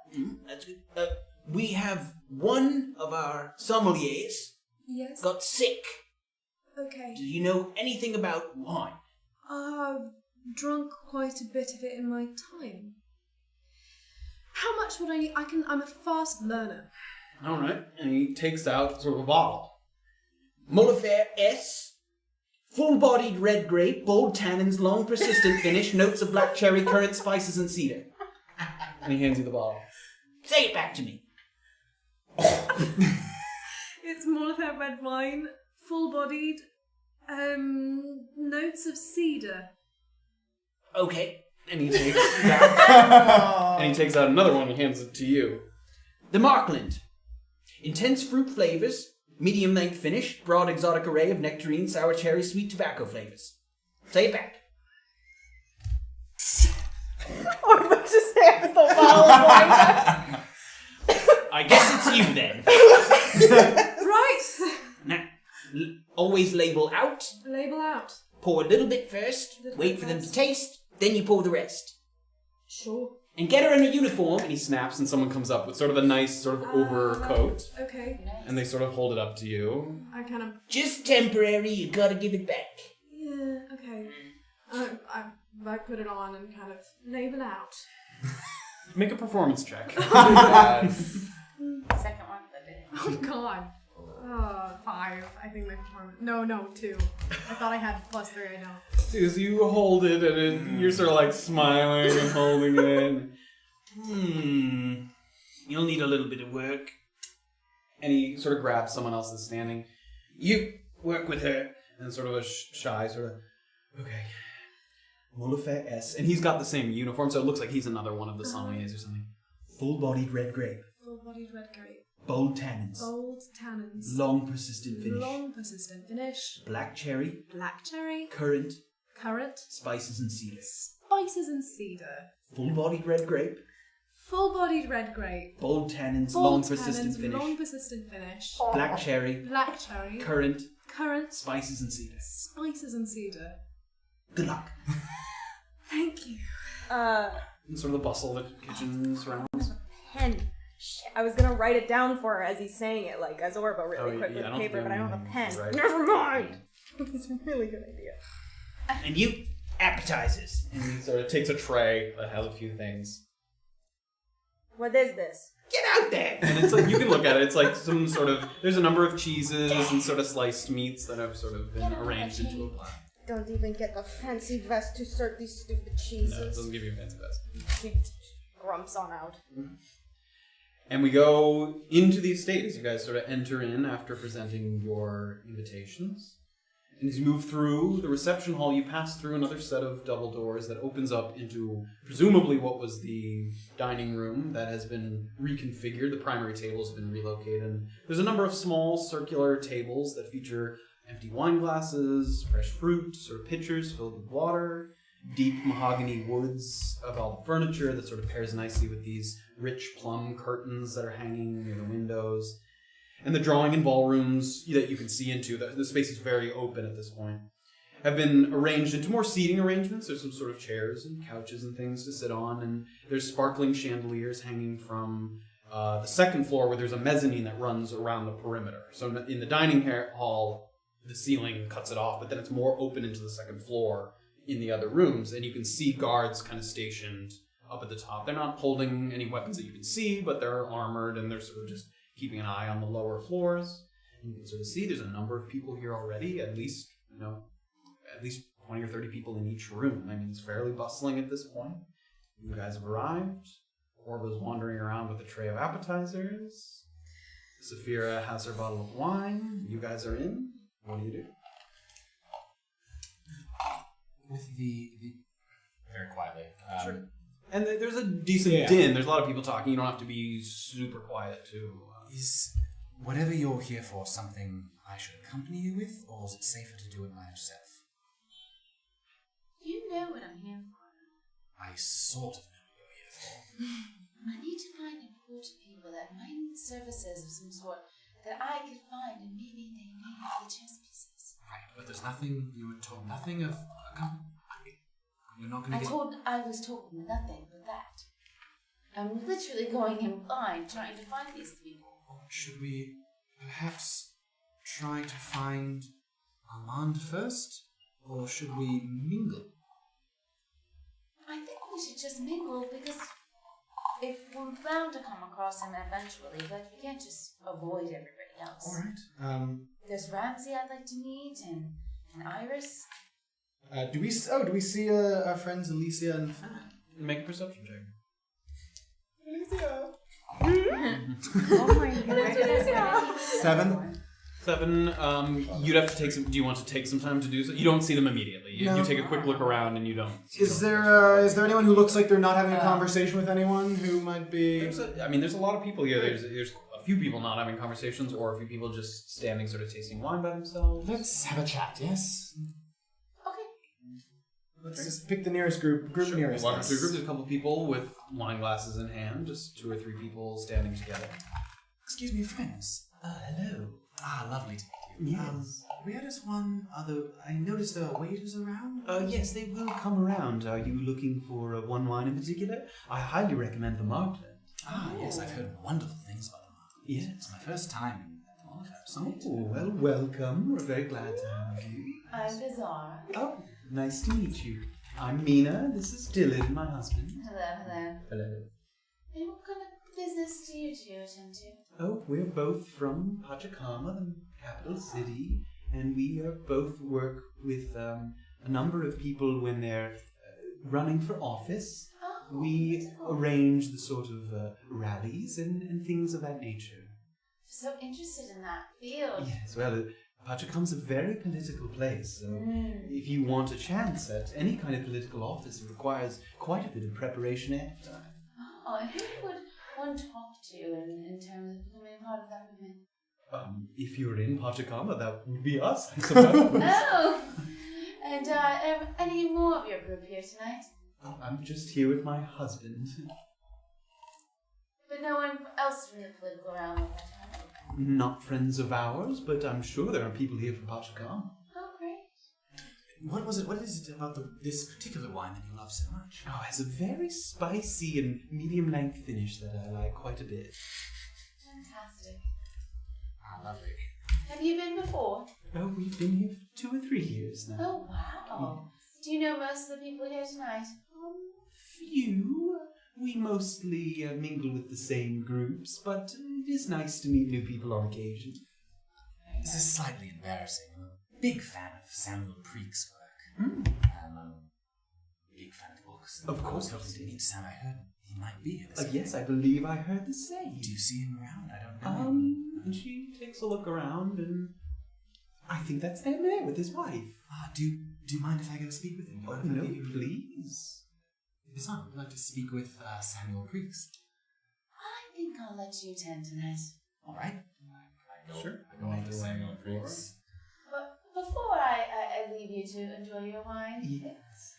That's good. We have one of our sommeliers Yes. got sick. Okay. Do you know anything about wine? I've drunk quite a bit of it in my time. How much would I need? I'm a fast learner. All right. And he takes out sort of a bottle. Mollefaire S. Full-bodied red grape, bold tannins, long persistent finish, notes of black cherry, currant, spices, and cedar. And he hands you the bottle. Say it back to me. It's Mollefaire red wine, full-bodied, notes of cedar. Okay. And he takes out, and he takes out another one and hands it to you. The Markland. Intense fruit flavors, medium length finish, broad exotic array of nectarine, sour cherry, sweet tobacco flavors. Say it back. Orba just hands the bottle of wine back. I guess it's you then. Right! Now, always label out. Label out. Pour a little bit first, wait for them to taste, then you pour the rest. Sure. And get her in a uniform. And he snaps, and someone comes up with sort of a nice sort of overcoat, Okay. and they sort of hold it up to you. I kind of. Just temporary, you gotta give it back. Yeah. Okay. I put it on and kind of label out. Make a performance check. Second one, but Oh God. 5. I think my performance. No, 2. I thought I had +3. I don't. Because you hold it, and you're sort of like smiling and holding it. You'll need a little bit of work. And he sort of grabs someone else that's standing. You work with her. And sort of a shy sort of, okay, Mollefaire Estate. And he's got the same uniform, so it looks like he's another one of the sommeliers or something. Full-bodied red grape. Full-bodied red grape. Bold tannins. Bold tannins. Long persistent finish. Long persistent finish. Black cherry. Black cherry. Currant. Currant. Spices and cedar. Spices and cedar. Full-bodied red grape. Full-bodied red grape. Bold tannins. Bold Long tannins, persistent finish. Long persistent finish. Black cherry. Black cherry. Currant. Currant. Spices and cedar. Spices and cedar. Good luck. Thank you. And sort of the bustle of the kitchen surrounds. Pen. Shit, I was gonna write it down for her as he's saying it, like as Orba really quick yeah, I with don't paper, think but I don't have a pen. right. Never mind. It's a really good idea. And you, appetizers. And he sort of takes a tray that has a few things. What is this? Get out there. And it's like, you can look at it, it's like some sort of, there's a number of cheeses and sort of sliced meats that have sort of been arranged into a platter. Don't even get the fancy vest to serve these stupid No, it cheeses. doesn't give you a fancy vest. She grumps on out. And we go into the estate as you guys sort of enter in after presenting your invitations. And as you move through the reception hall, you pass through another set of double doors that opens up into presumably what was the dining room that has been reconfigured. The primary table has been relocated. And there's a number of small circular tables that feature empty wine glasses, fresh fruit, sort of pitchers filled with water, deep mahogany woods of all the furniture that sort of pairs nicely with these rich plum curtains that are hanging near the windows. And the drawing and ballrooms that you can see into, the space is very open at this point, have been arranged into more seating arrangements. There's some sort of chairs and couches and things to sit on, and there's sparkling chandeliers hanging from the second floor where there's a mezzanine that runs around the perimeter. So in the dining hall, the ceiling cuts it off, but then it's more open into the second floor in the other rooms, and you can see guards kind of stationed up at the top. They're not holding any weapons that you can see, but they're armored, and they're sort of just keeping an eye on the lower floors. And you can sort of see there's a number of people here already, at least 20 or 30 people in each room. I mean, it's fairly bustling at this point. You guys have arrived. Orba's wandering around with a tray of appetizers. Safira has her bottle of wine. You guys are in. What do you do? With the very quietly. Sure. And there's a decent din. There's a lot of people talking. You don't have to be super quiet, too. Is whatever you're here for something I should accompany you with, or is it safer to do it by yourself? you know what I'm here for. I sort of know what you're here for. I need to find important people that might need services of some sort that I could find, and maybe they may have the chess pieces. Right, but there's nothing, you were told nothing of a company. You're not going to get... I was told nothing but that. I'm literally going in blind trying to find these people. Or should we perhaps try to find Armand first? Or should we mingle? I think we should just mingle, because if we're bound to come across him eventually, like, we can't just avoid everybody else. Alright. There's Ramsey I'd like to meet, and Iris. Do we see our friends Alicia and Fan? Make a perception check. Oh my god. 7. 7. You'd have to take some. Do you want to take some time to do so? You don't see them immediately. You take a quick look around and you don't. Is there anyone who looks like they're not having a conversation with anyone who might be? There's a lot of people here. There's a few people not having conversations, or a few people just standing, sort of tasting wine by themselves. Let's have a chat. Yes. Okay. Let's just pick the nearest group. Nearest. Walk through a group. There's a couple of people with wine glasses in hand. Just 2 or 3 people standing together. Excuse me, friends. Hello. Lovely to meet you. Yes. Where does one other... I noticed there are waiters around. Yes, they will come around. Are you looking for one wine in particular? I highly recommend the Markland. Yes, I've heard wonderful things about the Markland. Yes. It's my first time at the Mollefaire Estate. Oh, well, welcome. We're very glad to have you. I'm Beezaura. Oh, nice to meet you. I'm Mina. This is Dylan, my husband. Hello. Hello. And what kind of business do you two attend to? Oh, we're both from Pachacama, the capital city, and we both work with a number of people when they're running for office. Oh, We wonderful. arrange the sort of rallies and things of that nature. So interested in that field. Yes, well, Pachacama's a very political place, so if you want a chance at any kind of political office, it requires quite a bit of preparation ahead of time. Oh, and who would one talk to in terms of becoming part of that movement? If you're in Pachacama, that would be us, I suppose. Oh! And any more of your group here tonight? I'm just here with my husband. But no one else from the political realm at that time? Not friends of ours, but I'm sure there are people here from Pachacama. Oh, great. What is it about this particular wine that you love so much? Oh, it has a very spicy and medium-length finish that I like quite a bit. Fantastic. Lovely. Have you been before? Oh, we've been here for 2 or 3 years now. Oh, wow. Do you know most of the people here tonight? Few. We mostly mingle with the same groups, but it is nice to meet new people on occasion. This is slightly embarrassing. I'm a big fan of Samuel Preek's work. I'm a big fan of books. Of course. I was hoping to meet Sam. I heard he might be here this Yes, evening. I believe I heard the same. Do you see him around? I don't know him. And she takes a look around, and I think that's him there with his wife. Do you mind if I go speak with him? Oh, no, please. Besides, would like to speak with Samuel Preeks. I think I'll let you tend tonight. All right. Sure. I go off to Samuel Preeks. But before I leave you to enjoy your wine, Yes.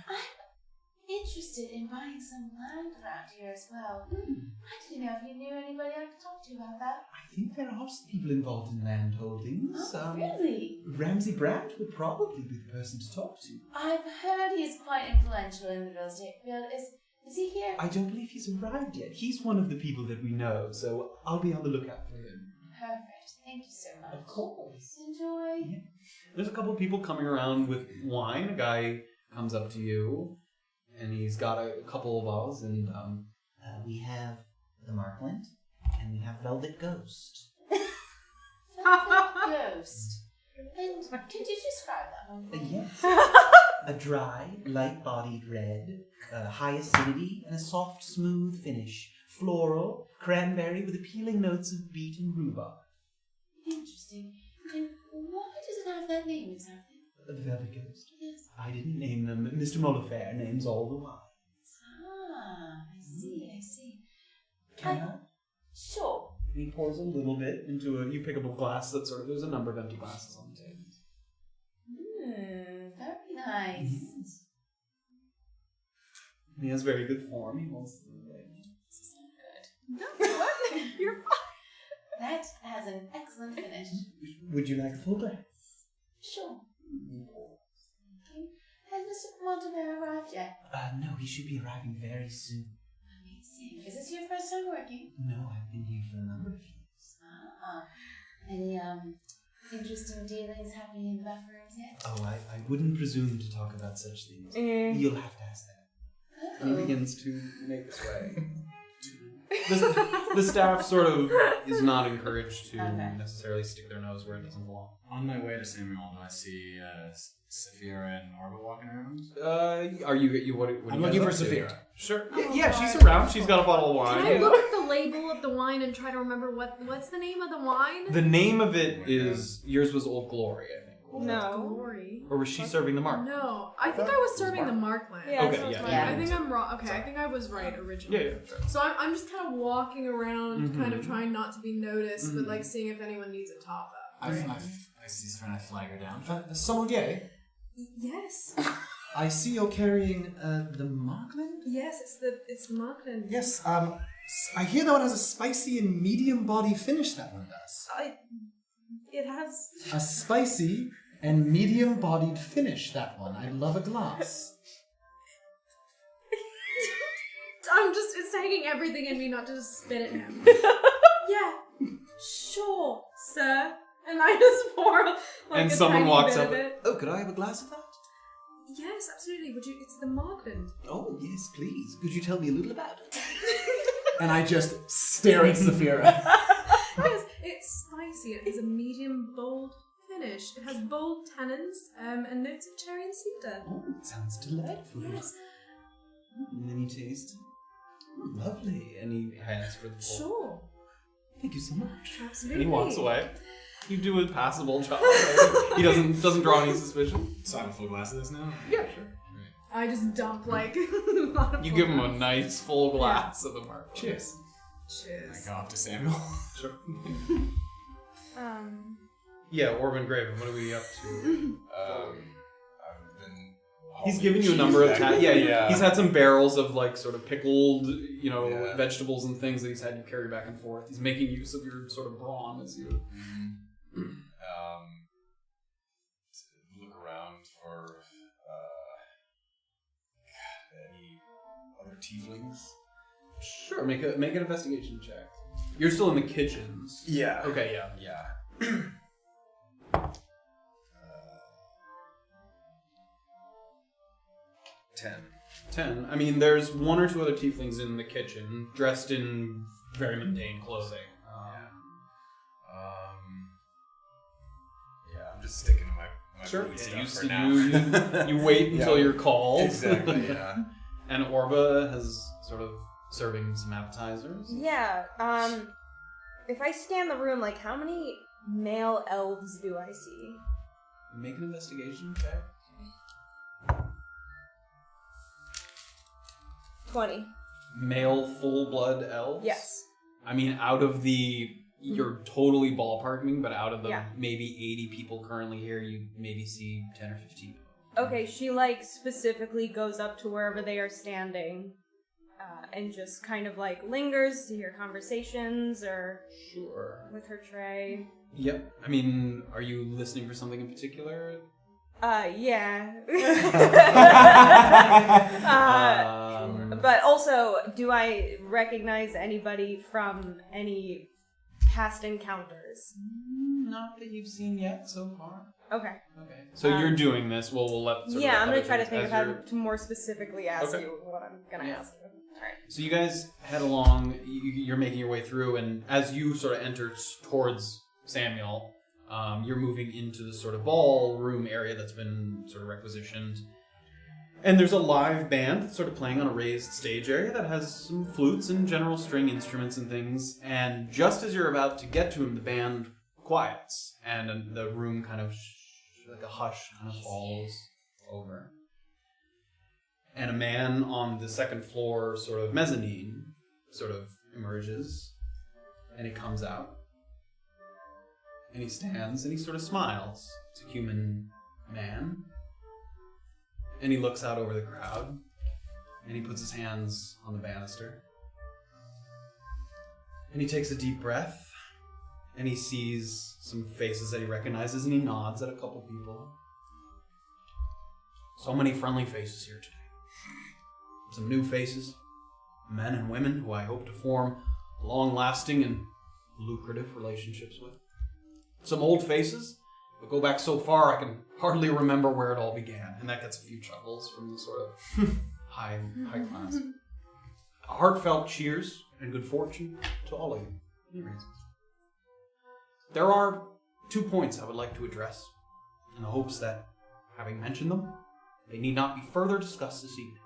I'm interested in buying some land around here as well. I didn't know if you knew anybody I could talk to about that. I think there are some people involved in land holdings. Oh, really? Ramsay Brandt would probably be the person to talk to. I've heard he's quite influential in the real estate field. Is he here? I don't believe he's arrived yet. He's one of the people that we know, so I'll be on the lookout for him. Perfect. Thank you so much. Of course. Enjoy. Yeah. There's a couple of people coming around with wine. A guy comes up to you, and he's got a couple of bottles, and we have the Markland, and we have Velvet Ghost. Velvet Ghost. And could you describe that one for me? Yes. A dry, light-bodied red, high acidity, and a soft, smooth finish. Floral, cranberry with appealing notes of beet and rhubarb. Interesting. And why does it have that name exactly? The Velvet Ghost. Yes. I didn't name them. Mr. Mollefaire names all the wines. Ah, I see. Can I? Sure. He pours a little bit into a... You pick up a glass that sort of... There's a number of empty glasses on the table. Very nice. He has very good form. He holds the way. This is not good. No, what? You're fine. That has an excellent finish. Would you like a full glass? Sure. Has Mr. Mollefaire arrived yet? No, he should be arriving very soon. Amazing. Is this your first time working? No, I've been here for a number of years. Any interesting dealings happening in the back rooms yet? Oh, I wouldn't presume to talk about such things. You'll have to ask that. And he begins to make his way. The staff sort of is not encouraged to necessarily stick their nose where it doesn't belong. On my way to Samuel, do I see Safira and Orba walking around? Are you what I'm looking for Safira. Sure. Yeah, she's around. She's got a bottle of wine. Can I look at the label of the wine and try to remember what's the name of the wine? The name of it is... Yours was Old Glory, I think. No. Glory. Or was she serving the mark? No, I think I was serving the Markland. Yeah, Okay, so it's yeah, mine. yeah. I think I'm wrong. Okay, I think I was right originally. Yeah, sure. So I'm just kind of walking around, kind of trying not to be noticed, but like seeing if anyone needs a top up. I see Safira and I flag her down. Sommelier, Yes. I see you're carrying the Markland? Yes, it's the Markland. Yes, I hear that one has a spicy and medium body finish, that one does. It has. A spicy and medium-bodied finish, that one. I love a glass. It's taking everything in me not to just spit at him. Yeah, sure, sir. And I just pour And a someone tiny walks bit up. of it. Oh, could I have a glass of that? Yes, absolutely. Would you? It's the Markland. Oh, yes, please. Could you tell me a little about it? And I just stare at Safira. Yes, it's spicy. It has a medium bold finish. It has bold tannins and notes of cherry and cedar. Oh, it sounds delightful. Yes, Any taste? Lovely. And he hands for the full. sure, Thank you so much. absolutely. And he walks away. You do a passable job. Right? He doesn't draw any suspicion. So I have a full glass of this now? Yeah, sure. I just dump like a lot of You give him a glass. nice full glass of the mark. Cheers. Cheers. I go off to Samuel. Sure. Yeah. Orba and Graven, what are we up to? I've been. He's hauling given you a cheese number of back times. and Yeah, forth. he's had some barrels of like sort of pickled, Yeah. vegetables and things that he's had you carry back and forth. He's making use of your sort of brawn as you. To look around for any other tieflings. Sure, make an investigation check. You're still in the kitchens. Yeah. Okay, yeah. Yeah. 10. I mean, there's one or two other tieflings in the kitchen, dressed in very mundane clothing. Yeah, I'm just sticking to my Sure. booty Yeah, stuff for now. you wait until Yeah. you're called. Exactly, yeah. And Orba has sort of serving some appetizers. Yeah. If I scan the room, like, how many male elves do I see? Make an investigation check. 20. Male full-blood elves? Yes. I mean, out of the... You're totally ballparking, but out of the Yeah. maybe 80 people currently here, you maybe see 10 or 15. Okay, she, like, specifically goes up to wherever they are standing and just kind of, like, lingers to hear conversations or... Sure. With her tray. Yep. I mean, are you listening for something in particular? Yeah. But also, do I recognize anybody from any past encounters? Not that you've seen yet so far. Okay. Okay. So you're doing this. We'll let. Sort Yeah, of I'm other gonna try to things think as of how you're- to more specifically ask Okay. you what I'm gonna Yeah. ask you. Alright. So you guys head along. You're making your way through, and as you sort of enter towards Samuel, you're moving into the sort of ballroom area that's been sort of requisitioned. And there's a live band sort of playing on a raised stage area that has some flutes and general string instruments and things. And just as you're about to get to him, the band quiets, and the room kind of like a hush kind of falls over. And a man on the second floor sort of mezzanine sort of emerges, and he comes out. And he stands and he sort of smiles. It's a human man. And he looks out over the crowd, and he puts his hands on the banister. And he takes a deep breath, and he sees some faces that he recognizes, and he nods at a couple people. So many friendly faces here today. Some new faces, men and women who I hope to form long-lasting and lucrative relationships with. Some old faces that go back so far I can hardly remember where it all began, and that gets a few chuckles from the sort of high class. A heartfelt cheers and good fortune to all of you. Any reasons. There are 2 points I would like to address, in the hopes that, having mentioned them, they need not be further discussed this evening.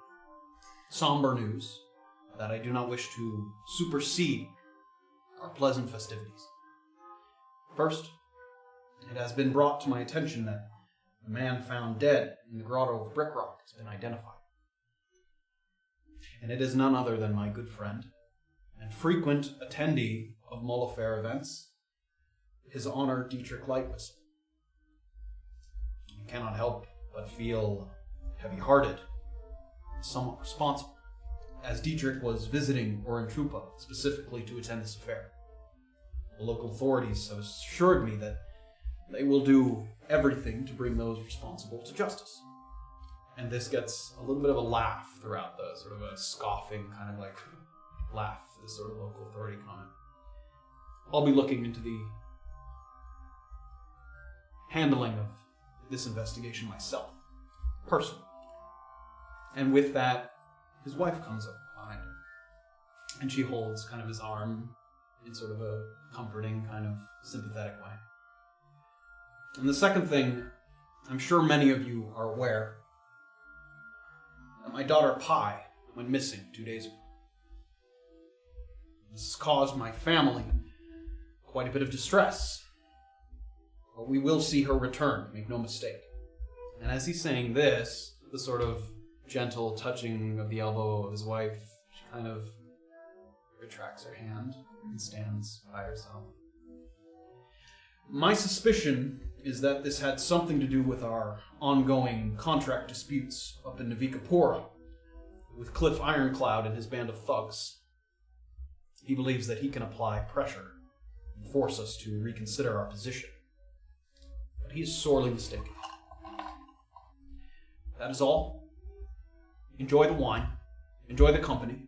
Somber news that I do not wish to supersede our pleasant festivities. First, it has been brought to my attention that the man found dead in the grotto of Brickrock has been identified. And it is none other than my good friend and frequent attendee of Mollefaire events, His Honor Dietrich Lightwhistle. I cannot help but feel heavy-hearted and somewhat responsible, as Dietrich was visiting Orentrupa specifically to attend this affair. The local authorities have assured me that they will do everything to bring those responsible to justice. And this gets a little bit of a laugh throughout the sort of a scoffing kind of like laugh, this sort of local authority comment. I'll be looking into the handling of this investigation myself, personally. And with that, his wife comes up behind him. And she holds kind of his arm in sort of a comforting, kind of sympathetic way. And the second thing, I'm sure many of you are aware, that my daughter Pi went missing 2 days ago. This has caused my family quite a bit of distress. But we will see her return, make no mistake. And as he's saying this, the sort of gentle touching of the elbow of his wife, she kind of retracts her hand and stands by herself. My suspicion is that this had something to do with our ongoing contract disputes up in Navikapura with Cliff Ironcloud and his band of thugs. He believes that he can apply pressure and force us to reconsider our position. But he is sorely mistaken. That is all. Enjoy the wine, enjoy the company,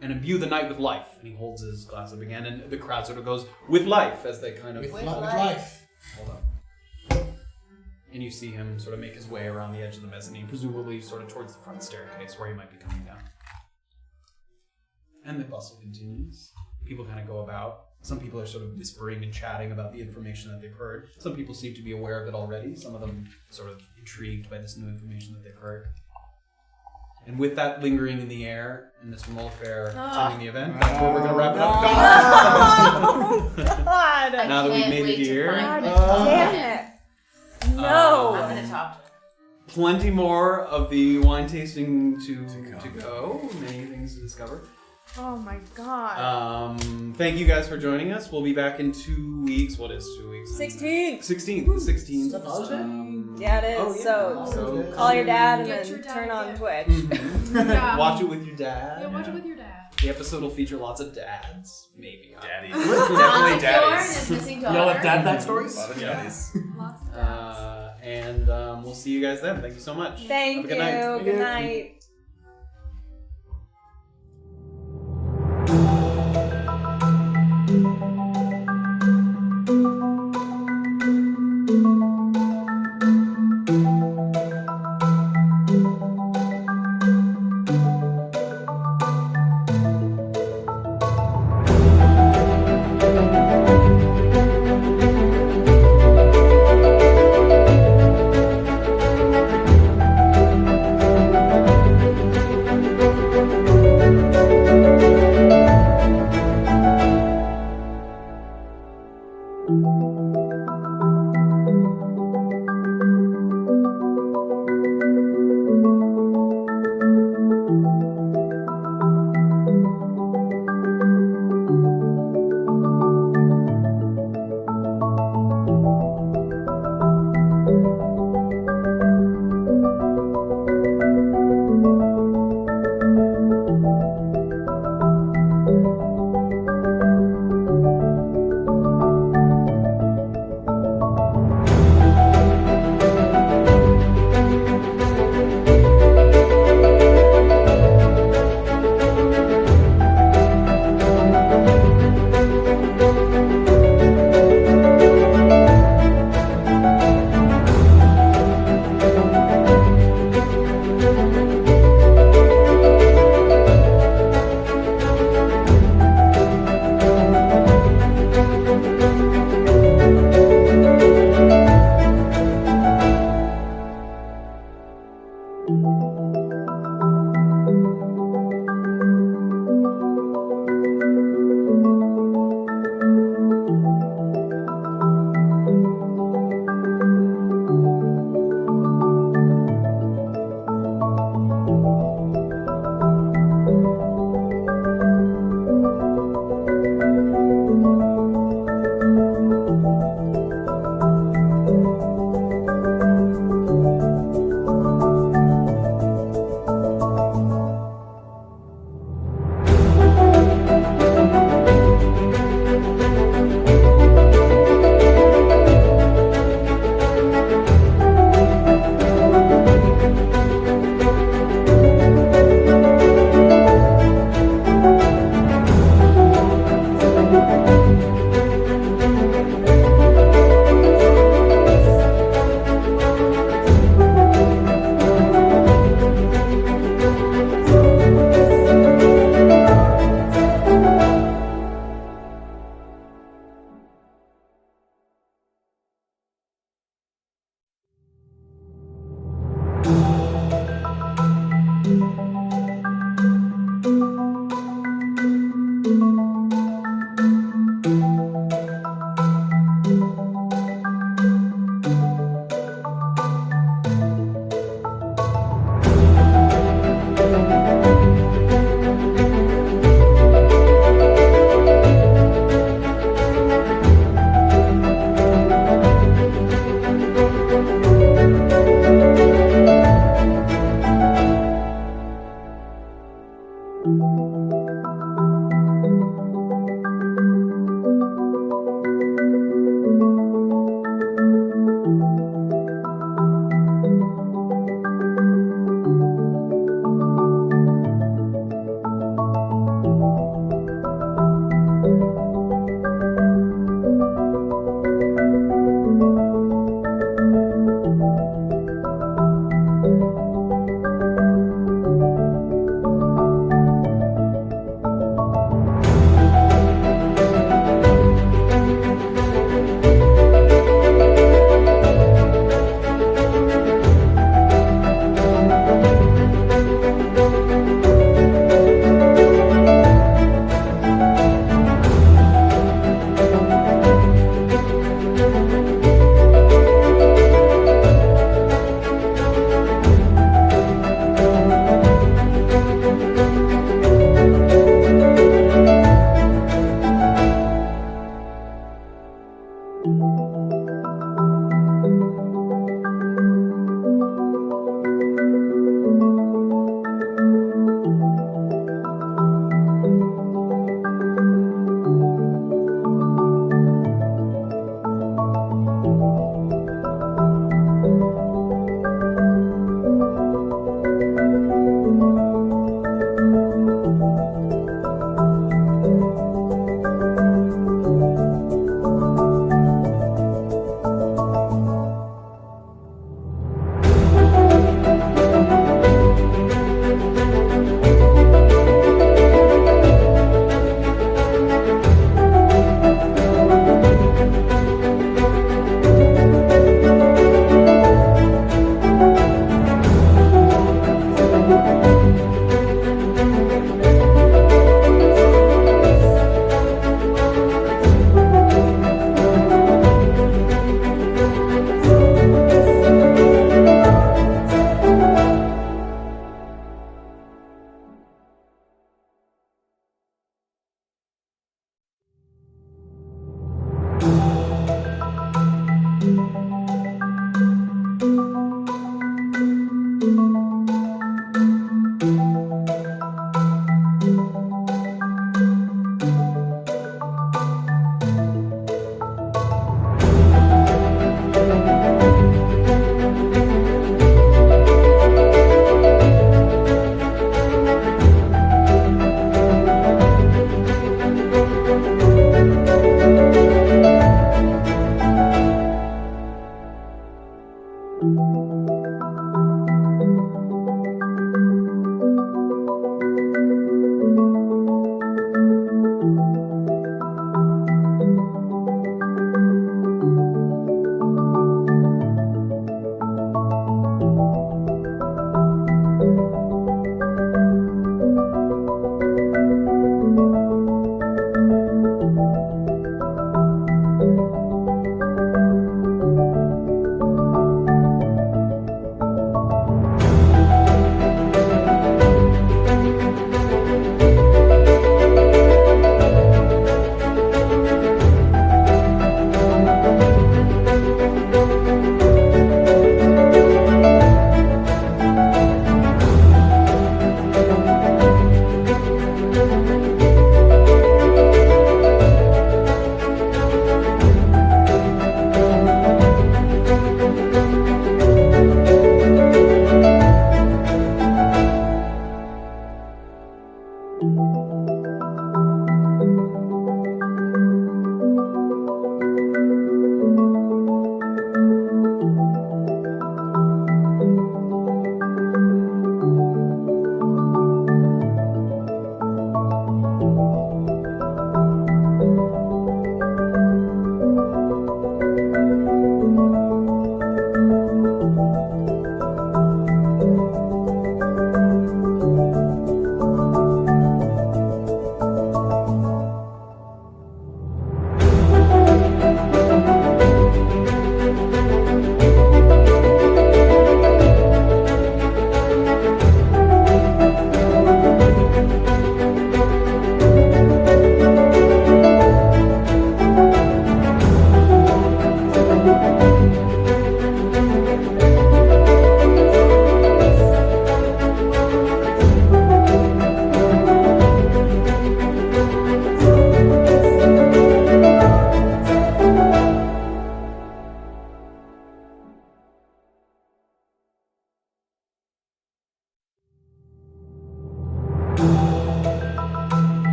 and imbue the night with life. And he holds his glass up again, and the crowd sort of goes, with life, as they kind of... With life. Hold up. And you see him sort of make his way around the edge of the mezzanine, presumably sort of towards the front staircase where he might be coming down. And the bustle continues. People kind of go about. Some people are sort of whispering and chatting about the information that they've heard. Some people seem to be aware of it already. Some of them sort of intrigued by this new information that they've heard. And with that lingering in the air, and Mr. Mollefaire turning the event, that's where we're going to wrap it up. Oh, God! Now that we've made it here. Damn it. No. I'm gonna talk to her. Plenty more of the wine tasting to go. Many things to discover. Oh my God. Thank you guys for joining us. We'll be back in 2 weeks. What is 2 weeks? 16th. 16th. Yeah, it is. Oh, yeah. So call your dad and Get then your dad turn on here. Twitch. Yeah. Watch it with your dad. Yeah, watch it with your dad. The episode will feature lots of dads. Maybe. Daddies. Definitely Definitely Bjorn daddies. is missing daughter. Y'all have dad A backstories? lot of daddies. Lots of dads. And we'll see you guys then. Thank you so much. Thank Have a good night. you. Good night.